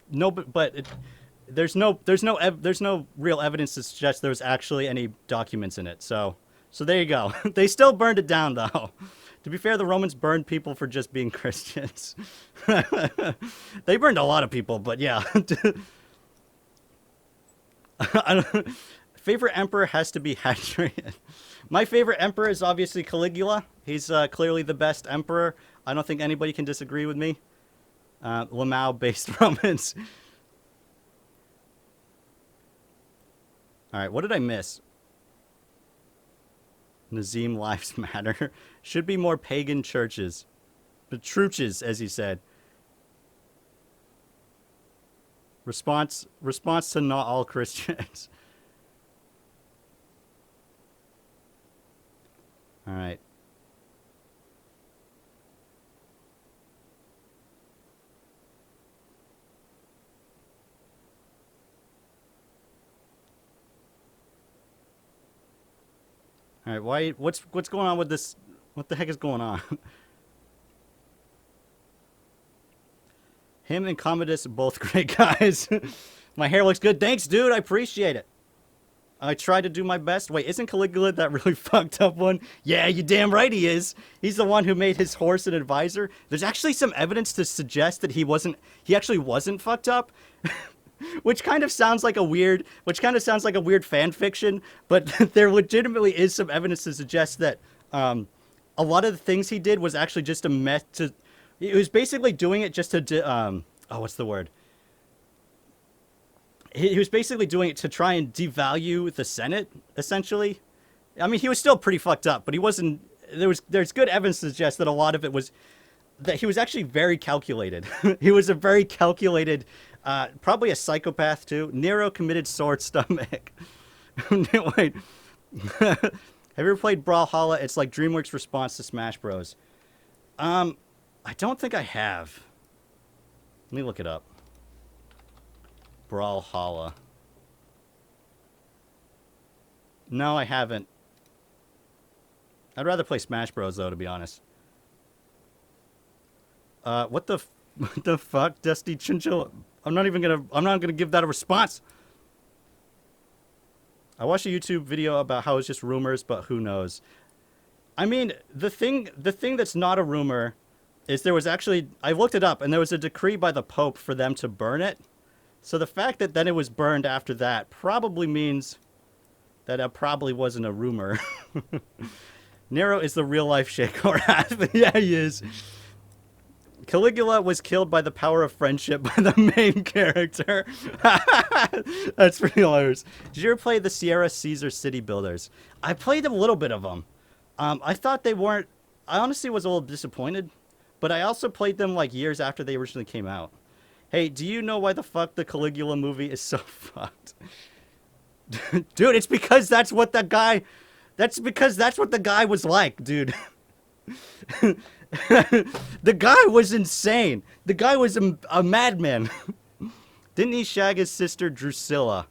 there's no real evidence to suggest there was actually any documents in it. So there you go. They still burned it down, though. To be fair, the Romans burned people for just being Christians. They burned a lot of people, but yeah. Favorite emperor has to be Hadrian. My favorite emperor is obviously Caligula. He's clearly the best emperor. I don't think anybody can disagree with me. Lamau-based Romans. All right, what did I miss? Nazim Lives Matter. Should be more pagan churches. Petruches, as he said. Response to not all Christians. All right. All right. Why? What's going on with this? What the heck is going on? Him and Commodus, both great guys. My hair looks good. Thanks, dude. I appreciate it. I tried to do my best. Wait, isn't Caligula that really fucked up one? Yeah, you damn right he is. He's the one who made his horse an advisor. There's actually some evidence to suggest that he actually wasn't fucked up. Which kind of sounds like a weird fan fiction, but there legitimately is some evidence to suggest that a lot of the things he did was actually just a mess to. He was basically doing it just to what's the word? He was basically doing it to try and devalue the Senate, essentially. I mean, he was still pretty fucked up, but he wasn't. There's good evidence to suggest that a lot of it was that he was actually very calculated. He was a very calculated, probably a psychopath too. Nero committed sword stomach. Wait, have you ever played Brawlhalla? It's like DreamWorks' response to Smash Bros. I don't think I have. Let me look it up. Brawlhalla. No, I haven't. I'd rather play Smash Bros. Though, to be honest. What the fuck, Dusty Chinchilla? I'm not gonna give that a response. I watched a YouTube video about how it's just rumors, but who knows? I mean, the thing that's not a rumor is there was actually, I looked it up, and there was a decree by the Pope for them to burn it. So the fact that then it was burned after that probably means that it probably wasn't a rumor. Nero is the real-life Shekorath. Yeah, he is. Caligula was killed by the power of friendship by the main character. That's pretty hilarious. Did you ever play the Sierra Caesar City Builders? I played a little bit of them. I thought they weren't... I honestly was a little disappointed. But I also played them like years after they originally came out. Hey, do you know why the fuck the Caligula movie is so fucked? Dude, it's because that's what the guy... That's because that's what the guy was like, dude. The guy was insane. The guy was a madman. Didn't he shag his sister Drusilla?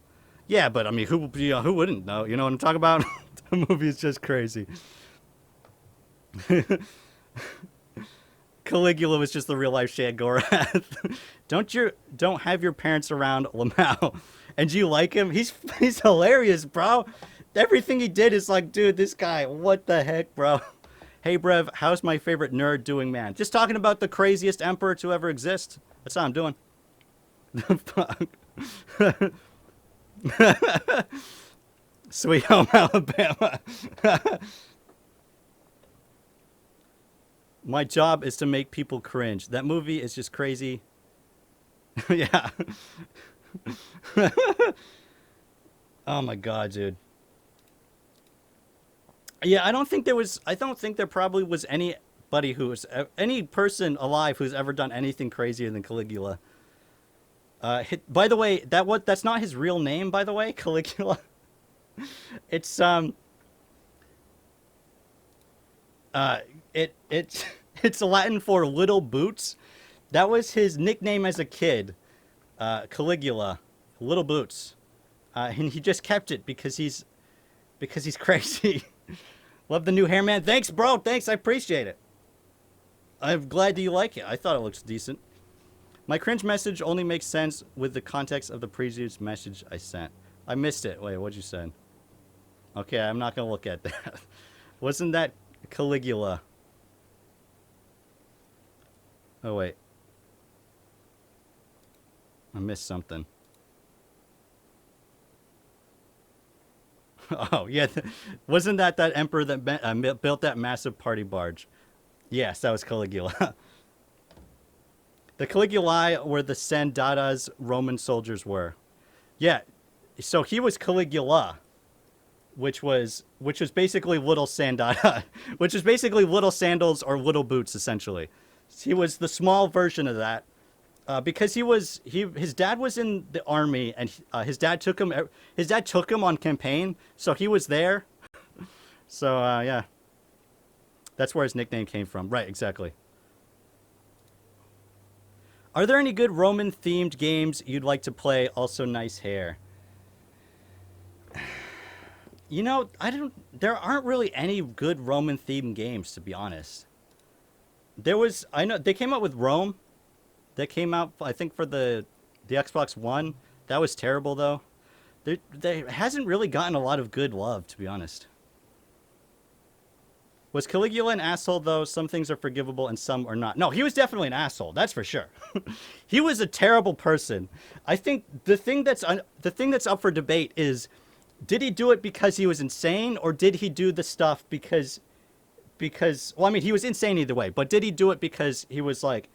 Yeah, but I mean, who wouldn't know? You know what I'm talking about? The movie is just crazy. Caligula was just the real life Shekorath. Don't have your parents around Lamau. And do you like him? He's hilarious, bro. Everything he did is like, dude, this guy, what the heck, bro? Hey, Brev, how's my favorite nerd doing, man? Just talking about the craziest emperor to ever exist. That's how I'm doing. Fuck. Sweet Home Alabama. My job is to make people cringe. That movie is just crazy. Yeah. Oh my god, dude. Yeah, I don't think there probably was anybody any person alive who's ever done anything crazier than Caligula. By the way, that's not his real name, by the way, Caligula. It's it's Latin for little boots. That was his nickname as a kid. Caligula, little boots. And he just kept it because he's crazy. Love the new hair, man. Thanks, bro. Thanks. I appreciate it. I'm glad that you like it. I thought it looks decent. My cringe message only makes sense with the context of the previous message I sent. I missed it. Wait, what'd you send? Okay, I'm not going to look at that. Wasn't that Caligula? Oh, wait. I missed something. Oh, yeah. Wasn't that emperor that built that massive party barge? Yes, that was Caligula. The Caligulae were the Sandatas Roman soldiers were. Yeah, so he was Caligula. which was basically little sandata, which is basically little sandals or little boots essentially. He was the small version of that. Because his dad was in the army and his dad took him on campaign, so he was there. So yeah, that's where his nickname came from. Right, exactly. Are there any good Roman themed games you'd like to play? Also, nice hair. You know, I don't. There aren't really any good Roman themed games, to be honest. There was. I know they came out with Rome. That came out, I think, for the Xbox One. That was terrible, though. There hasn't really gotten a lot of good love, to be honest. Was Caligula an asshole, though? Some things are forgivable and some are not. No, he was definitely an asshole. That's for sure. He was a terrible person. I think the thing that's up for debate is, did he do it because he was insane, or did he do the stuff because well, I mean, he was insane either way, but did he do it because he was like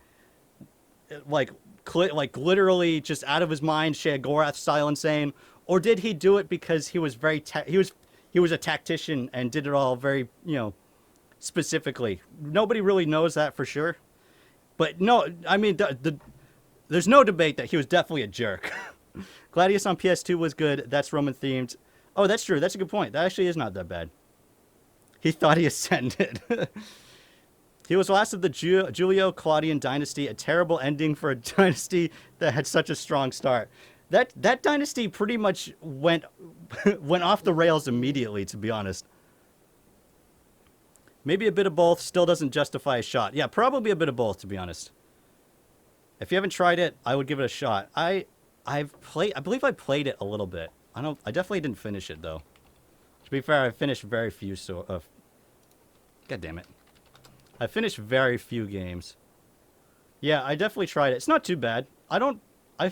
literally just out of his mind, Sheogorath style insane, or did he do it because he was he was a tactician and did it all very, specifically? Nobody really knows that for sure. But no, I mean, there's no debate that he was definitely a jerk. Gladius on PS2 was good. That's Roman themed. Oh, that's true. That's a good point. That actually is not that bad. He thought he ascended. He was last of the Julio-Claudian dynasty, a terrible ending for a dynasty that had such a strong start. That dynasty pretty much went off the rails immediately, to be honest. Maybe a bit of both still doesn't justify a shot. Yeah, probably a bit of both, to be honest. If you haven't tried it, I would give it a shot. I believe I played it a little bit. I definitely didn't finish it though. To be fair, I finished very few God damn it. I finished very few games. Yeah, I definitely tried it. It's not too bad. I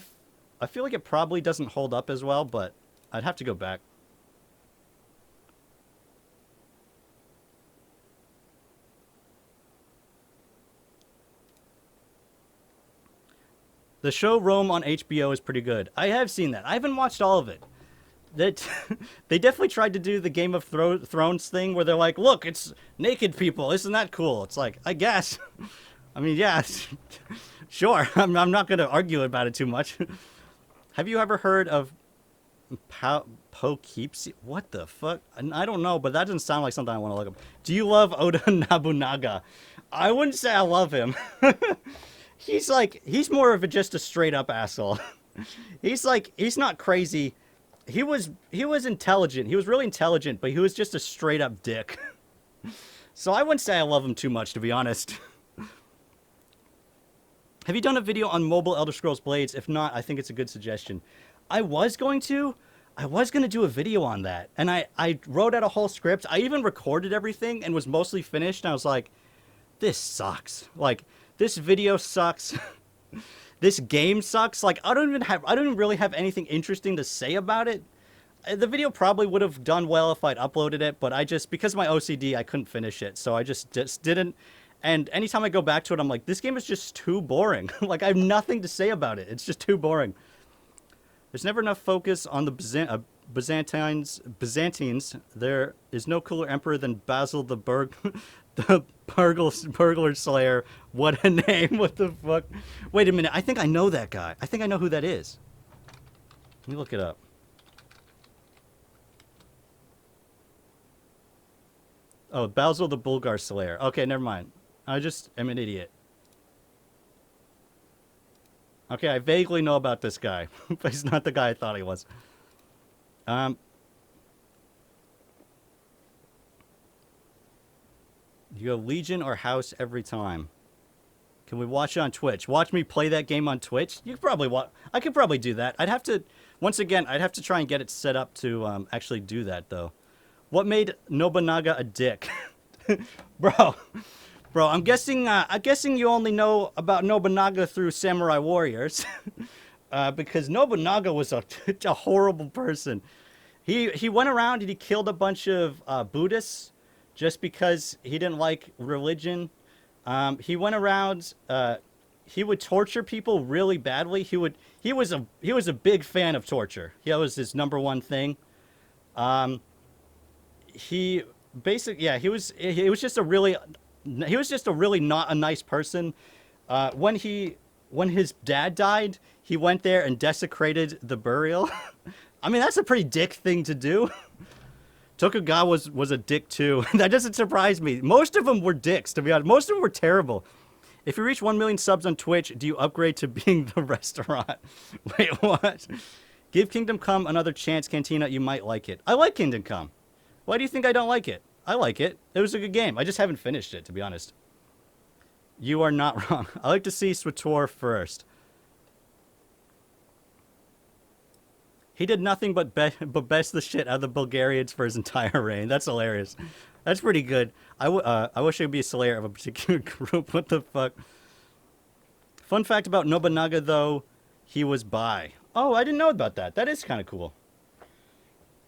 feel like it probably doesn't hold up as well, but I'd have to go back. The show Rome on HBO is pretty good. I have seen that. I haven't watched all of it. That they definitely tried to do the Game of Thrones thing where they're like, look, it's naked people. Isn't that cool? It's like, I guess. I mean, yeah, sure. I'm not going to argue about it too much. Have you ever heard of Poughkeepsie? What the fuck? I don't know, but that doesn't sound like something I want to look up. Do you love Oda Nobunaga? I wouldn't say I love him. He's more of just a straight up asshole. He's not crazy. He was intelligent. He was really intelligent, but he was just a straight up dick. So I wouldn't say I love him too much, to be honest. Have you done a video on mobile Elder Scrolls Blades? If not, I think it's a good suggestion. I was going to do a video on that, and I wrote out a whole script. I even recorded everything and was mostly finished, and I was like, this sucks. Like, this video sucks. This game sucks. Like, I don't even really have anything interesting to say about it. The video probably would have done well if I'd uploaded it, but because of my OCD, I couldn't finish it. So I just didn't. And anytime I go back to it, I'm like, this game is just too boring. Like, I have nothing to say about it. It's just too boring. There's never enough focus on the Byzantines. There is no cooler emperor than Basil the burglar slayer. What a name. What the fuck? Wait a minute. I think I know that guy. I think I know who that is. Let me look it up. Oh, Basil the Bulgar slayer. Okay, never mind. I just am an idiot. Okay, I vaguely know about this guy, but he's not the guy I thought he was. You go Legion or House every time. Can we watch it on Twitch? Watch me play that game on Twitch? You could probably I could probably do that. I'd have to, once again, I'd have to try and get it set up to actually do that, though. What made Nobunaga a dick? Bro, I'm guessing you only know about Nobunaga through Samurai Warriors. Because Nobunaga was a horrible person. He went around and he killed a bunch of Buddhists just because he didn't like religion. He went around, he would torture people really badly. He was a big fan of torture. That was his number one thing. he he was just a really not a nice person. When his dad died, he went there and desecrated the burial. I mean, that's a pretty dick thing to do. Tokugawa was a dick too. That doesn't surprise me. Most of them were dicks, to be honest. Most of them were terrible. If you reach 1 million subs on Twitch, do you upgrade to being the restaurant? Wait, what? Give Kingdom Come another chance, Cantina. You might like it. I like Kingdom Come. Why do you think I don't like it? I like it. It was a good game. I just haven't finished it, to be honest. You are not wrong. I like to see Swator first. He did nothing but best the shit out of the Bulgarians for his entire reign. That's hilarious. That's pretty good. I wish I could be a slayer of a particular group. What the fuck? Fun fact about Nobunaga, though, he was bi. Oh, I didn't know about that. That is kind of cool.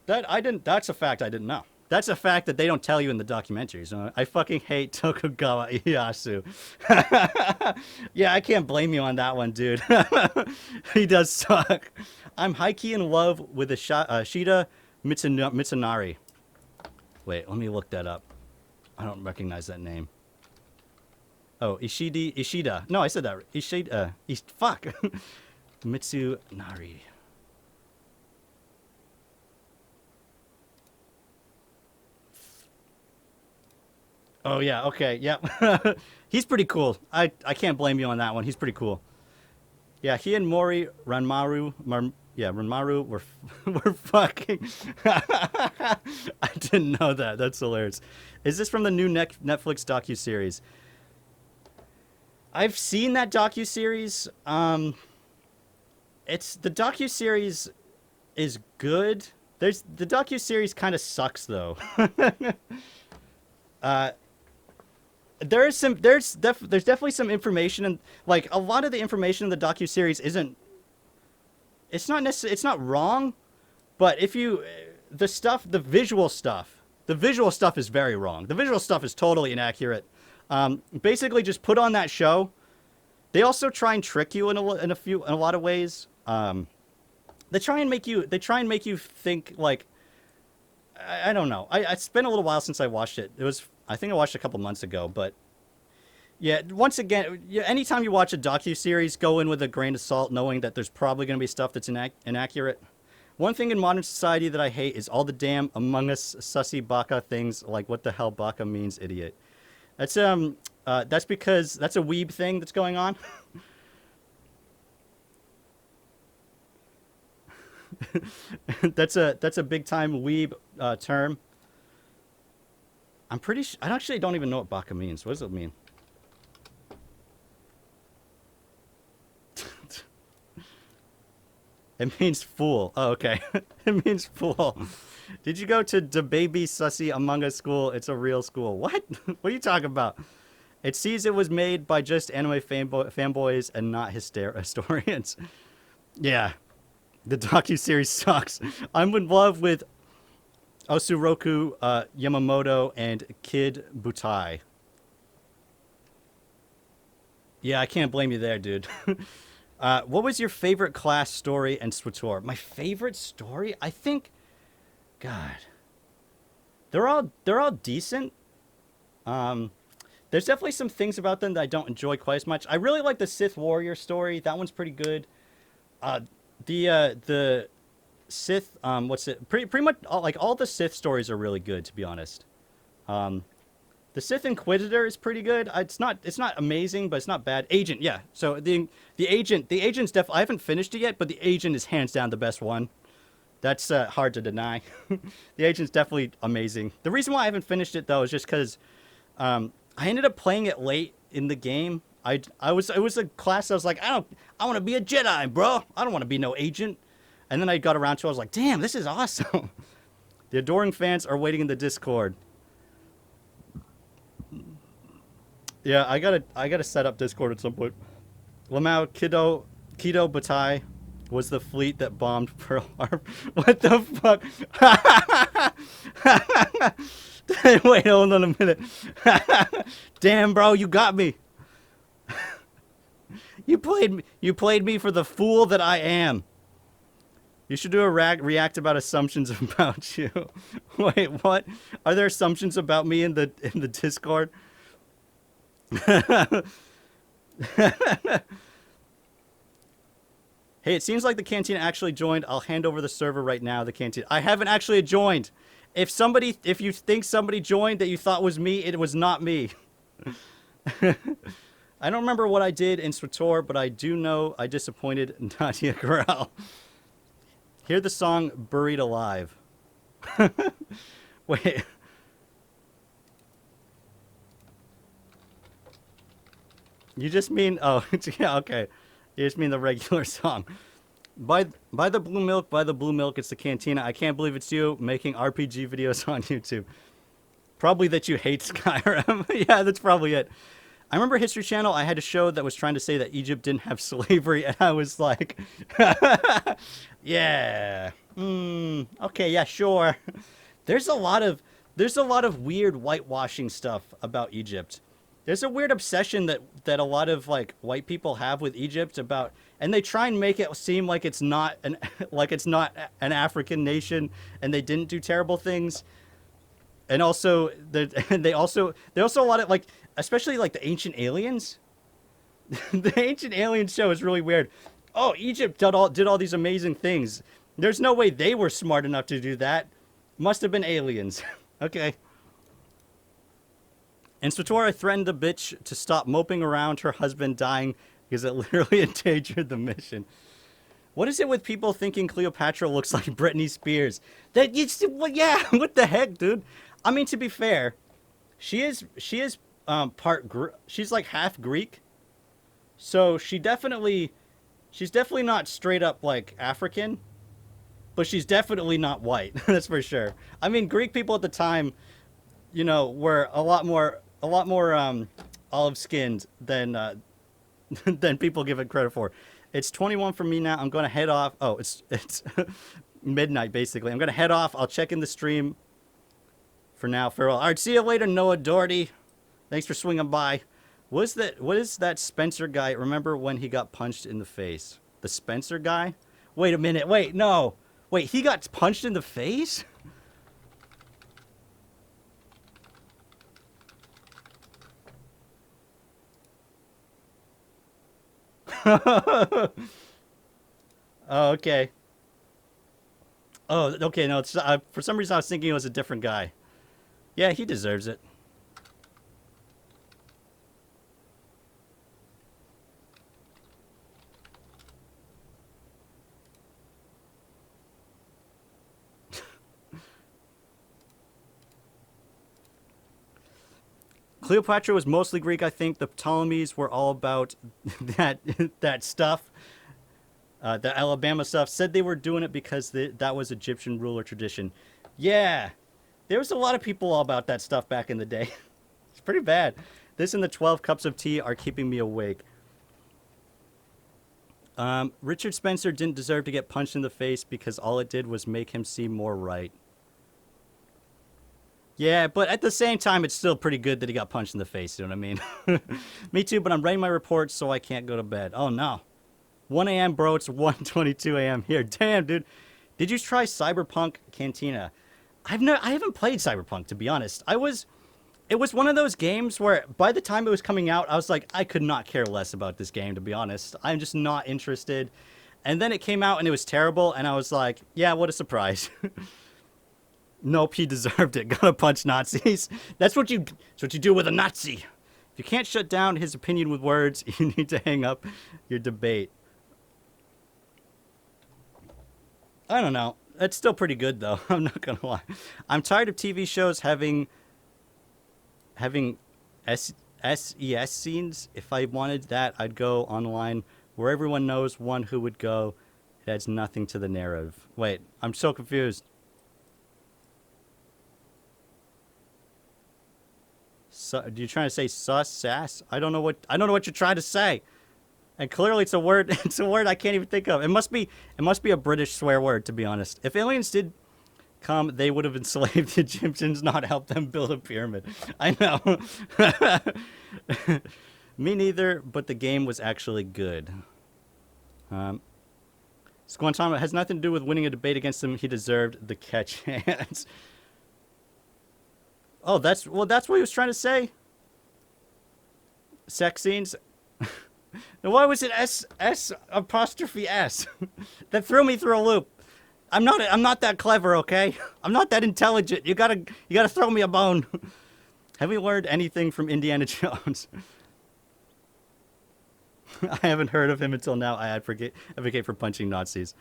That's a fact I didn't know. That's a fact that they don't tell you in the documentaries. I fucking hate Tokugawa Ieyasu. Yeah, I can't blame you on that one, dude. He does suck. I'm high-key in love with Ashita Mitsunari. Wait, let me look that up. I don't recognize that name. Oh, Ishida. No, I said that. Ishida. Fuck. Mitsunari. Oh, yeah, okay, yeah. He's pretty cool. I can't blame you on that one. He's pretty cool. Yeah, he and Ranmaru were fucking... I didn't know that. That's hilarious. Is this from the new Netflix docuseries? I've seen that docuseries. The docuseries is good. The docuseries kind of sucks, though. There's definitely some information, and like a lot of the information in the docuseries isn't. It's not wrong, but if you the visual stuff is very wrong. The visual stuff is totally inaccurate. Basically, just put on that show. They also try and trick you in a lot of ways. They try and make you think like. I don't know. It's been a little while since I watched it. I think I watched it a couple months ago, but yeah, once again, anytime you watch a docuseries, go in with a grain of salt, knowing that there's probably going to be stuff that's inaccurate. One thing in modern society that I hate is all the damn Among Us sussy baka things, like what the hell baka means, idiot. That's because that's a weeb thing that's going on. That's a big time weeb term. I'm pretty sure I actually don't even know what baka means. What does it mean? It means fool. Oh, okay. It means fool. Did you go to the baby sussy Among Us school? It's a real school. What? What are you talking about? It sees it was made by just anime fanboys and not historians. Yeah. The docuseries sucks. I'm in love with Osuroku Yamamoto and Kid Butai. Yeah, I can't blame you there, dude. What was your favorite class story and Swator? My favorite story? I think... God. They're all decent. There's definitely some things about them that I don't enjoy quite as much. I really like the Sith Warrior story. That one's pretty good. The Sith, pretty much all the Sith stories are really good, to be honest. The Sith Inquisitor is pretty good. It's not amazing, but it's not bad. Agent, yeah. So the agent's definitely, I haven't finished it yet, but the agent is hands down the best one. That's hard to deny. The agent's definitely amazing. The reason why I haven't finished it though is just because I ended up playing it late in the game. It was a class I was like, I want to be a Jedi, bro. I don't want to be no agent. And then I got around to it, I was like, damn, this is awesome. The adoring fans are waiting in the Discord. Yeah, I gotta set up Discord at some point. Lamau Kido Batai was the fleet that bombed Pearl Harbor. What the fuck? Wait, hold on a minute. Damn, bro, you got me. You played me for the fool that I am. You should do a react about assumptions about you. Wait, what? Are there assumptions about me in the Discord? Hey, it seems like the cantina actually joined. I'll hand over the server right now. The cantina. I haven't actually joined. If you think somebody joined that you thought was me, it was not me. I don't remember what I did in Swator, but I do know I disappointed Nadia Corral. Hear the song Buried Alive. Wait. You just mean, oh, yeah, okay. You just mean the regular song. Buy the blue milk, buy the blue milk. It's the cantina. I can't believe it's you making RPG videos on YouTube. Probably that you hate Skyrim. Yeah, that's probably it. I remember History Channel, I had a show that was trying to say that Egypt didn't have slavery, and I was like, yeah, okay, yeah, sure. There's a lot of weird whitewashing stuff about Egypt. There's a weird obsession that a lot of like white people have with Egypt about, and they try and make it seem like it's not an an African nation, and they didn't do terrible things. And also, they also a lot of like, especially like the Ancient Aliens. The Ancient Aliens show is really weird. Oh, Egypt did all these amazing things. There's no way they were smart enough to do that. Must have been aliens. Okay. In Swator, I threatened the bitch to stop moping around her husband dying because it literally endangered the mission. What is it with people thinking Cleopatra looks like Britney Spears? Well, yeah, what the heck, dude? I mean, to be fair, she is she's like half Greek, so she's definitely not straight up like African, but she's definitely not white. That's for sure. I mean, Greek people at the time, you know, were a lot more olive skinned than than people give it credit for. It's 21 for me now. I'm gonna head off. Oh, it's midnight basically. I'm gonna head off. I'll check in the stream. For now, farewell. All right, see you later, Noah Doherty. Thanks for swinging by. What is that Spencer guy? Remember when he got punched in the face? The Spencer guy? Wait a minute. Wait, no. Wait, he got punched in the face? Oh, okay. Oh, okay. No, it's, for some reason I was thinking it was a different guy. Yeah, he deserves it. Cleopatra was mostly Greek, I think. The Ptolemies were all about that stuff. The Alabama stuff. Said they were doing it because that was Egyptian ruler tradition. Yeah. There was a lot of people all about that stuff back in the day. It's pretty bad. This and the 12 cups of tea are keeping me awake. Richard Spencer didn't deserve to get punched in the face because all it did was make him seem more right. Yeah, but at the same time, it's still pretty good that he got punched in the face, you know what I mean? Me too, but I'm writing my report so I can't go to bed. Oh, no. 1 a.m., bro. It's 1:22 a.m. here. Damn, dude. Did you try Cyberpunk Cantina? I haven't played Cyberpunk, to be honest. It was one of those games where by the time it was coming out, I was like, I could not care less about this game, to be honest. I'm just not interested. And then it came out and it was terrible, and I was like, yeah, what a surprise. Nope, he deserved it. Gotta punch Nazis. That's what you do with a Nazi. If you can't shut down his opinion with words, you need to hang up your debate. I don't know. It's still pretty good, though. I'm not gonna lie. I'm tired of TV shows having SES scenes. If I wanted that, I'd go online where everyone knows one who would go. It adds nothing to the narrative. Wait, I'm so confused. So, are you trying to say sus sass? I don't know what you're trying to say. And clearly it's a word it's a word I can't even think of. It must be a British swear word, to be honest. If aliens did come, they would have enslaved the Egyptians, not helped them build a pyramid. I know. Me neither, but the game was actually good. Guantanamo has nothing to do with winning a debate against him. He deserved the catch hands. Oh, that's what he was trying to say. Sex scenes. Why was it S apostrophe S? That threw me through a loop. I'm not that clever, okay? I'm not that intelligent. You gotta throw me a bone. Have we learned anything from Indiana Jones? I haven't heard of him until now. I advocate for punching Nazis.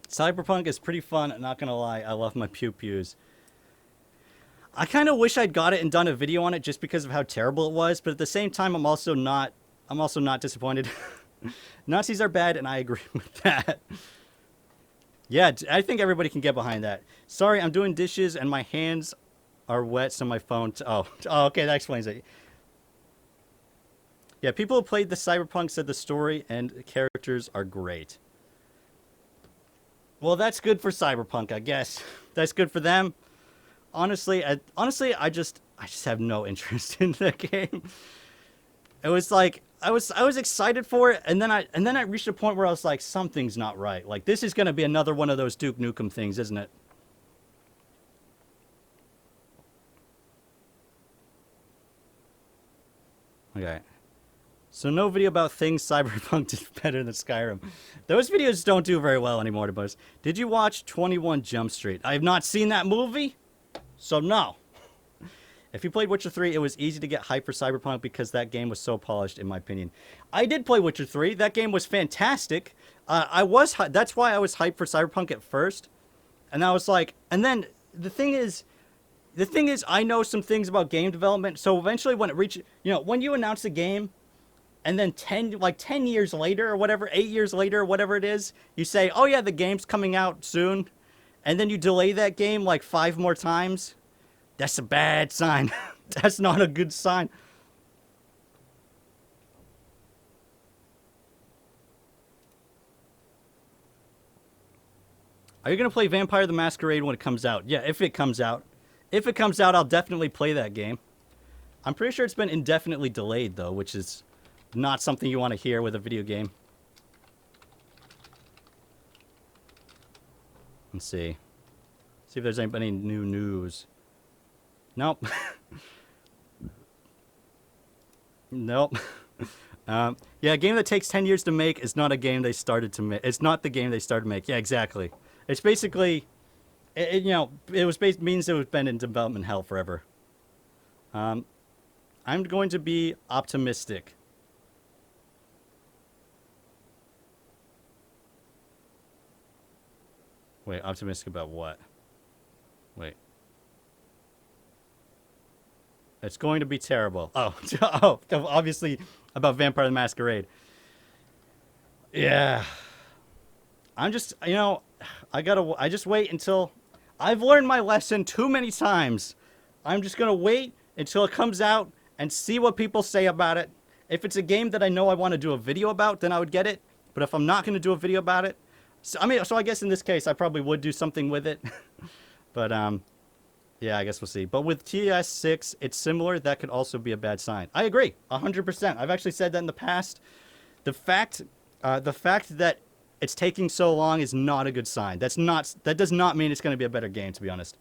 Cyberpunk is pretty fun, not gonna lie. I love my pew-pews. I kind of wish I'd got it and done a video on it just because of how terrible it was, but at the same time, I'm also not disappointed. Nazis are bad, and I agree with that. Yeah, I think everybody can get behind that. Sorry, I'm doing dishes, and my hands are wet, so my phone... Oh, okay, that explains it. Yeah, people who played the Cyberpunk said the story and characters are great. Well, that's good for Cyberpunk, I guess. That's good for them. Honestly, I just have no interest in the game. It was like I was excited for it, and then I reached a point where I was like, something's not right. Like, this is gonna be another one of those Duke Nukem things, isn't it? Okay. So no video about things Cyberpunk did better than Skyrim. Those videos don't do very well anymore, to boast. Did you watch 21 Jump Street? I have not seen that movie, so no. If you played Witcher 3, it was easy to get hyped for Cyberpunk because that game was so polished, in my opinion. I did play Witcher 3. That game was fantastic. That's why I was hyped for Cyberpunk at first. And I was like, and then the thing is, I know some things about game development. So eventually when it reaches, when you announce a game, and then 10 years later or whatever, 8 years later or whatever it is, you say, oh yeah, the game's coming out soon. And then you delay that game like 5 more times. That's a bad sign. That's not a good sign. Are you going to play Vampire the Masquerade when it comes out? Yeah, if it comes out. If it comes out, I'll definitely play that game. I'm pretty sure it's been indefinitely delayed, though, which is not something you want to hear with a video game. Let's see. See if there's any new news. Nope. Nope. Yeah, a game that takes 10 years to make is not a game they started to make. It's not the game they started to make. Yeah, exactly. It's basically, means it was been in development hell forever. I'm going to be optimistic. Wait, optimistic about what? Wait. It's going to be terrible. Oh, oh, obviously about Vampire the Masquerade. Yeah. I'm just, I just wait until... I've learned my lesson too many times. I'm just going to wait until it comes out and see what people say about it. If it's a game that I know I want to do a video about, then I would get it. But if I'm not going to do a video about it... So I guess in this case, I probably would do something with it. But, yeah, I guess we'll see. But with TS6, it's similar. That could also be a bad sign. I agree, 100%. I've actually said that in the past. The fact that it's taking so long is not a good sign. That does not mean it's going to be a better game, to be honest.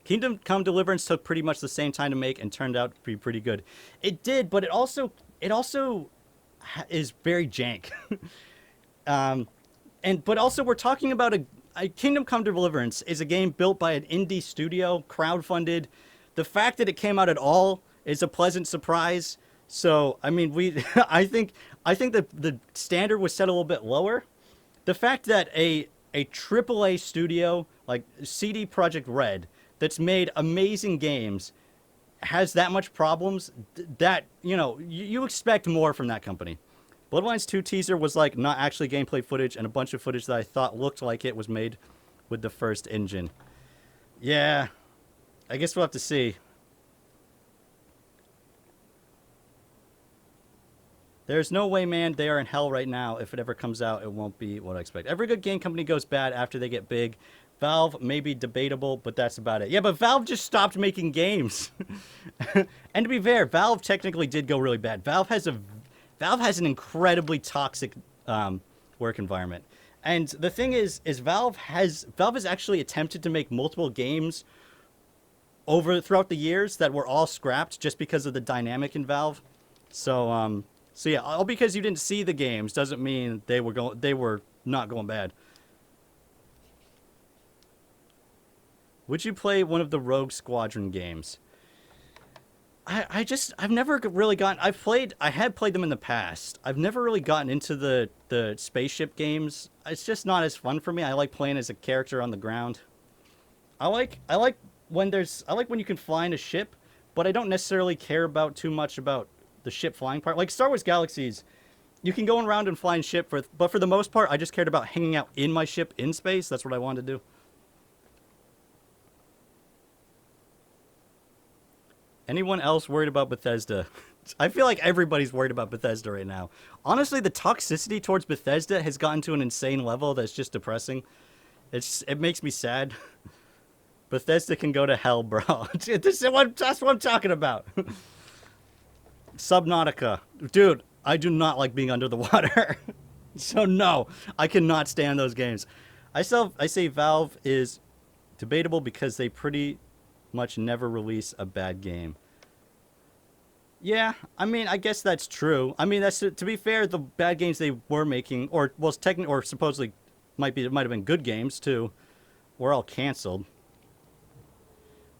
Kingdom Come Deliverance took pretty much the same time to make and turned out to be pretty good. It did, but it also is very jank. But also we're talking about a Kingdom Come Deliverance is a game built by an indie studio, crowdfunded. The fact that it came out at all is a pleasant surprise. So, I mean, I think that the standard was set a little bit lower. The fact that a AAA studio like CD Projekt Red that's made amazing games has that much problems, that, you expect more from that company. Bloodlines 2 teaser was like not actually gameplay footage and a bunch of footage that I thought looked like it was made with the first engine. Yeah, I guess we'll have to see. There's no way, man. They are in hell right now. If it ever comes out, it won't be what I expect. Every good game company goes bad after they get big. Valve may be debatable, but that's about it. Yeah, but Valve just stopped making games. And to be fair, Valve technically did go really bad. Valve has an incredibly toxic work environment. And the thing is Valve has actually attempted to make multiple games throughout the years that were all scrapped just because of the dynamic in Valve. So yeah, all because you didn't see the games doesn't mean they were not going bad. Would you play one of the Rogue Squadron games? I've never really gotten. I had played them in the past. I've never really gotten into the spaceship games. It's just not as fun for me. I like playing as a character on the ground. I like when you can fly in a ship, but I don't necessarily care about too much about the ship flying part. Like Star Wars Galaxies, you can go around and fly in ship, but for the most part, I just cared about hanging out in my ship in space. That's what I wanted to do. Anyone else worried about Bethesda? I feel like everybody's worried about Bethesda right now. Honestly, the toxicity towards Bethesda has gotten to an insane level that's just depressing. It makes me sad. Bethesda can go to hell, bro. That's what I'm talking about. Subnautica. Dude, I do not like being under the water. So no, I cannot stand those games. I say Valve is debatable because they pretty much never release a bad game. Yeah, I mean, I guess that's true. I mean, that's to be fair, the bad games they were making, or supposedly might have been good games too, were all canceled.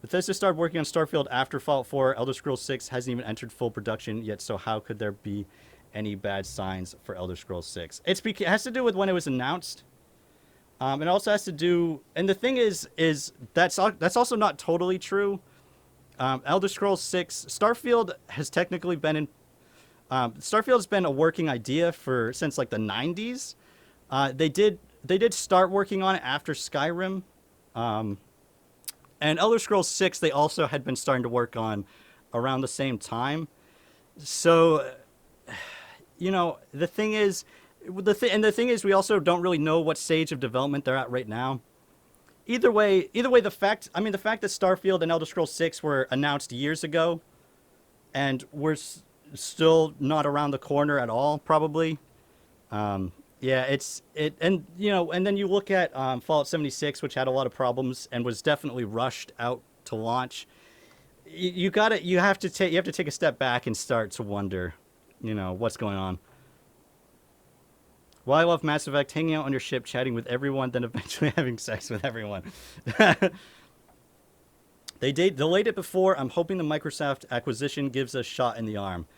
Bethesda started working on Starfield after Fallout 4. Elder Scrolls 6 hasn't even entered full production yet, so how could there be any bad signs for Elder Scrolls 6? It has to do with when it was announced. It also has to do, and the thing is that's also not totally true. Elder Scrolls 6, Starfield has technically been in. Starfield has been a working idea since like the 90s. They did start working on it after Skyrim, and Elder Scrolls 6 they also had been starting to work on around the same time. So, the thing is. The thing is, we also don't really know what stage of development they're at right now. Either way, the fact that Starfield and Elder Scrolls 6 were announced years ago, and we're still not around the corner at all, probably. And then you look at Fallout 76, which had a lot of problems and was definitely rushed out to launch. You have to take a step back and start to wonder, what's going on. Well, I love Mass Effect, hanging out on your ship, chatting with everyone, then eventually having sex with everyone. They delayed it before. I'm hoping the Microsoft acquisition gives us a shot in the arm.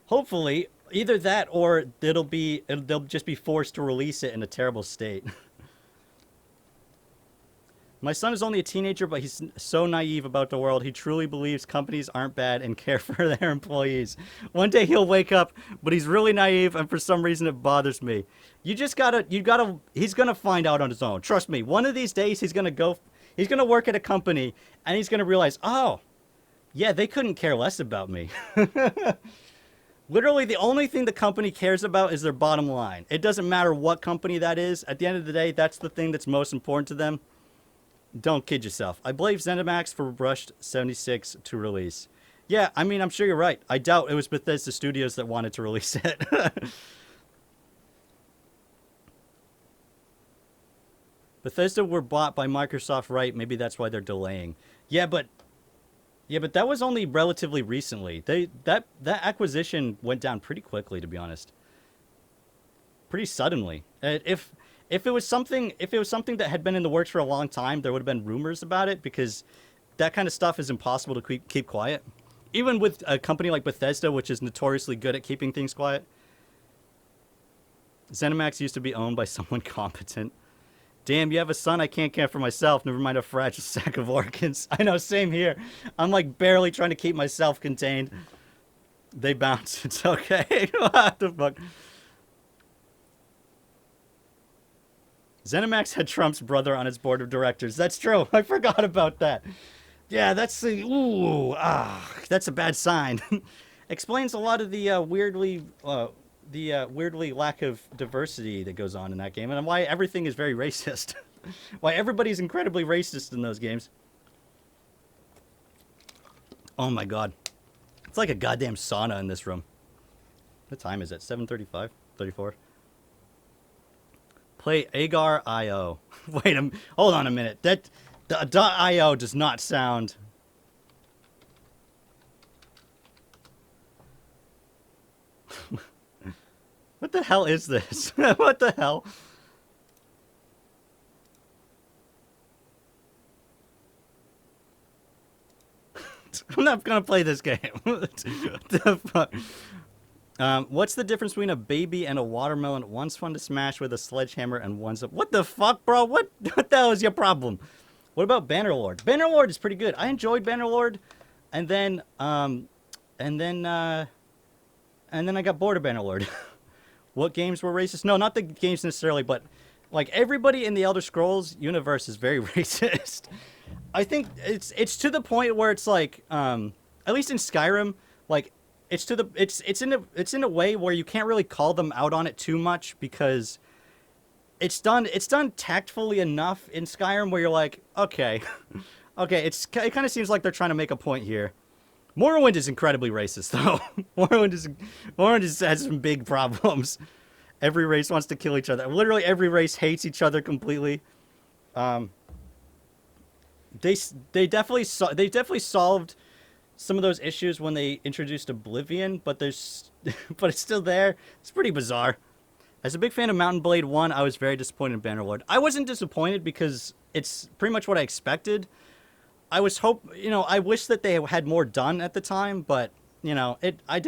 Hopefully, either that or they'll just be forced to release it in a terrible state. My son is only a teenager, but he's so naive about the world. He truly believes companies aren't bad and care for their employees. One day he'll wake up, but he's really naive, and for some reason it bothers me. He's gonna find out on his own. Trust me. One of these days he's gonna work at a company, and he's gonna realize, oh, yeah, they couldn't care less about me. Literally, the only thing the company cares about is their bottom line. It doesn't matter what company that is. At the end of the day, that's the thing that's most important to them. Don't kid yourself. I blame ZeniMax for rushed 76 to release. Yeah, I mean, I'm sure you're right. I doubt it was Bethesda Studios that wanted to release it. Bethesda were bought by Microsoft, right? Maybe that's why they're delaying. Yeah, but that was only relatively recently. That acquisition went down pretty quickly, to be honest. Pretty suddenly. If it was something that had been in the works for a long time, there would have been rumors about it, because that kind of stuff is impossible to keep quiet. Even with a company like Bethesda, which is notoriously good at keeping things quiet. ZeniMax used to be owned by someone competent. Damn, you have a son I can't care for myself, never mind a fragile sack of organs. I know, same here. I'm like barely trying to keep myself contained. They bounce. It's okay. What the fuck? ZeniMax had Trump's brother on its board of directors. That's true. I forgot about that. Yeah, that's a bad sign. Explains a lot of the weirdly lack of diversity that goes on in that game, and why everything is very racist. Why everybody's incredibly racist in those games. Oh my god. It's like a goddamn sauna in this room. What time is it? 7:35? 34? Play Agar IO. Wait a hold on a minute. That the .io does not sound. What the hell is this? What the hell? I'm not gonna play this game. What the fuck? What's the difference between a baby and a watermelon? One's fun to smash with a sledgehammer, and one's a... What the fuck, bro? What the hell is your problem? What about Bannerlord? Bannerlord is pretty good. I enjoyed Bannerlord, and then I got bored of Bannerlord. What games were racist? No, not the games necessarily, but like everybody in the Elder Scrolls universe is very racist. I think it's to the point where it's like, at least in Skyrim, like it's in a way where you can't really call them out on it too much because it's done tactfully enough in Skyrim where you're like, okay, okay, it kind of seems like they're trying to make a point here. Morrowind is incredibly racist though. Morrowind has some big problems. Every race wants to kill each other. Literally every race hates each other completely. They definitely solved some of those issues when they introduced Oblivion, but it's still there. It's pretty bizarre. As a big fan of Mountain Blade 1, I was very disappointed in Bannerlord. I wasn't disappointed because it's pretty much what I expected. I wish that they had more done at the time, but I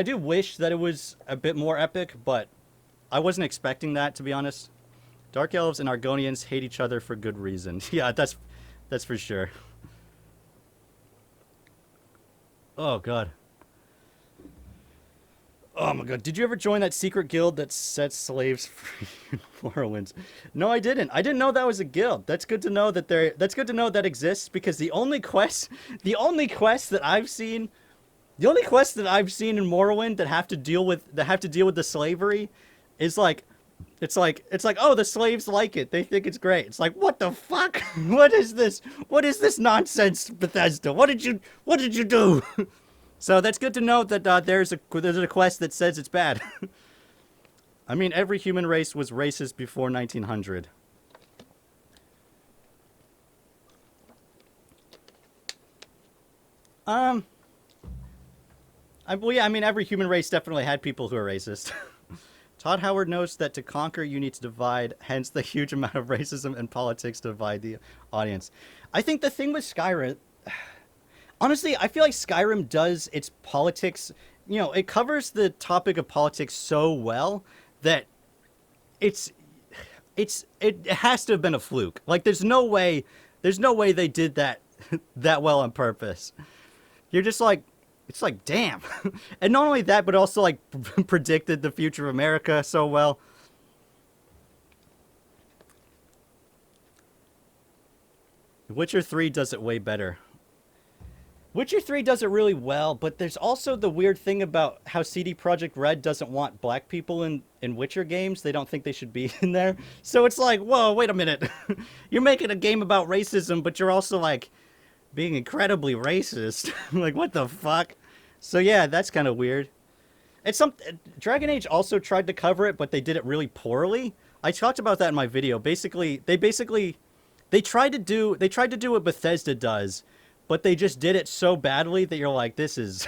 do wish that it was a bit more epic, but I wasn't expecting that, to be honest. Dark Elves and Argonians hate each other for good reason. Yeah, that's for sure. Oh, God. Oh, my God. Did you ever join that secret guild that sets slaves free in Morrowind? No, I didn't. I didn't know that was a guild. That's good to know that exists, because the only quest that I've seen in Morrowind that have to deal with the slavery is like, it's like, oh, the slaves like it. They think it's great. It's like, what the fuck? What is this? What is this nonsense, Bethesda? What did you do? So that's good to know that there's a quest that says it's bad. I mean, every human race was racist before 1900. Well, yeah, I mean, every human race definitely had people who are racist. Todd Howard knows that to conquer, you need to divide, hence the huge amount of racism and politics to divide the audience. I think the thing with Skyrim... Honestly, I feel like Skyrim does its politics... it covers the topic of politics so well that it has to have been a fluke. Like, there's no way they did that well on purpose. You're just like... It's like, damn. And not only that, but also, like, predicted the future of America so well. Witcher 3 does it way better. Witcher 3 does it really well, but there's also the weird thing about how CD Projekt Red doesn't want black people in Witcher games. They don't think they should be in there. So it's like, whoa, wait a minute. You're making a game about racism, but you're also, like... being incredibly racist. Like, what the fuck? So yeah, that's kind of weird. Dragon Age also tried to cover it, but they did it really poorly. I talked about that in my video. They tried to do what Bethesda does, but they just did it so badly that you're like, this is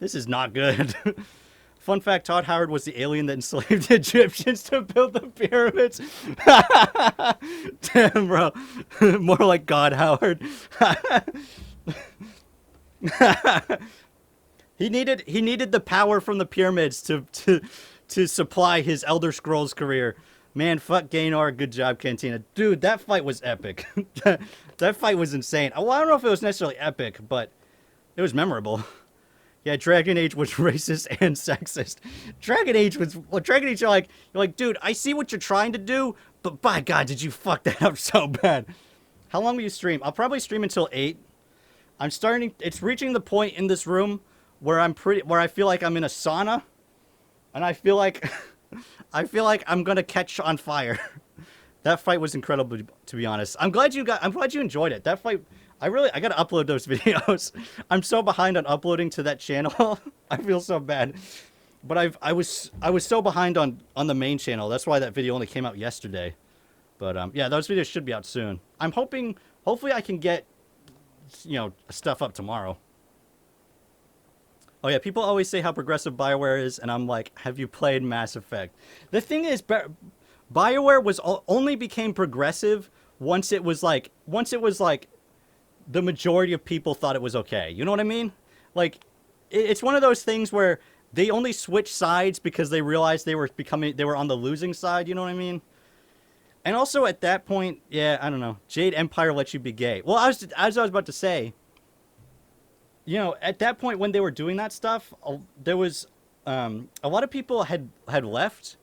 not good. Fun fact, Todd Howard was the alien that enslaved the Egyptians to build the pyramids. Damn, bro. More like God Howard. He needed the power from the pyramids to supply his Elder Scrolls career. Man, fuck Gaynor. Good job, Cantina. Dude, that fight was epic. That fight was insane. Well, I don't know if it was necessarily epic, but it was memorable. Yeah, Dragon Age was racist and sexist. Dragon Age, you're like, dude, I see what you're trying to do, but by God, did you fuck that up so bad. How long will you stream? I'll probably stream until 8. It's reaching the point in this room where I feel like I'm in a sauna, and I feel like I feel like I'm gonna catch on fire. That fight was incredible, to be honest. I'm glad you enjoyed it. That fight, I gotta upload those videos. I'm so behind on uploading to that channel. I feel so bad. But I was so behind on the main channel. That's why that video only came out yesterday. But yeah, those videos should be out soon. I'm hopefully I can get, stuff up tomorrow. Oh yeah, people always say how progressive BioWare is, and I'm like, have you played Mass Effect? The thing is, BioWare only became progressive once it was like the majority of people thought it was okay. You know what I mean? Like, it's one of those things where they only switched sides because they realized they were on the losing side. You know what I mean? And also at that point, yeah, I don't know. Jade Empire lets you be gay. Well, as I was about to say, at that point when they were doing that stuff, there was a lot of people had left,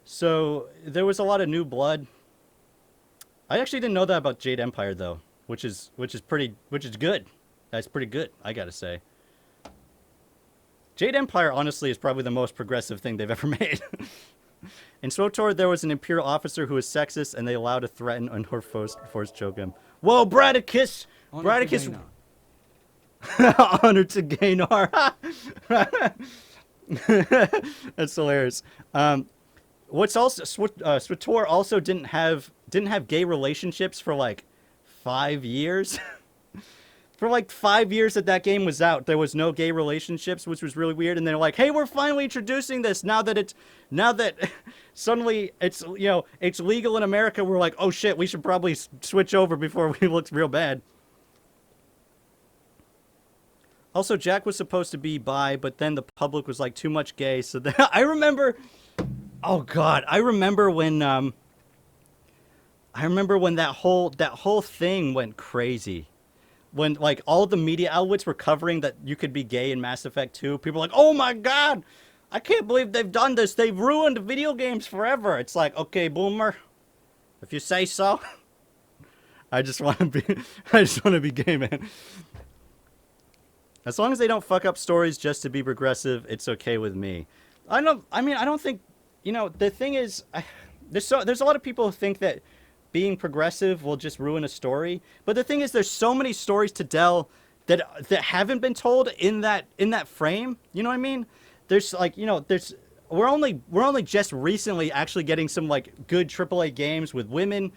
so there was a lot of new blood. I actually didn't know that about Jade Empire though, which is good. That's pretty good, I gotta say. Jade Empire honestly is probably the most progressive thing they've ever made. In SWTOR, there was an Imperial officer who was sexist, and they allowed to threaten or force choke him. Whoa, Bradicus! Bradicus! Honor to Gaynar. That's hilarious. What's also SWTOR also didn't have gay relationships for like 5 years. For like 5 years that game was out, there was no gay relationships, which was really weird. And they're like, "Hey, we're finally introducing this now that suddenly it's it's legal in America." We're like, "Oh shit, we should probably switch over before we look real bad." Also, Jack was supposed to be bi, but then the public was like too much gay. So then, I remember, oh god, I remember when that whole thing went crazy. When like all the media outlets were covering that you could be gay in Mass Effect 2, people were like, "Oh my god, I can't believe they've done this. They've ruined video games forever." It's like, okay, boomer, if you say so. I just want to be gay, man. As long as they don't fuck up stories just to be progressive, it's okay with me. I don't think, the thing is, there's a lot of people who think that being progressive will just ruin a story. But the thing is, there's so many stories to tell that haven't been told in that frame. You know what I mean? There's like, we're only just recently actually getting some like good AAA games with women.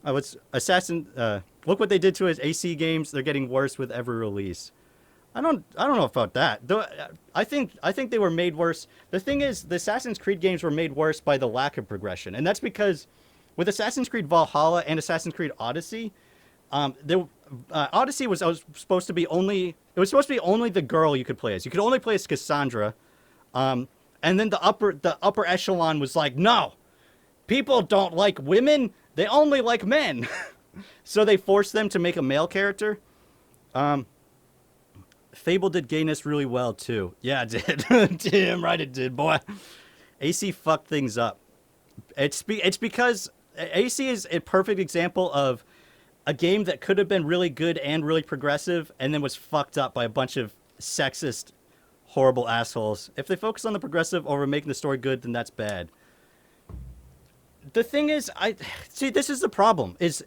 What's Assassin? Look what they did to his AC games. They're getting worse with every release. I don't know about that. Though I think they were made worse. The thing is, the Assassin's Creed games were made worse by the lack of progression, and that's because with Assassin's Creed Valhalla and Assassin's Creed Odyssey, Odyssey was supposed to be only the girl you could play as. You could only play as Cassandra, and then the upper echelon was like, no, people don't like women. They only like men. So they forced them to make a male character. Fable did gayness really well, too. Yeah, it did. Damn right it did, boy. AC fucked things up. It's because AC is a perfect example of a game that could have been really good and really progressive and then was fucked up by a bunch of sexist, horrible assholes. If they focus on the progressive over making the story good, then that's bad. The thing is, this is the problem, is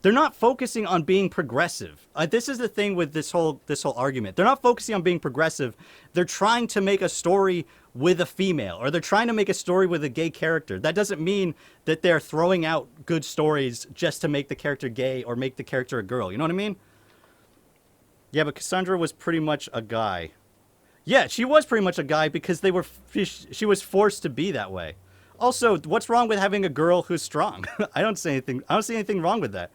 they're not focusing on being progressive. This is the thing with this whole argument. They're not focusing on being progressive. They're trying to make a story with a female, or they're trying to make a story with a gay character. That doesn't mean that they're throwing out good stories just to make the character gay or make the character a girl. You know what I mean? Yeah, but Cassandra was pretty much a guy. Yeah, she was pretty much a guy because she was forced to be that way. Also, what's wrong with having a girl who's strong? I don't see anything wrong with that.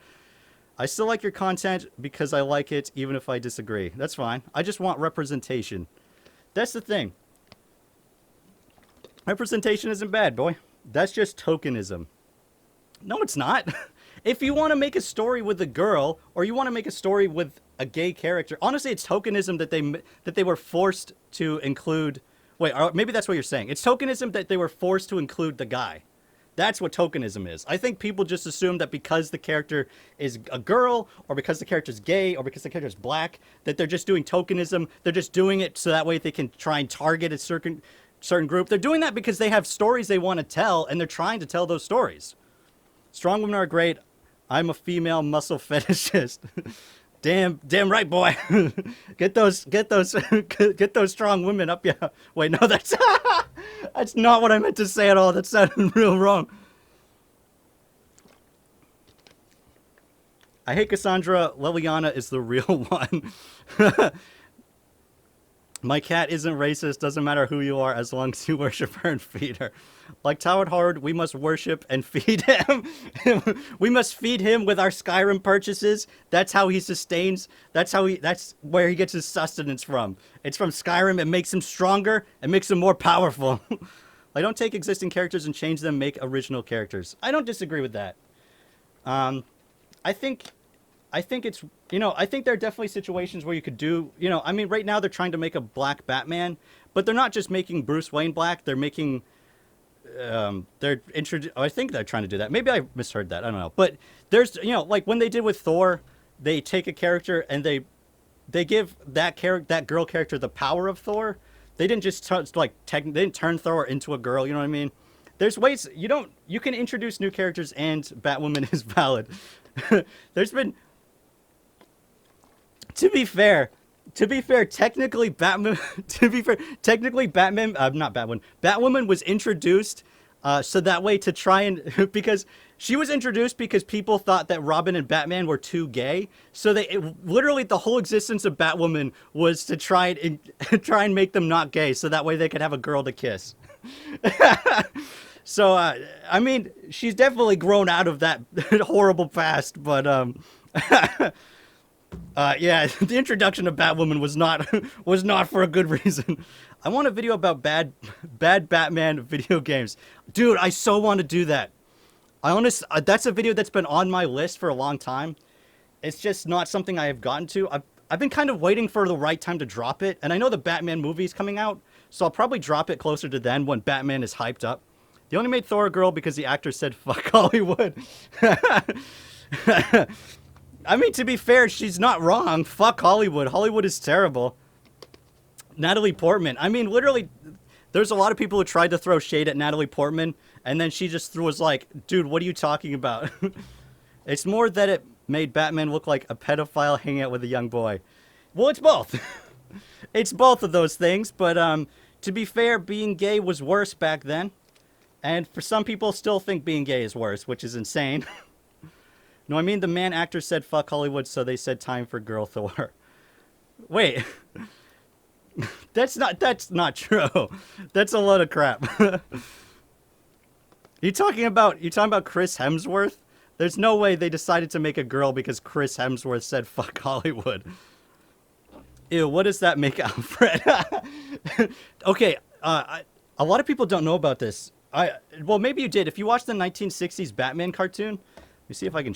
I still like your content because I like it, even if I disagree. That's fine. I just want representation. That's the thing. Representation isn't bad, boy. That's just tokenism. No, it's not. If you want to make a story with a girl, or you want to make a story with a gay character, honestly, it's tokenism that they were forced to include. Wait, maybe that's what you're saying. It's tokenism that they were forced to include the guy. That's what tokenism is. I think people just assume that because the character is a girl, or because the character is gay, or because the character is black, that they're just doing tokenism. They're just doing it so that way they can try and target certain group. They're doing that because they have stories they want to tell, and they're trying to tell those stories. Strong women are great. I'm a female muscle fetishist. Damn right, boy. get those strong women up. Yeah. Wait, no, that's that's not what I meant to say at all. That sounded real wrong. I hate Cassandra. Liliana is the real one. My cat isn't racist. Doesn't matter who you are as long as you worship her and feed her. Like Toward Hard, we must worship and feed him. We must feed him with our Skyrim purchases. That's how he sustains. That's where he gets his sustenance from. It's from Skyrim. It makes him stronger. It makes him more powerful. I don't take existing characters and change them, make original characters. I don't disagree with that. I think it's, I think there are definitely situations where you could do, I mean, right now they're trying to make a black Batman, but they're not just making Bruce Wayne black. They're making, I think they're trying to do that. Maybe I misheard that. I don't know. But there's, like when they did with Thor, they take a character and they give that girl character the power of Thor. They didn't just they didn't turn Thor into a girl. You know what I mean? There's ways you can introduce new characters and Batwoman is valid. There's been, to be fair, technically Batman, not Batwoman. Batwoman was introduced so that way to try and, because she was introduced because people thought that Robin and Batman were too gay. So literally the whole existence of Batwoman was to try and make them not gay, so that way they could have a girl to kiss. So, I mean, she's definitely grown out of that horrible past, but, yeah, the introduction of Batwoman was not for a good reason. I want a video about bad Batman video games. Dude, I so want to do that. That's a video that's been on my list for a long time. It's just not something I have gotten to. I've been kind of waiting for the right time to drop it, and I know the Batman movie is coming out, so I'll probably drop it closer to then when Batman is hyped up. They only made Thor a girl because the actor said, fuck Hollywood. I mean, to be fair, she's not wrong. Fuck Hollywood. Hollywood is terrible. Natalie Portman. I mean, literally, there's a lot of people who tried to throw shade at Natalie Portman, and then she just was like, dude, what are you talking about? It's more that it made Batman look like a pedophile hanging out with a young boy. Well, it's both. It's both of those things, but to be fair, being gay was worse back then. And for some people still think being gay is worse, which is insane. No, I mean the man actor said fuck Hollywood, so they said time for girl Thor. Wait. That's not true. That's a load of crap. You talking about Chris Hemsworth? There's no way they decided to make a girl because Chris Hemsworth said fuck Hollywood. Ew, what does that make Alfred? Okay, a lot of people don't know about this. Well, maybe you did. If you watched the 1960s Batman cartoon, let me see if I can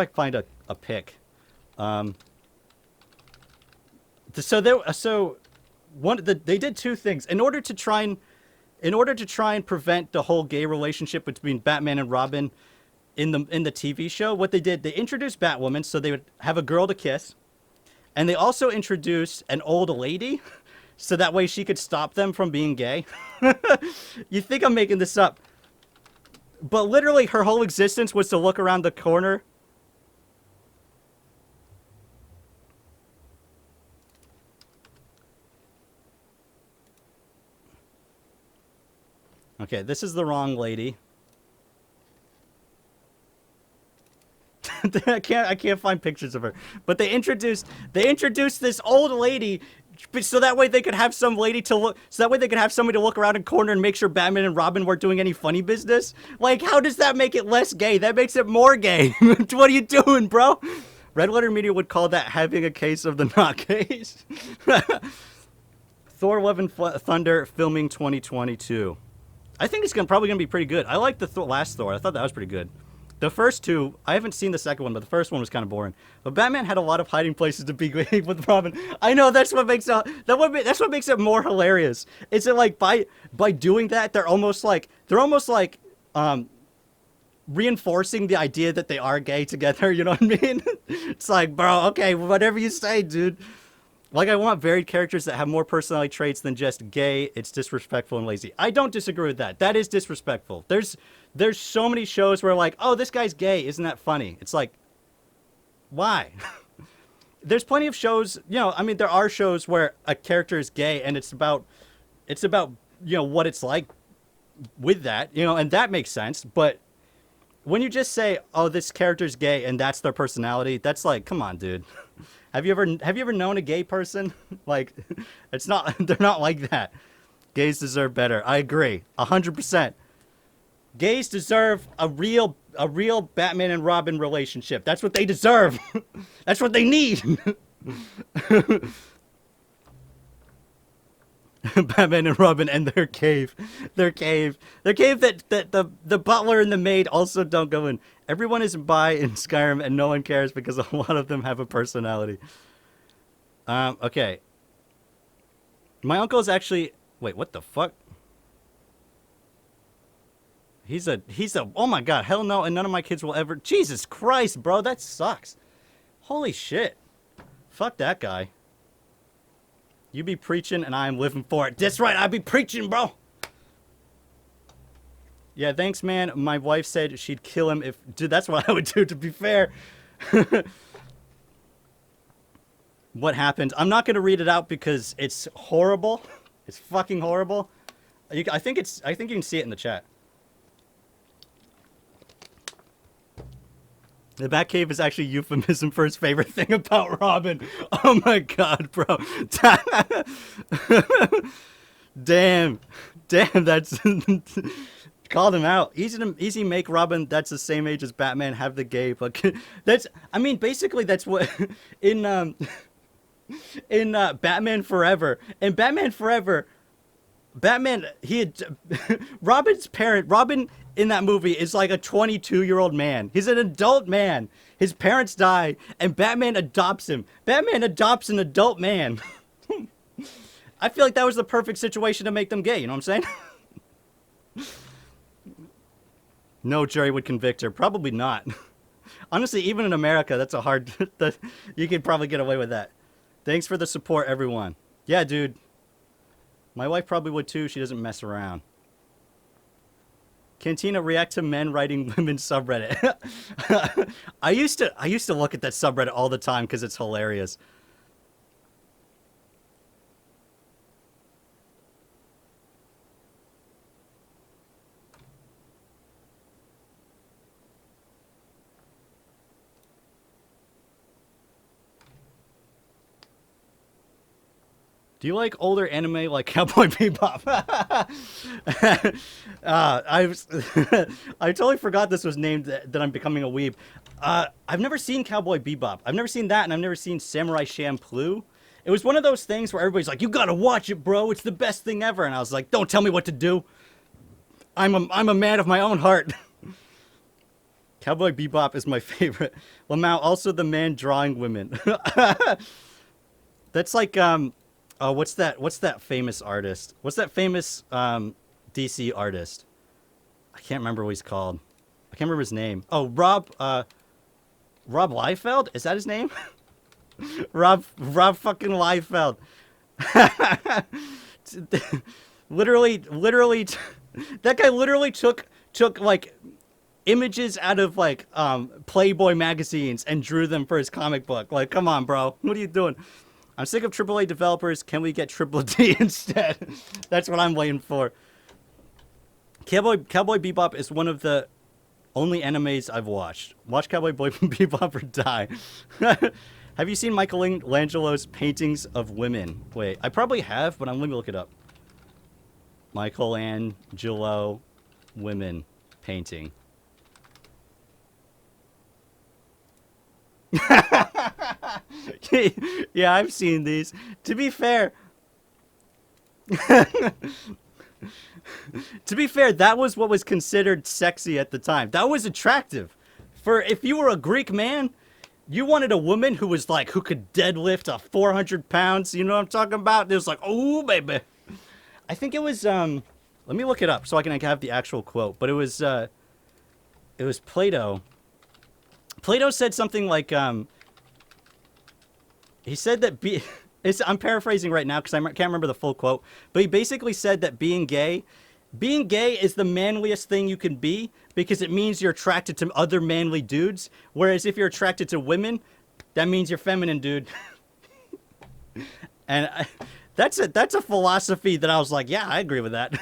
find a pic. They did two things in order to try and prevent the whole gay relationship between Batman and Robin in the TV show. What they did, they introduced Batwoman so they would have a girl to kiss, and they also introduced an old lady. So that way she could stop them from being gay. You think I'm making this up. But literally her whole existence was to look around the corner. Okay, this is the wrong lady. I can't find pictures of her. But they introduced this old lady so that way they could have somebody to look around a corner and make sure Batman and Robin weren't doing any funny business. Like, how does that make it less gay? That makes it more gay. What are you doing, bro? Red Letter Media would call that having a case of the not case. Thor: Love and Thunder filming 2022. I think it's probably gonna be pretty good. I like the last Thor. I thought that was pretty good. The first two, I haven't seen the second one, but the first one was kind of boring. But Batman had a lot of hiding places to be with Robin. I know that's what makes it more hilarious. Is that like by doing that, they're almost like reinforcing the idea that they are gay together. You know what I mean? It's like, bro, okay, whatever you say, dude. Like, I want varied characters that have more personality traits than just gay. It's disrespectful and lazy. I don't disagree with that. That is disrespectful. There's so many shows where like, oh, this guy's gay. Isn't that funny? It's like, why? There's plenty of shows, you know, I mean, there are shows where a character is gay and it's about, you know, what it's like with that, you know, and that makes sense. But when you just say, oh, this character's gay and that's their personality, that's like, come on, dude. Have you ever known a gay person? Like, it's not, they're not like that. Gays deserve better. I agree. 100%. Gays deserve a real Batman and Robin relationship. That's what they deserve. That's what they need. Batman and Robin and their cave. Their cave that the butler and the maid also don't go in. Everyone is bi in Skyrim and no one cares because a lot of them have a personality. Okay. My uncle is actually... Wait, what the fuck? He's a, oh my god, hell no, and none of my kids will ever, Jesus Christ, bro, that sucks. Holy shit. Fuck that guy. You be preaching and I am living for it. That's right, I be preaching, bro. Yeah, thanks, man. My wife said she'd kill him if, dude, that's what I would do, to be fair. What happened? I'm not gonna read it out because it's horrible. It's fucking horrible. I think you can see it in the chat. The Batcave is actually euphemism for his favorite thing about Robin. Oh my god, bro. Damn, that's... Called him out. Easy make Robin that's the same age as Batman have the gay, but that's... I mean, basically that's what... In Batman Forever. In Batman Forever, Batman, he had... Robin's parent... Robin... in that movie is like a 22-year-old man. He's an adult man. His parents die, and Batman adopts him. Batman adopts an adult man. I feel like that was the perfect situation to make them gay, you know what I'm saying? No jury would convict her. Probably not. Honestly, even in America, that's a hard... you could probably get away with that. Thanks for the support, everyone. Yeah, dude. My wife probably would too. She doesn't mess around. Cantina, react to men writing women subreddit. I used to look at that subreddit all the time because it's hilarious. Do you like older anime like Cowboy Bebop? I totally forgot this was named that I'm becoming a weeb. I've never seen Cowboy Bebop. I've never seen that, and I've never seen Samurai Champloo. It was one of those things where everybody's like, "You gotta watch it, bro. It's the best thing ever." And I was like, "Don't tell me what to do. I'm a man of my own heart." Cowboy Bebop is my favorite. Lamau, also the man drawing women. That's like oh, what's that famous artist? What's that famous DC artist? I can't remember what he's called. I can't remember his name. Oh, Rob Liefeld? Is that his name? Rob fucking Liefeld. literally that guy literally took like images out of like Playboy magazines and drew them for his comic book. Like, come on, bro. What are you doing? I'm sick of AAA developers. Can we get Triple D instead? That's what I'm waiting for. Cowboy Bebop is one of the only animes I've watched. Watch Cowboy Bebop or die. Have you seen Michelangelo's paintings of women? Wait, I probably have, but let me look it up. Michelangelo women painting. Yeah, I've seen these. To be fair, that was what was considered sexy at the time. That was attractive. For if you were a Greek man, you wanted a woman who was like, who could deadlift 400 pounds. You know what I'm talking about? It was like, oh, baby. I think it was, let me look it up so I can have the actual quote. But it was Plato. Plato said something like, he said that I'm paraphrasing right now because I can't remember the full quote, but he basically said that being gay is the manliest thing you can be because it means you're attracted to other manly dudes. Whereas if you're attracted to women, that means you're feminine, dude. And that's a philosophy that I was like, yeah, I agree with that.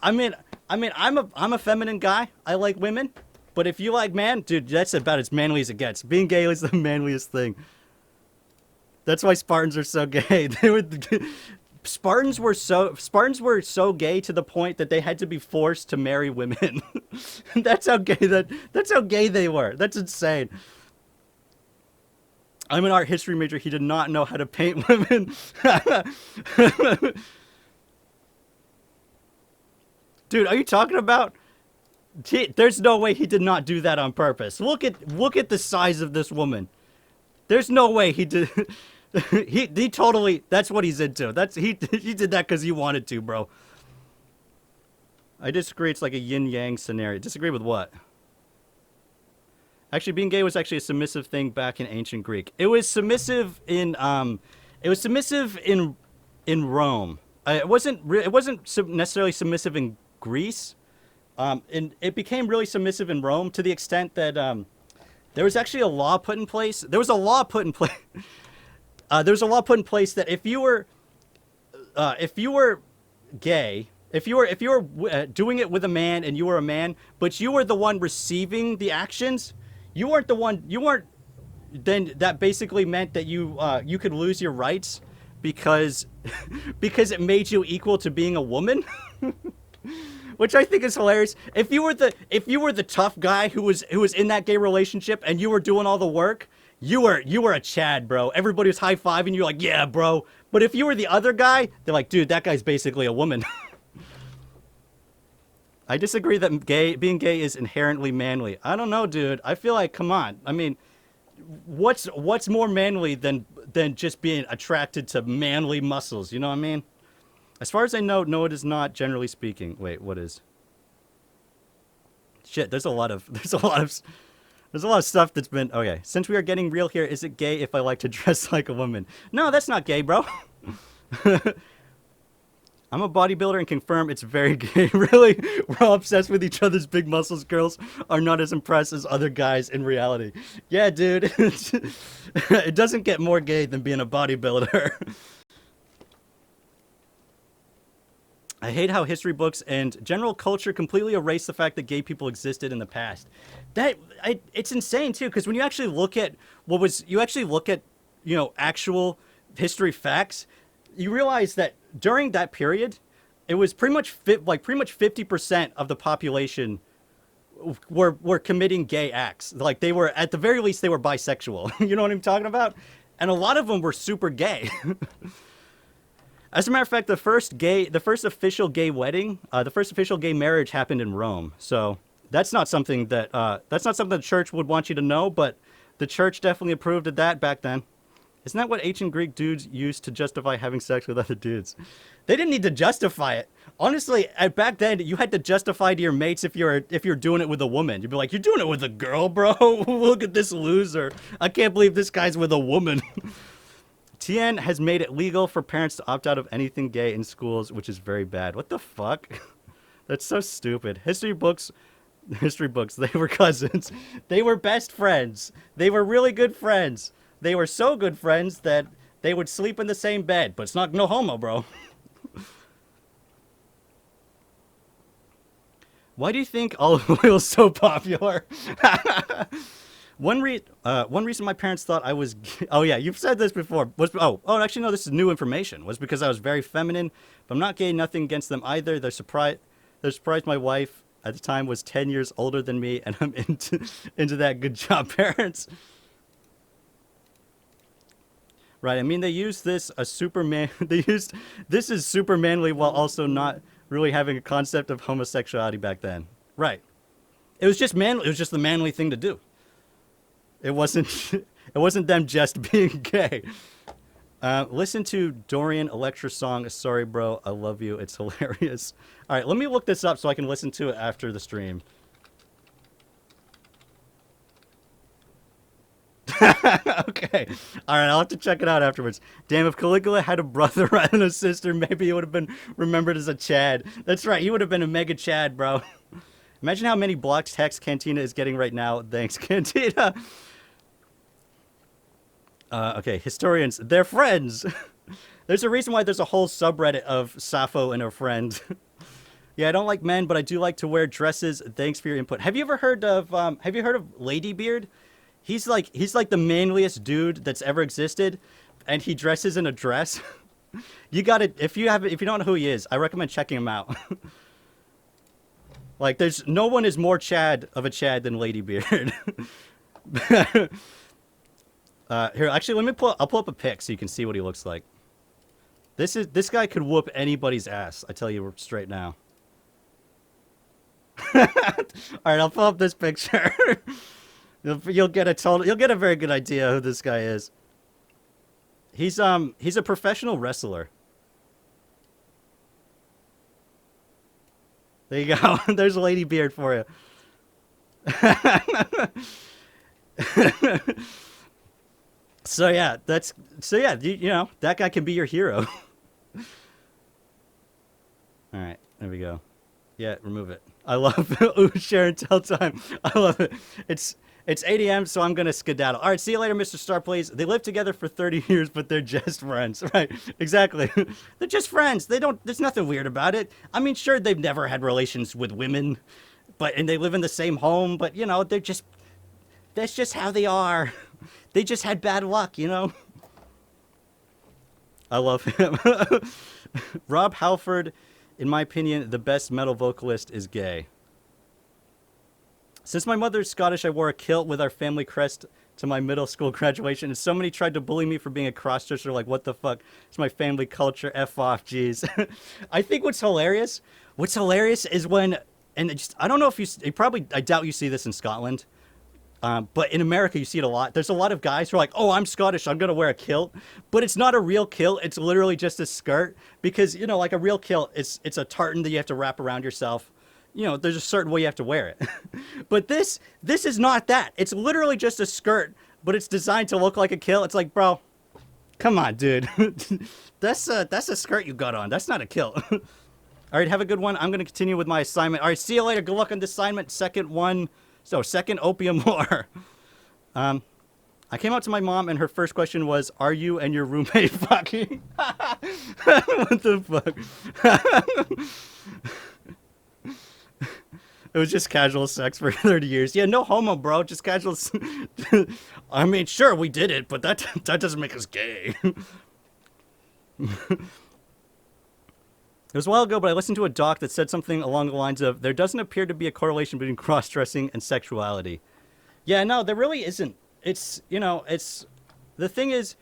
I'm a feminine guy. I like women, but if you like man, dude, that's about as manly as it gets. Being gay is the manliest thing. That's why Spartans are so gay. Spartans were so gay to the point that they had to be forced to marry women. That's how gay they were. That's insane. I'm an art history major. He did not know how to paint women. Dude, are you talking about? There's no way he did not do that on purpose. Look at the size of this woman. There's no way he did. he totally. That's what he's into. He did that because he wanted to, bro. I disagree. It's like a yin yang scenario. Disagree with what? Actually, being gay was actually a submissive thing back in ancient Greek. It was submissive in Rome. It wasn't necessarily submissive in Greece. And it became really submissive in Rome to the extent that there was actually a law put in place. There was a law put in place. There was a law put in place that if you were gay, if you were doing it with a man and you were a man, but you were the one receiving the actions, you weren't the one. You weren't. Then that basically meant that you could lose your rights because it made you equal to being a woman. Which I think is hilarious. If you were the tough guy who was in that gay relationship and you were doing all the work, you were a Chad, bro. Everybody was high-fiving you like, yeah, bro. But if you were the other guy, they're like, dude, that guy's basically a woman. I disagree that being gay is inherently manly. I don't know, dude. I feel like, come on. I mean, what's more manly than just being attracted to manly muscles? You know what I mean? As far as I know, no, it is not, generally speaking. Wait, what is? Shit, there's a lot of stuff that's been, okay. Since we are getting real here, is it gay if I like to dress like a woman? No, that's not gay, bro. I'm a bodybuilder and confirm it's very gay. Really? We're all obsessed with each other's big muscles. Girls are not as impressed as other guys in reality. Yeah, dude. It doesn't get more gay than being a bodybuilder. I hate how history books and general culture completely erase the fact that gay people existed in the past. It's insane too, because when you actually look at actual history facts, you realize that during that period, it was pretty much 50% of the population were committing gay acts. Like they were, at the very least, they were bisexual. You know what I'm talking about? And a lot of them were super gay. As a matter of fact, the first official gay marriage happened in Rome. So that's not something that the church would want you to know, but the church definitely approved of that back then. Isn't that what ancient Greek dudes used to justify having sex with other dudes? They didn't need to justify it. Honestly, back then, you had to justify to your mates if you're doing it with a woman. You'd be like, you're doing it with a girl, bro? Look at this loser. I can't believe this guy's with a woman. TN has made it legal for parents to opt out of anything gay in schools, which is very bad. What the fuck? That's so stupid. History books, they were cousins. They were best friends. They were really good friends. They were so good friends that they would sleep in the same bed. But it's not no homo, bro. Why do you think olive oil is so popular? One reason my parents thought I was oh yeah, you've said this before. Actually no, this is new information. Was because I was very feminine. But I'm not gay, nothing against them either. They're surprised my wife at the time was 10 years older than me, and I'm into that. Good job, parents. Right, I mean they used this as super manly while also not really having a concept of homosexuality back then. Right. It was just manly, it was just the manly thing to do. It wasn't them just being gay. Listen to Dorian Electra song, Sorry Bro, I Love You, it's hilarious. Alright, let me look this up so I can listen to it after the stream. Okay. All right, I'll have to check it out afterwards. Damn, if Caligula had a brother rather than a sister, maybe he would have been remembered as a Chad. That's right, he would have been a mega Chad, bro. Imagine how many blocks text Cantina is getting right now. Thanks, Cantina. Okay, historians, they're friends. There's a reason why there's a whole subreddit of Sappho and her friend. Yeah, I don't like men, but I do like to wear dresses. Thanks for your input. Have you heard of Ladybeard? He's like the manliest dude that's ever existed, and he dresses in a dress. You got to if you don't know who he is, I recommend checking him out. Like, there's no one is more Chad of a Chad than Ladybeard. Here, actually, I'll pull up a pic so you can see what he looks like. This guy could whoop anybody's ass. I tell you straight now. All right, I'll pull up this picture. You'll get a very good idea who this guy is. He's a professional wrestler. There you go. There's a Ladybeard for you. So yeah, you know, that guy can be your hero. All right, there we go. Yeah, remove it. I love it. Ooh, Sharon, tell time. I love it. It's 8 a.m., so I'm gonna skedaddle. All right, see you later, Mr. Star Plays. They lived together for 30 years, but they're just friends, right? Exactly. They're just friends. There's nothing weird about it. I mean, sure, they've never had relations with women, and they live in the same home, but you know, that's just how they are. They just had bad luck, you know? I love him. Rob Halford, in my opinion, the best metal vocalist, is gay. Since my mother's Scottish, I wore a kilt with our family crest to my middle school graduation, and so many tried to bully me for being a cross-dresser. Like, what the fuck? It's my family culture. F off, jeez. I think what's hilarious is when, I don't know if I doubt you see this in Scotland, but in America, you see it a lot. There's a lot of guys who are like, oh, I'm Scottish, I'm going to wear a kilt. But it's not a real kilt. It's literally just a skirt. Because, you know, like a real kilt, it's a tartan that you have to wrap around yourself. You know, there's a certain way you have to wear it. But this is not that. It's literally just a skirt, but it's designed to look like a kilt. It's like, bro, come on, dude. That's a skirt you got on. That's not a kilt. All right, have a good one. I'm going to continue with my assignment. All right, see you later. Good luck on this assignment. Second opium war. I came out to my mom, and her first question was, "Are you and your roommate fucking?" What the fuck? It was just casual sex for 30 years. Yeah, no homo, bro. Just casual. I mean, sure, we did it, but that doesn't make us gay. It was a while ago, but I listened to a doc that said something along the lines of, there doesn't appear to be a correlation between cross-dressing and sexuality. Yeah, no, there really isn't. It's, you know, the thing is,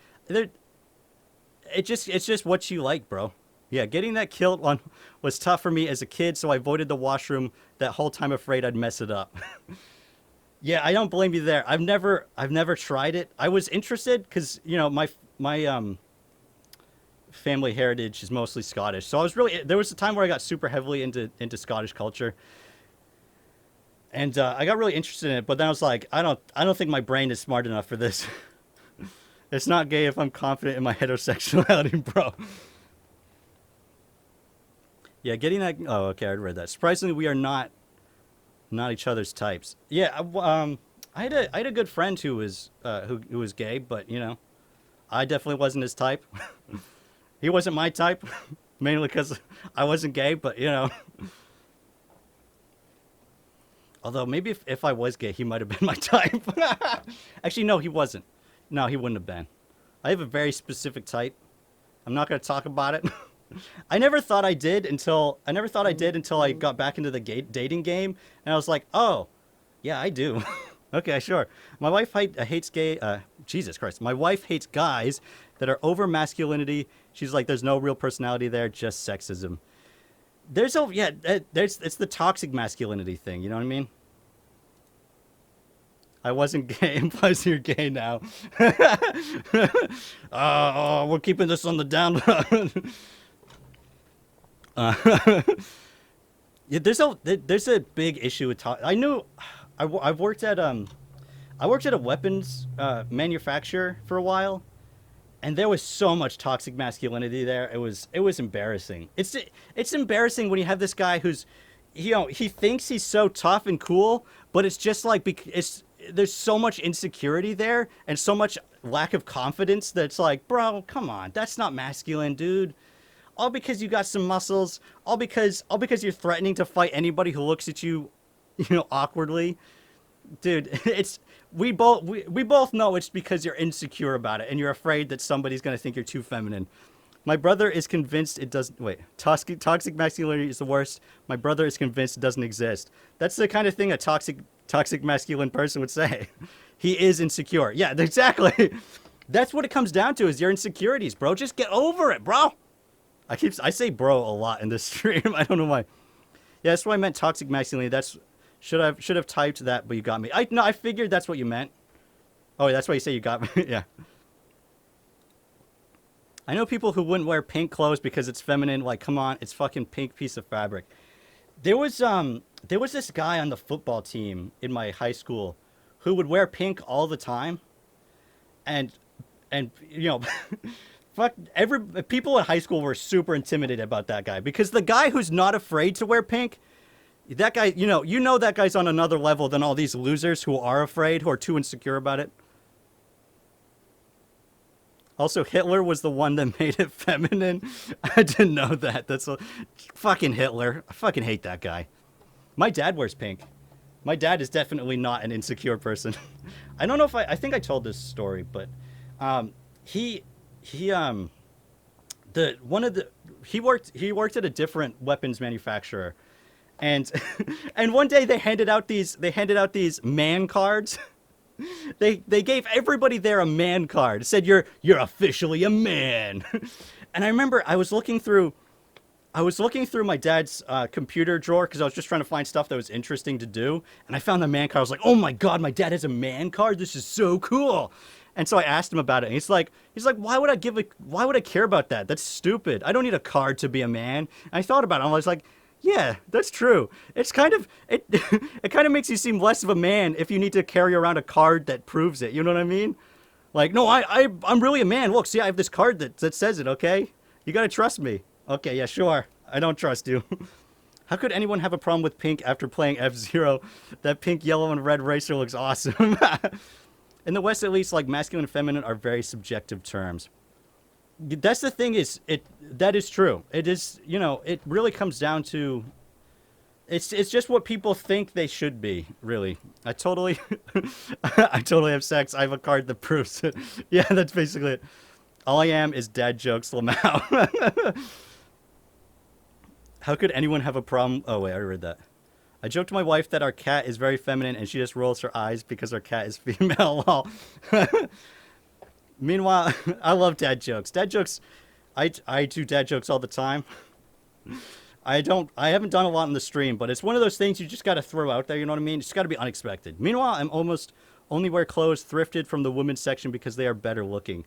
it's just what you like, bro. Yeah, getting that kilt on was tough for me as a kid, so I avoided the washroom that whole time, afraid I'd mess it up. Yeah, I don't blame you there. I've never tried it. I was interested because, you know, my family heritage is mostly Scottish. So there was a time where I got super heavily into Scottish culture. And I got really interested in it, but then I was like, I don't think my brain is smart enough for this. It's not gay if I'm confident in my heterosexuality, bro. Yeah, getting that. Oh, okay, I read that. Surprisingly, we are not each other's types. Yeah, I had a good friend who was gay, but you know, I definitely wasn't his type. He wasn't my type, mainly because I wasn't gay. But you know, although maybe if I was gay, he might have been my type. Actually, no, he wasn't. No, he wouldn't have been. I have a very specific type. I'm not going to talk about it. I never thought I did until I got back into the dating game, and I was like, oh, yeah, I do. Okay, sure. My wife hates gay. Jesus Christ, my wife hates guys that are over masculinity. She's like, there's no real personality there, just sexism. It's the toxic masculinity thing. You know what I mean? I wasn't gay, implies you're gay now. Oh, we're keeping this on the down low. Yeah, there's a big issue with I've worked at I worked at a weapons manufacturer for a while, and there was so much toxic masculinity there. It was embarrassing. It's embarrassing when you have this guy who's, he thinks he's so tough and cool, but it's just like it's there's so much insecurity there and so much lack of confidence that it's like, bro, come on, that's not masculine, dude. All because you got some muscles, all because you're threatening to fight anybody who looks at you, awkwardly. Dude, it's we both know it's because you're insecure about it and you're afraid that somebody's going to think you're too feminine. My brother is convinced it doesn't. Wait, toxic masculinity is the worst. My brother is convinced it doesn't exist. That's the kind of thing a toxic masculine person would say. He is insecure. Yeah, exactly. That's what it comes down to, is your insecurities, bro. Just get over it, bro. I say bro a lot in this stream. I don't know why. Yeah, that's why I meant toxic masculinity. That's should have typed that, but you got me. I figured that's what you meant. Oh, that's why you say you got me. Yeah. I know people who wouldn't wear pink clothes because it's feminine. Like, come on, it's fucking pink piece of fabric. There was this guy on the football team in my high school who would wear pink all the time, and fuck every people in high school were super intimidated about that guy, because the guy who's not afraid to wear pink, that guy, that guy's on another level than all these losers who are afraid, who are too insecure about it. Also, Hitler was the one that made it feminine. I didn't know that. Fucking Hitler. I fucking hate that guy. My dad wears pink. My dad is definitely not an insecure person. I don't know if I think I told this story, but he worked at a different weapons manufacturer, and and one day they handed out these man cards. They gave everybody there a man card. It said you're officially a man. And I remember I was looking through my dad's computer drawer because I was just trying to find stuff that was interesting to do, and I found the man card. I was like, oh my god, my dad has a man card. This is so cool. And so I asked him about it, and he's like, why would I care about that? That's stupid. I don't need a card to be a man. And I thought about it. I was like, yeah, that's true. It kind of makes you seem less of a man if you need to carry around a card that proves it. You know what I mean? Like, no, I'm really a man. Look, see, I have this card that says it, okay? You gotta trust me. Okay, yeah, sure. I don't trust you. How could anyone have a problem with pink after playing F-Zero? That pink, yellow, and red racer looks awesome. In the West, at least, like, masculine and feminine are very subjective terms. That's the thing, that is true. It is, it really comes down to, it's just what people think they should be, really. I totally have sex. I have a card that proves it. Yeah, that's basically it. All I am is dad jokes, Lamau. How could anyone have a problem? Oh, wait, I already read that. I joked to my wife that our cat is very feminine, and she just rolls her eyes because our cat is female. Meanwhile, I love dad jokes. Dad jokes, I do dad jokes all the time. I haven't done a lot in the stream, but it's one of those things you just got to throw out there, you know what I mean? It's got to be unexpected. Meanwhile, I'm almost only wear clothes thrifted from the women's section because they are better looking.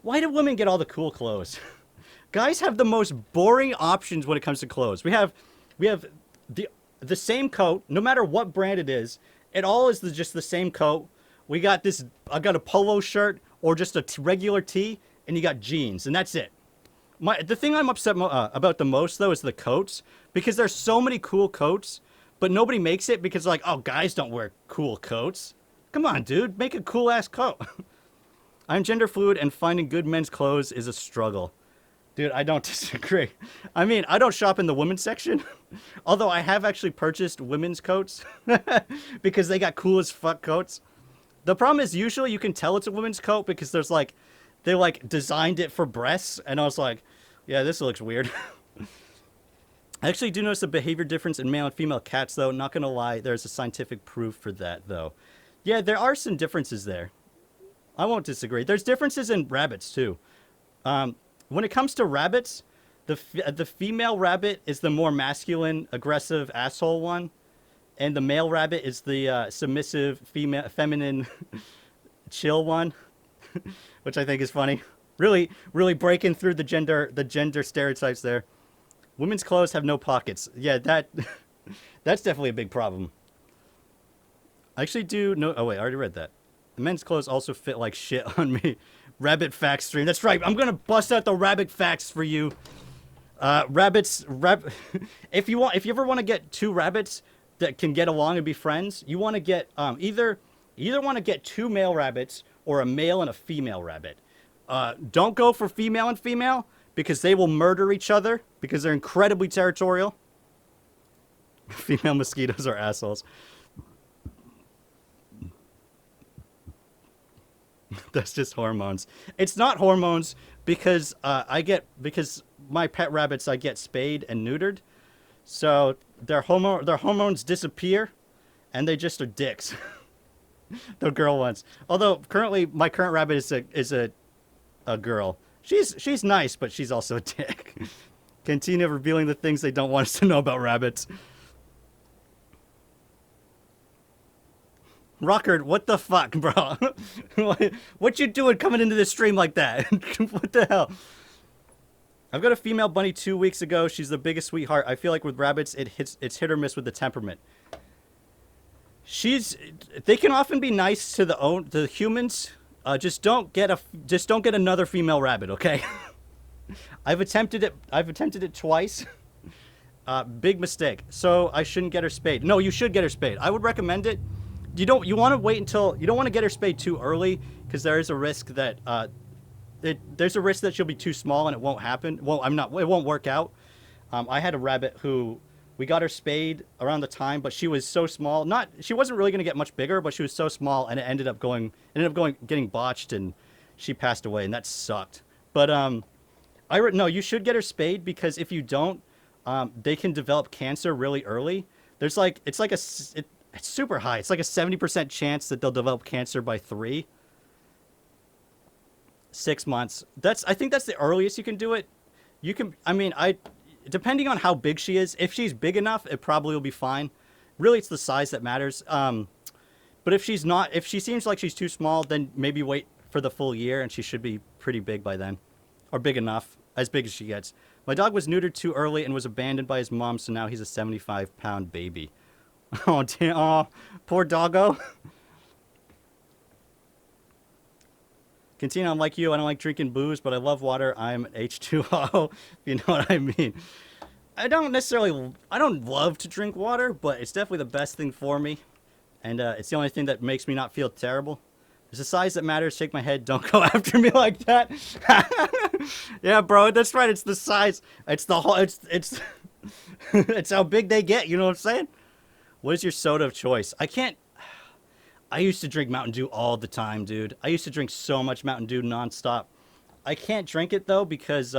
Why do women get all the cool clothes? Guys have the most boring options when it comes to clothes. We have the same coat, no matter what brand it is. It all is just the same coat. I got a polo shirt or just a regular tee, and you got jeans, and that's it. The thing I'm upset about the most, though, is the coats, because there's so many cool coats, but nobody makes it because, like, oh, guys don't wear cool coats. Come on, dude, make a cool-ass coat. I'm gender fluid, and finding good men's clothes is a struggle. Dude, I don't disagree. I mean, I don't shop in the women's section, although I have actually purchased women's coats because they got cool as fuck coats. The problem is usually you can tell it's a women's coat because they designed it for breasts, and I was like, yeah, this looks weird. I actually do notice a behavior difference in male and female cats, though. Not gonna lie, there's a scientific proof for that, though. Yeah, there are some differences there. I won't disagree. There's differences in rabbits too. When it comes to rabbits, the female rabbit is the more masculine, aggressive asshole one, and the male rabbit is the submissive, feminine, chill one, which I think is funny. Really, really breaking through the gender stereotypes there. Women's clothes have no pockets. Yeah, that's definitely a big problem. I actually do know. Oh wait, I already read that. The men's clothes also fit like shit on me. Rabbit facts stream. That's right. I'm gonna bust out the rabbit facts for you. If you ever want to get two rabbits that can get along and be friends, you want to get either want to get two male rabbits or a male and a female rabbit. Don't go for female and female because they will murder each other because they're incredibly territorial. Female mosquitoes are assholes. That's just hormones. It's not hormones because because my pet rabbits I get spayed and neutered, so their hormones disappear, and they just are dicks. The girl ones. Although currently my current rabbit is a girl. She's nice, but she's also a dick. Continue revealing the things they don't want us to know about rabbits. Rockard, what the fuck, bro? What you doing coming into this stream like that? What the hell? I've got a female bunny 2 weeks ago. She's the biggest sweetheart. I feel like with rabbits, it's hit or miss with the temperament. They can often be nice to the humans. Just don't get another female rabbit, okay? I've attempted it twice. Big mistake. So I shouldn't get her spayed. No, you should get her spayed. I would recommend it. You don't want to get her spayed too early because there is a risk that there's a risk that she'll be too small and it won't happen. Well, it won't work out. I had a rabbit who we got her spayed around the time, but she was so small. She wasn't really going to get much bigger, but she was so small, and it ended up getting botched, and she passed away, and that sucked. But no, you should get her spayed because if you don't, they can develop cancer really early. It's super high. It's like a 70% chance that they'll develop cancer by 6 months. I think that's the earliest you can do it. Depending on how big she is, if she's big enough, it probably will be fine. Really, it's the size that matters. But if she seems like she's too small, then maybe wait for the full year and she should be pretty big by then. Or big enough, as big as she gets. My dog was neutered too early and was abandoned by his mom, so now he's a 75-pound baby. Oh, damn. Oh, poor doggo. Continue, I'm like you. I don't like drinking booze, but I love water. I'm an H2O, if you know what I mean. I don't love to drink water, but it's definitely the best thing for me. And it's the only thing that makes me not feel terrible. It's the size that matters. Shake my head. Don't go after me like that. Yeah, bro, that's right. It's the size. It's the whole. It's it's how big they get. You know what I'm saying? What is your soda of choice? I used to drink Mountain Dew all the time, dude. I used to drink so much Mountain Dew nonstop. I can't drink it though because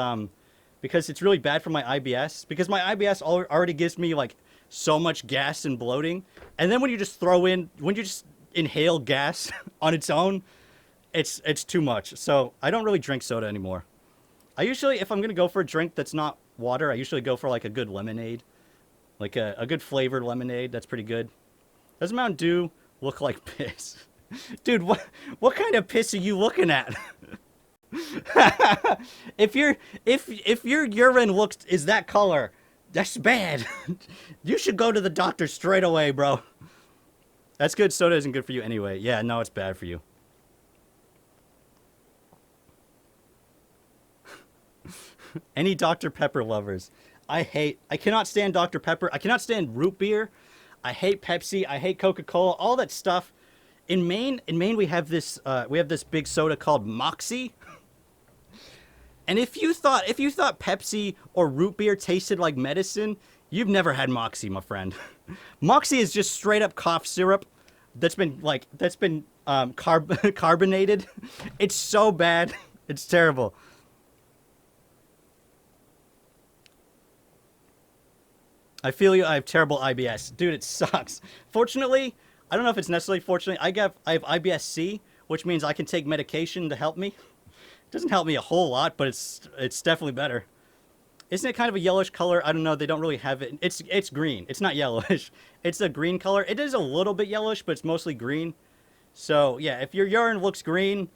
it's really bad for my IBS. Because my IBS already gives me like so much gas and bloating, and then when you just inhale gas on its own, it's too much. So I don't really drink soda anymore. I usually, if I'm gonna go for a drink that's not water, I usually go for like a good lemonade, like a good flavored lemonade. That's pretty good. Does Mountain Dew look like piss? Dude, what kind of piss are you looking at? If your urine is that color, that's bad. You should go to the doctor straight away, bro. That's good. Soda isn't good for you anyway. Yeah, no, it's bad for you. Any Dr. Pepper lovers? I cannot stand Dr. Pepper. I cannot stand root beer. I hate Pepsi. I hate Coca-Cola. All that stuff. In Maine, we have this big soda called Moxie. And if you thought Pepsi or root beer tasted like medicine, you've never had Moxie, my friend. Moxie is just straight up cough syrup that's been carbonated. It's so bad. It's terrible. I feel you. I have terrible IBS. Dude, it sucks. Fortunately, I don't know if it's necessarily fortunately, I have IBS-C, which means I can take medication to help me. It doesn't help me a whole lot, but it's definitely better. Isn't it kind of a yellowish color? I don't know. They don't really have it. It's green. It's not yellowish. It's a green color. It is a little bit yellowish, but it's mostly green. So, yeah, if your urine looks green,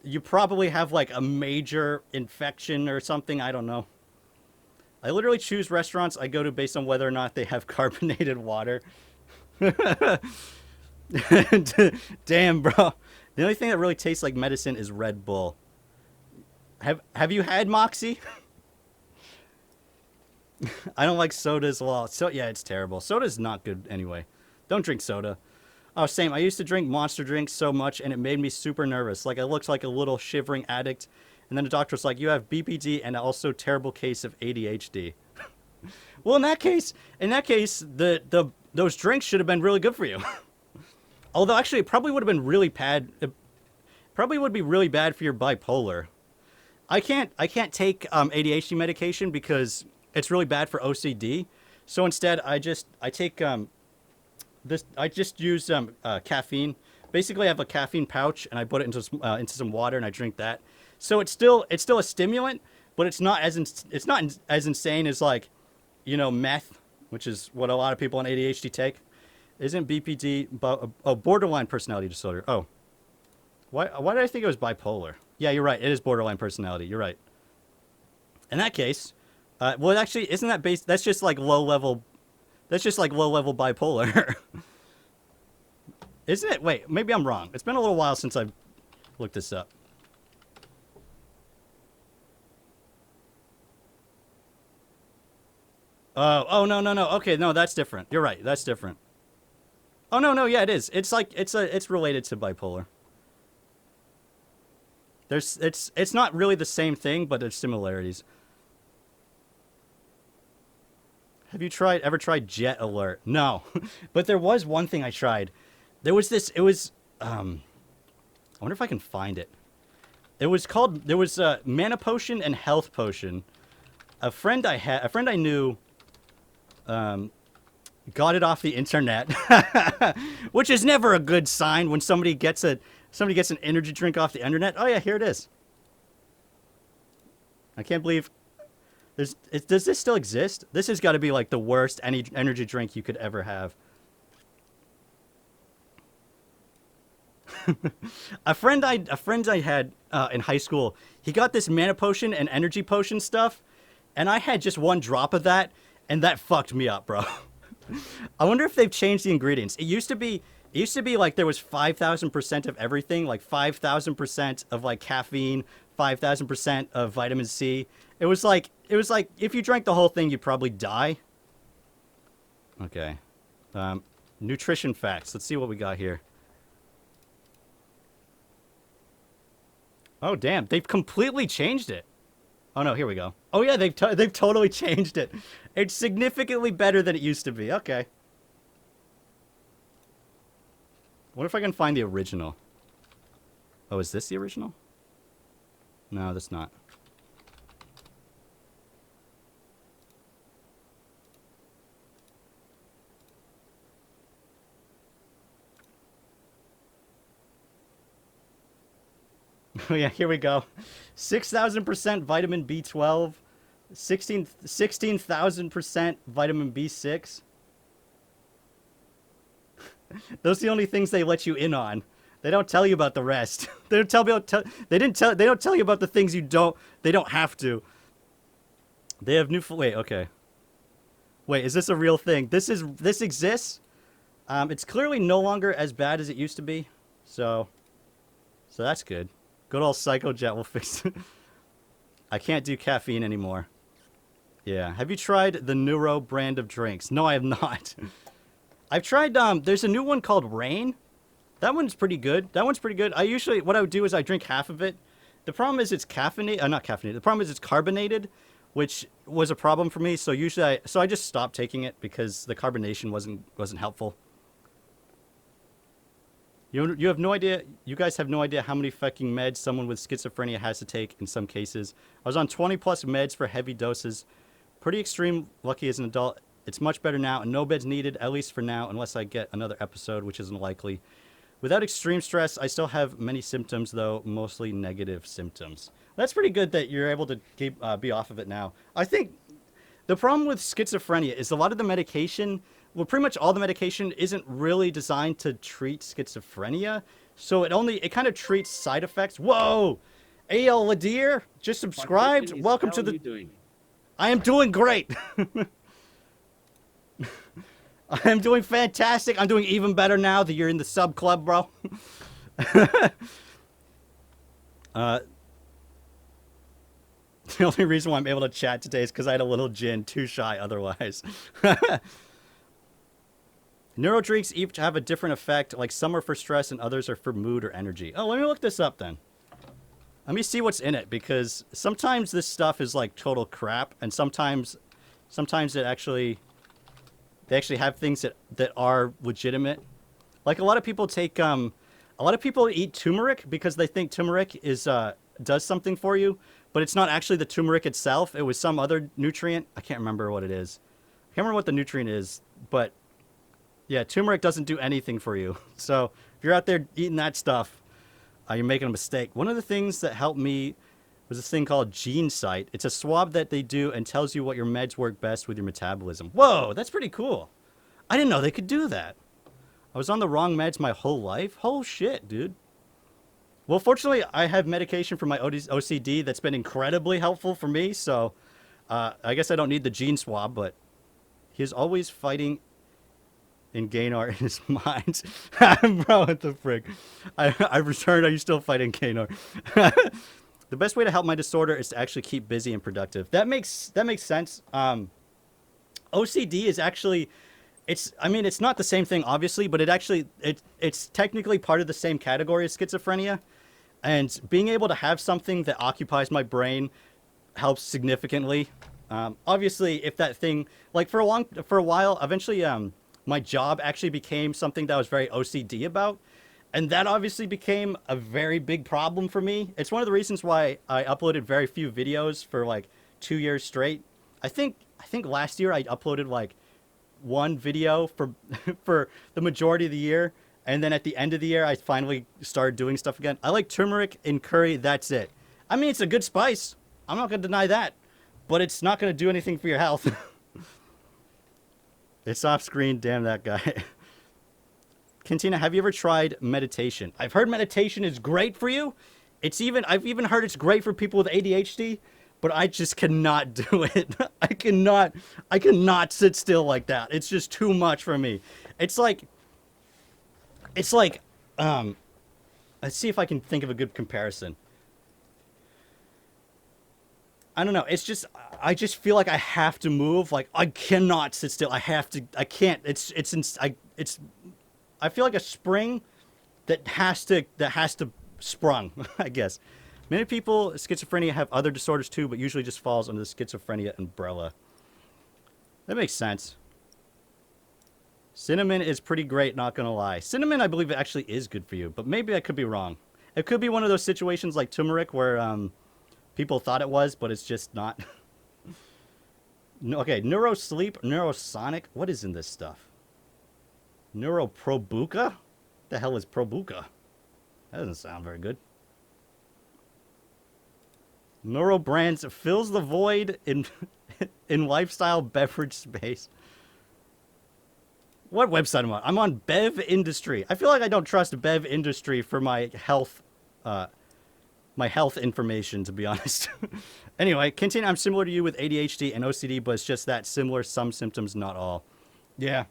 you probably have like a major infection or something. I don't know. I literally choose restaurants I go to based on whether or not they have carbonated water. Damn, bro. The only thing that really tastes like medicine is Red Bull. Have you had Moxie? I don't like soda as well. So yeah, it's terrible. Soda's not good anyway. Don't drink soda. Oh, same. I used to drink Monster drinks so much, and it made me super nervous. Like I looked like a little shivering addict. And then the doctor was like, "You have BPD and also terrible case of ADHD." Well, in that case, those drinks should have been really good for you. Although actually, it probably would have been really bad. It probably would be really bad for your bipolar. I can't take ADHD medication because it's really bad for OCD. So instead, I take I just use caffeine. Basically, I have a caffeine pouch and I put it into some water and I drink that. So it's still a stimulant, but it's not as insane as like, you know, meth, which is what a lot of people on ADHD take. Isn't BPD borderline personality disorder? Oh, why did I think it was bipolar? Yeah, you're right. It is borderline personality. You're right. In that case, well, actually, isn't that based? That's just like low level. That's just like low level bipolar, isn't it? Wait, maybe I'm wrong. It's been a little while since I've looked this up. Oh no. Okay, no, that's different. You're right. That's different. Oh no, yeah, it is. It's like it's related to bipolar. It's not really the same thing, but there's similarities. Have you ever tried Jet Alert? No, but there was one thing I tried. There was this. It was I wonder if I can find it. It was called. There was Mana Potion and Health Potion. A friend I knew, got it off the internet, which is never a good sign when somebody gets an energy drink off the internet. Oh yeah, here it is. I can't believe does this still exist? This has got to be like the worst energy drink you could ever have. a friend I had in high school, he got this Mana Potion and Energy Potion stuff, and I had just one drop of that, and that fucked me up, bro. I wonder if they've changed the ingredients. It used to be like there was 5,000% of everything, like 5,000% of like caffeine, 5,000% of vitamin C. It was like if you drank the whole thing, you'd probably die. Okay. Nutrition facts. Let's see what we got here. Oh damn, they've completely changed it. Oh no, here we go. Oh yeah, they've totally changed it. It's significantly better than it used to be. Okay. What if I can find the original? Oh, is this the original? No, that's not. Oh yeah, here we go. 6,000% vitamin B12, 16,000% vitamin B6. Those are the only things they let you in on. They don't tell you about the rest. They don't tell you they don't tell you about the things they don't have to. They have wait, okay. Wait, is this a real thing? This exists. It's clearly no longer as bad as it used to be. So that's good. Good old Psycho Jet will fix it. I can't do caffeine anymore. Yeah. Have you tried the Neuro brand of drinks? No, I have not. I've tried, there's a new one called Rain. That one's pretty good. What I would do is I drink half of it. The problem is it's caffeinated, not caffeinated. The problem is it's carbonated, which was a problem for me. So usually I just stopped taking it because the carbonation wasn't helpful. You have no idea. You guys have no idea how many fucking meds someone with schizophrenia has to take in some cases. I was on 20 plus meds for heavy doses. Pretty extreme. Lucky as an adult. It's much better now, and no beds needed, at least for now, unless I get another episode, which isn't likely. Without extreme stress, I still have many symptoms, though, mostly negative symptoms. That's pretty good that you're able to be off of it now. I think the problem with schizophrenia is a lot of the medication, well, pretty much all the medication isn't really designed to treat schizophrenia. So it kind of treats side effects. Whoa! A.L. Ladir just subscribed. Welcome to the... How are you doing? I am doing great. I'm doing fantastic. I'm doing even better now that you're in the sub club, bro. Uh, the only reason why I'm able to chat today is because I had a little gin. Too shy otherwise. Neuro drinks each have a different effect. Like some are for stress and others are for mood or energy. Oh, let me look this up then. Let me see what's in it because sometimes this stuff is like total crap, and sometimes it actually they actually have things that are legitimate. Like a lot of people take a lot of people eat turmeric because they think turmeric is does something for you, but it's not actually the turmeric itself. It was some other nutrient. I can't remember what it is. I can't remember what the nutrient is, but yeah, turmeric doesn't do anything for you. So if you're out there eating that stuff, you're making a mistake. One of the things that helped me was this thing called GeneSight. It's a swab that they do and tells you what your meds work best with your metabolism. Whoa, that's pretty cool. I didn't know they could do that. I was on the wrong meds my whole life? Oh shit, dude. Well, fortunately, I have medication for my OCD that's been incredibly helpful for me, so I guess I don't need the gene swab, but he's always fighting in Gaynor in his mind. Bro, what the frick? I returned. Are you still fighting Gaynor? The best way to help my disorder is to actually keep busy and productive. That makes sense. OCD is actually, I mean, it's not the same thing, obviously, but it's technically part of the same category as schizophrenia. And being able to have something that occupies my brain helps significantly. Obviously, if that thing, like for a while, eventually, my job actually became something that I was very OCD about. And that obviously became a very big problem for me. It's one of the reasons why I uploaded very few videos for like 2 years straight. I think last year I uploaded like one video for for the majority of the year, and then at the end of the year I finally started doing stuff again. I like turmeric and curry, that's it. I mean, it's a good spice. I'm not going to deny that, but it's not going to do anything for your health. It's off screen, damn that guy. Cantina, have you ever tried meditation? I've heard meditation is great for you. I've even heard it's great for people with ADHD, but I just cannot do it. I cannot sit still like that. It's just too much for me. It's like, let's see if I can think of a good comparison. I don't know. It's just, I just feel like I have to move. Like I cannot sit still. I can't. I feel like a spring that has to sprung, I guess. Many people with schizophrenia have other disorders too, but usually just falls under the schizophrenia umbrella. That makes sense. Cinnamon is pretty great, not gonna lie. Cinnamon, I believe it actually is good for you, but maybe I could be wrong. It could be one of those situations like turmeric where people thought it was, but it's just not. No, okay, neurosleep, neurosonic. What is in this stuff? Neuroprobuca? The hell is probuca? That doesn't sound very good. Neurobrands fills the void in in lifestyle beverage space. What website am I on? I'm on Bev Industry. I feel like I don't trust Bev Industry for my health information, to be honest. Anyway, continue. I'm similar to you with ADHD and OCD, but it's just that similar, some symptoms, not all. Yeah.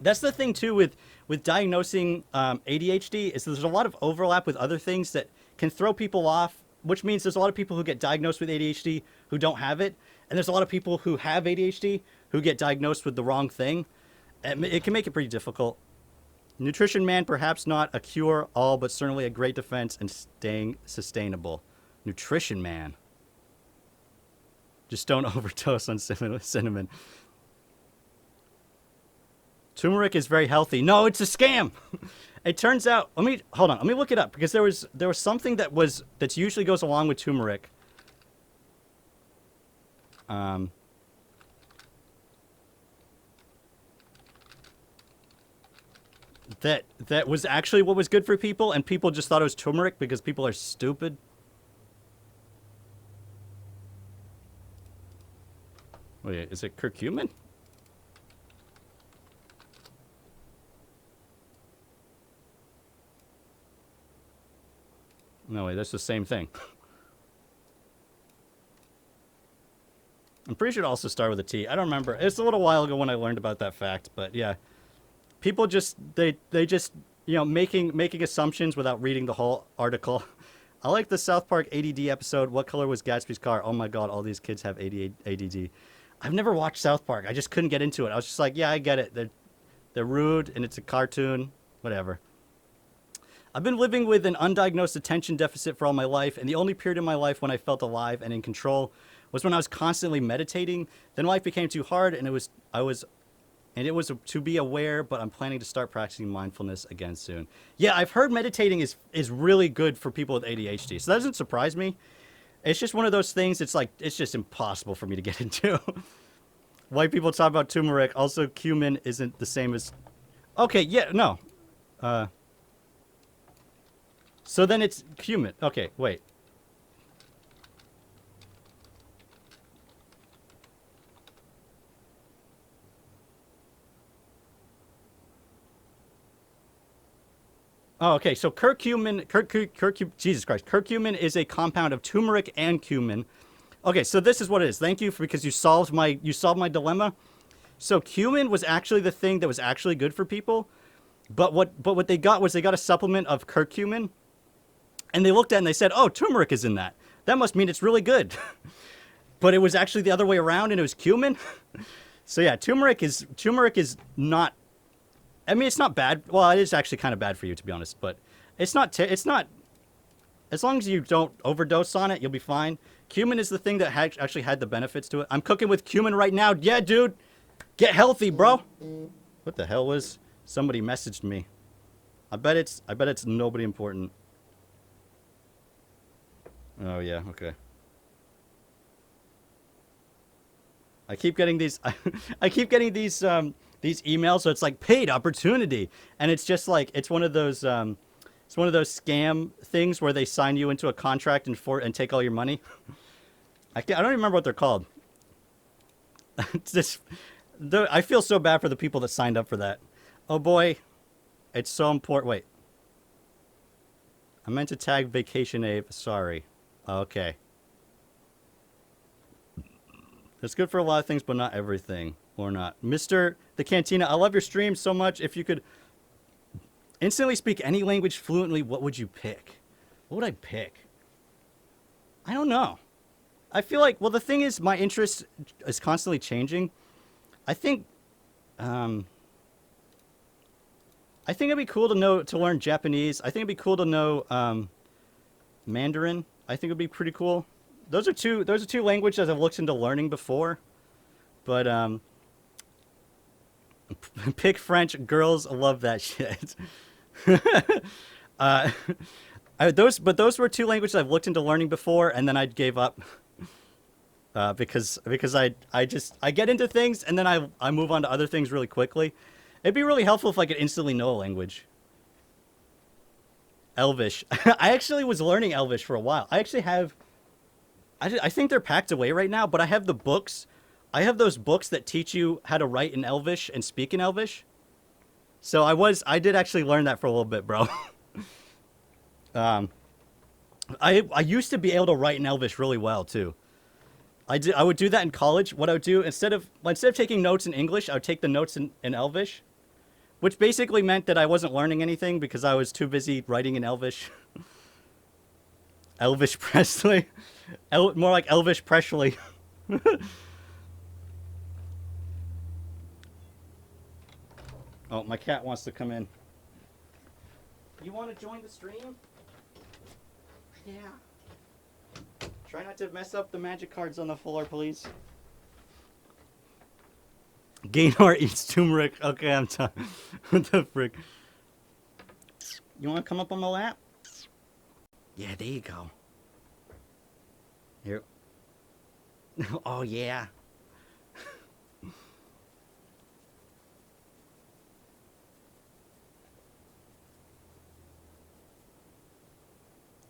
That's the thing, too, with diagnosing ADHD, is there's a lot of overlap with other things that can throw people off, which means there's a lot of people who get diagnosed with ADHD who don't have it, and there's a lot of people who have ADHD who get diagnosed with the wrong thing. It can make it pretty difficult. Nutrition Man, perhaps not a cure-all, but certainly a great defense and staying sustainable. Nutrition Man. Just don't overdose on cinnamon. Turmeric is very healthy. No, it's a scam. It turns out. Hold on. Let me look it up because there was something that usually goes along with turmeric. That was actually what was good for people, and people just thought it was turmeric because people are stupid. Wait, is it curcumin? No, wait, that's the same thing. I'm pretty sure it also started with a T. I don't remember. It's a little while ago when I learned about that fact, but yeah. People just, they just making assumptions without reading the whole article. I like the South Park ADD episode. What color was Gatsby's car? Oh my god, all these kids have ADD. I've never watched South Park. I just couldn't get into it. I was just like, yeah, I get it. They're rude and it's a cartoon. Whatever. I've been living with an undiagnosed attention deficit for all my life, and the only period in my life when I felt alive and in control was when I was constantly meditating. Then life became too hard, and it was to be aware, but I'm planning to start practicing mindfulness again soon. Yeah, I've heard meditating is really good for people with ADHD, so that doesn't surprise me. It's just one of those things. It's like it's just impossible for me to get into. White people talk about turmeric. Also, cumin isn't the same as. Okay, yeah, no. So then it's cumin. Okay, wait. Oh, okay. So curcumin, Jesus Christ, curcumin is a compound of turmeric and cumin. Okay, so this is what it is. Thank you because you solved my dilemma. So cumin was actually the thing that was actually good for people, but what they got was they got a supplement of curcumin. And they looked at it and they said, oh, turmeric is in that. That must mean it's really good. But it was actually the other way around and it was cumin. So yeah, turmeric is not, I mean, it's not bad. Well, it is actually kind of bad for you, to be honest. But it's not, as long as you don't overdose on it, you'll be fine. Cumin is the thing that actually had the benefits to it. I'm cooking with cumin right now. Yeah, dude. Get healthy, bro. What the hell was, somebody messaged me. I bet it's nobody important. Oh yeah, okay. I keep getting these these emails, so it's like paid opportunity, and it's just like it's one of those scam things where they sign you into a contract and take all your money. I don't even remember what they're called. It's just, I feel so bad for the people that signed up for that. Oh boy, it's so important. Wait, I meant to tag Vacation Ave. Sorry. Okay. It's good for a lot of things, but not everything. Or not. Mr. The Cantina, I love your stream so much. If you could instantly speak any language fluently, what would you pick? What would I pick? I don't know. I feel like, well, the thing is, my interest is constantly changing. I think it'd be cool to learn Japanese. I think it'd be cool to know Mandarin. I think it'd be pretty cool. Those are two languages I've looked into learning before. But pick French. Girls love that shit. Those were two languages I've looked into learning before, and then I gave up. Because I get into things and then I move on to other things really quickly. It'd be really helpful if I could instantly know a language. Elvish. I actually was learning Elvish for a while. I actually have, I think they're packed away right now, but I have the books. I have those books that teach you how to write in Elvish and speak in Elvish. So I did actually learn that for a little bit, bro. I used to be able to write in Elvish really well too. I would do that in college. What I would do, instead of taking notes in English, I would take the notes in Elvish. Which basically meant that I wasn't learning anything because I was too busy writing in Elvish. Elvish Presley. More like Elvish Presley. Oh, my cat wants to come in. You want to join the stream? Yeah. Try not to mess up the magic cards on the floor, please. Gaynor eats turmeric. Okay, I'm done. What the frick? You want to come up on my lap? Yeah, there you go. Here. Oh, yeah.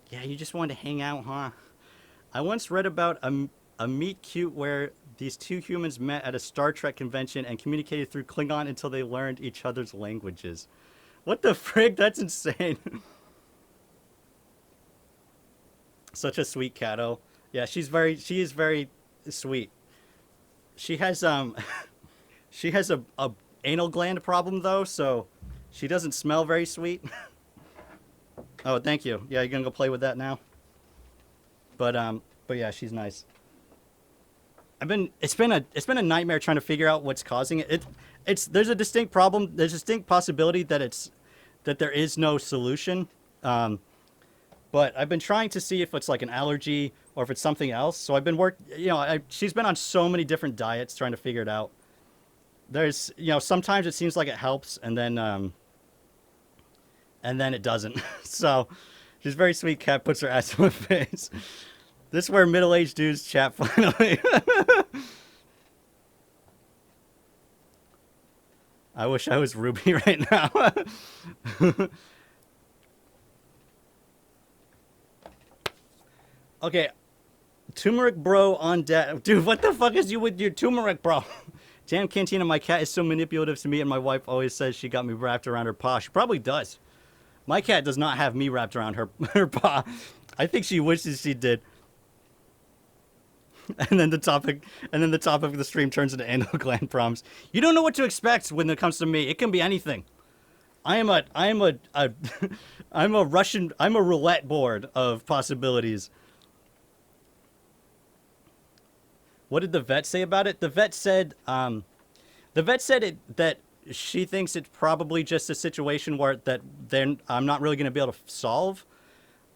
Yeah, you just wanted to hang out, huh? I once read about a meet cute where these two humans met at a Star Trek convention and communicated through Klingon until they learned each other's languages. What the frig? That's insane. Such a sweet catto. Yeah, she is very sweet. She has she has a anal gland problem though, so She doesn't smell very sweet. Oh, thank you. Yeah, you're gonna go play with that now. But yeah, she's nice. It's been a nightmare trying to figure out what's causing it. It's there's a distinct problem. There's a distinct possibility that there is no solution. But I've been trying to see if it's like an allergy or if it's something else. So I've been she's been on so many different diets trying to figure it out. There's, sometimes it seems like it helps and then it doesn't. So she's a very sweet cat, puts her ass in my face. This is where middle-aged dudes chat finally. I wish I was Ruby right now. Okay, turmeric bro on deck. Dude, what the fuck is you with your turmeric bro? Jam Cantina, my cat is so manipulative to me, and my wife always says she got me wrapped around her paw. She probably does. My cat does not have me wrapped around her paw. I think she wishes she did. And then the topic of the stream turns into anal gland problems. You don't know what to expect when it comes to me. It can be anything. I'm a roulette board of possibilities. What did the vet say about it? The vet said that she thinks it's probably just a situation where I'm not really going to be able to solve.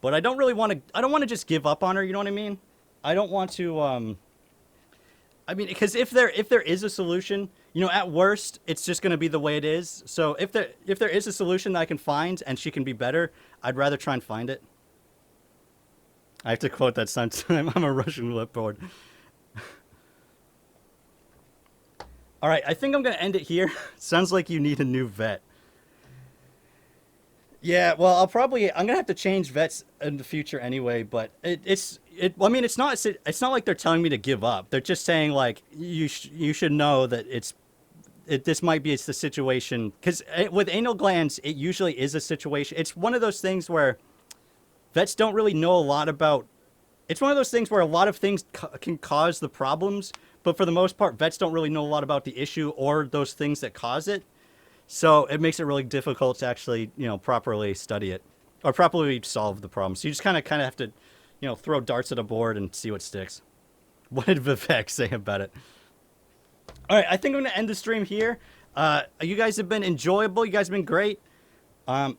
But I don't want to just give up on her, you know what I mean? I don't want to because if there is a solution, at worst it's just going to be the way it is. So if there is a solution that I can find and she can be better, I'd rather try and find it. I have to quote that sometime. I'm a Russian roulette board. All right, I think I'm going to end it here. Sounds like you need a new vet. Yeah, well, I'm going to have to change vets in the future anyway, but it's not like they're telling me to give up. They're just saying like you should know that this might be the situation, cuz with anal glands it usually is a situation. It's one of those things where vets don't really know a lot about. It's one of those things where a lot of things can cause the problems, but for the most part vets don't really know a lot about the issue or those things that cause it. So it makes it really difficult to actually, properly study it or properly solve the problem. So you just kind of have to, throw darts at a board and see what sticks. What did Vivek say about it? All right, I think I'm going to end the stream here. You guys have been enjoyable. You guys have been great. I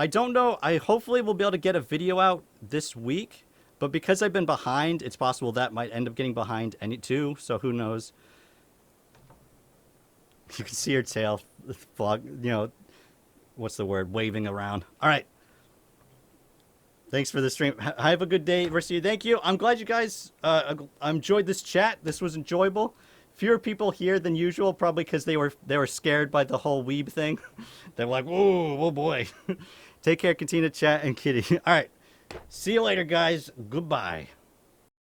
don't know. I hopefully will be able to get a video out this week. But because I've been behind, it's possible that might end up getting behind too. So who knows? You can see her tail, what's the word, waving around. All right. Thanks for the stream. Have a good day, rest of you. Thank you. I'm glad you guys enjoyed this chat. This was enjoyable. Fewer people here than usual, probably because they were scared by the whole weeb thing. They're like, oh boy. Take care, Katina, chat, and Kitty. All right. See you later, guys. Goodbye.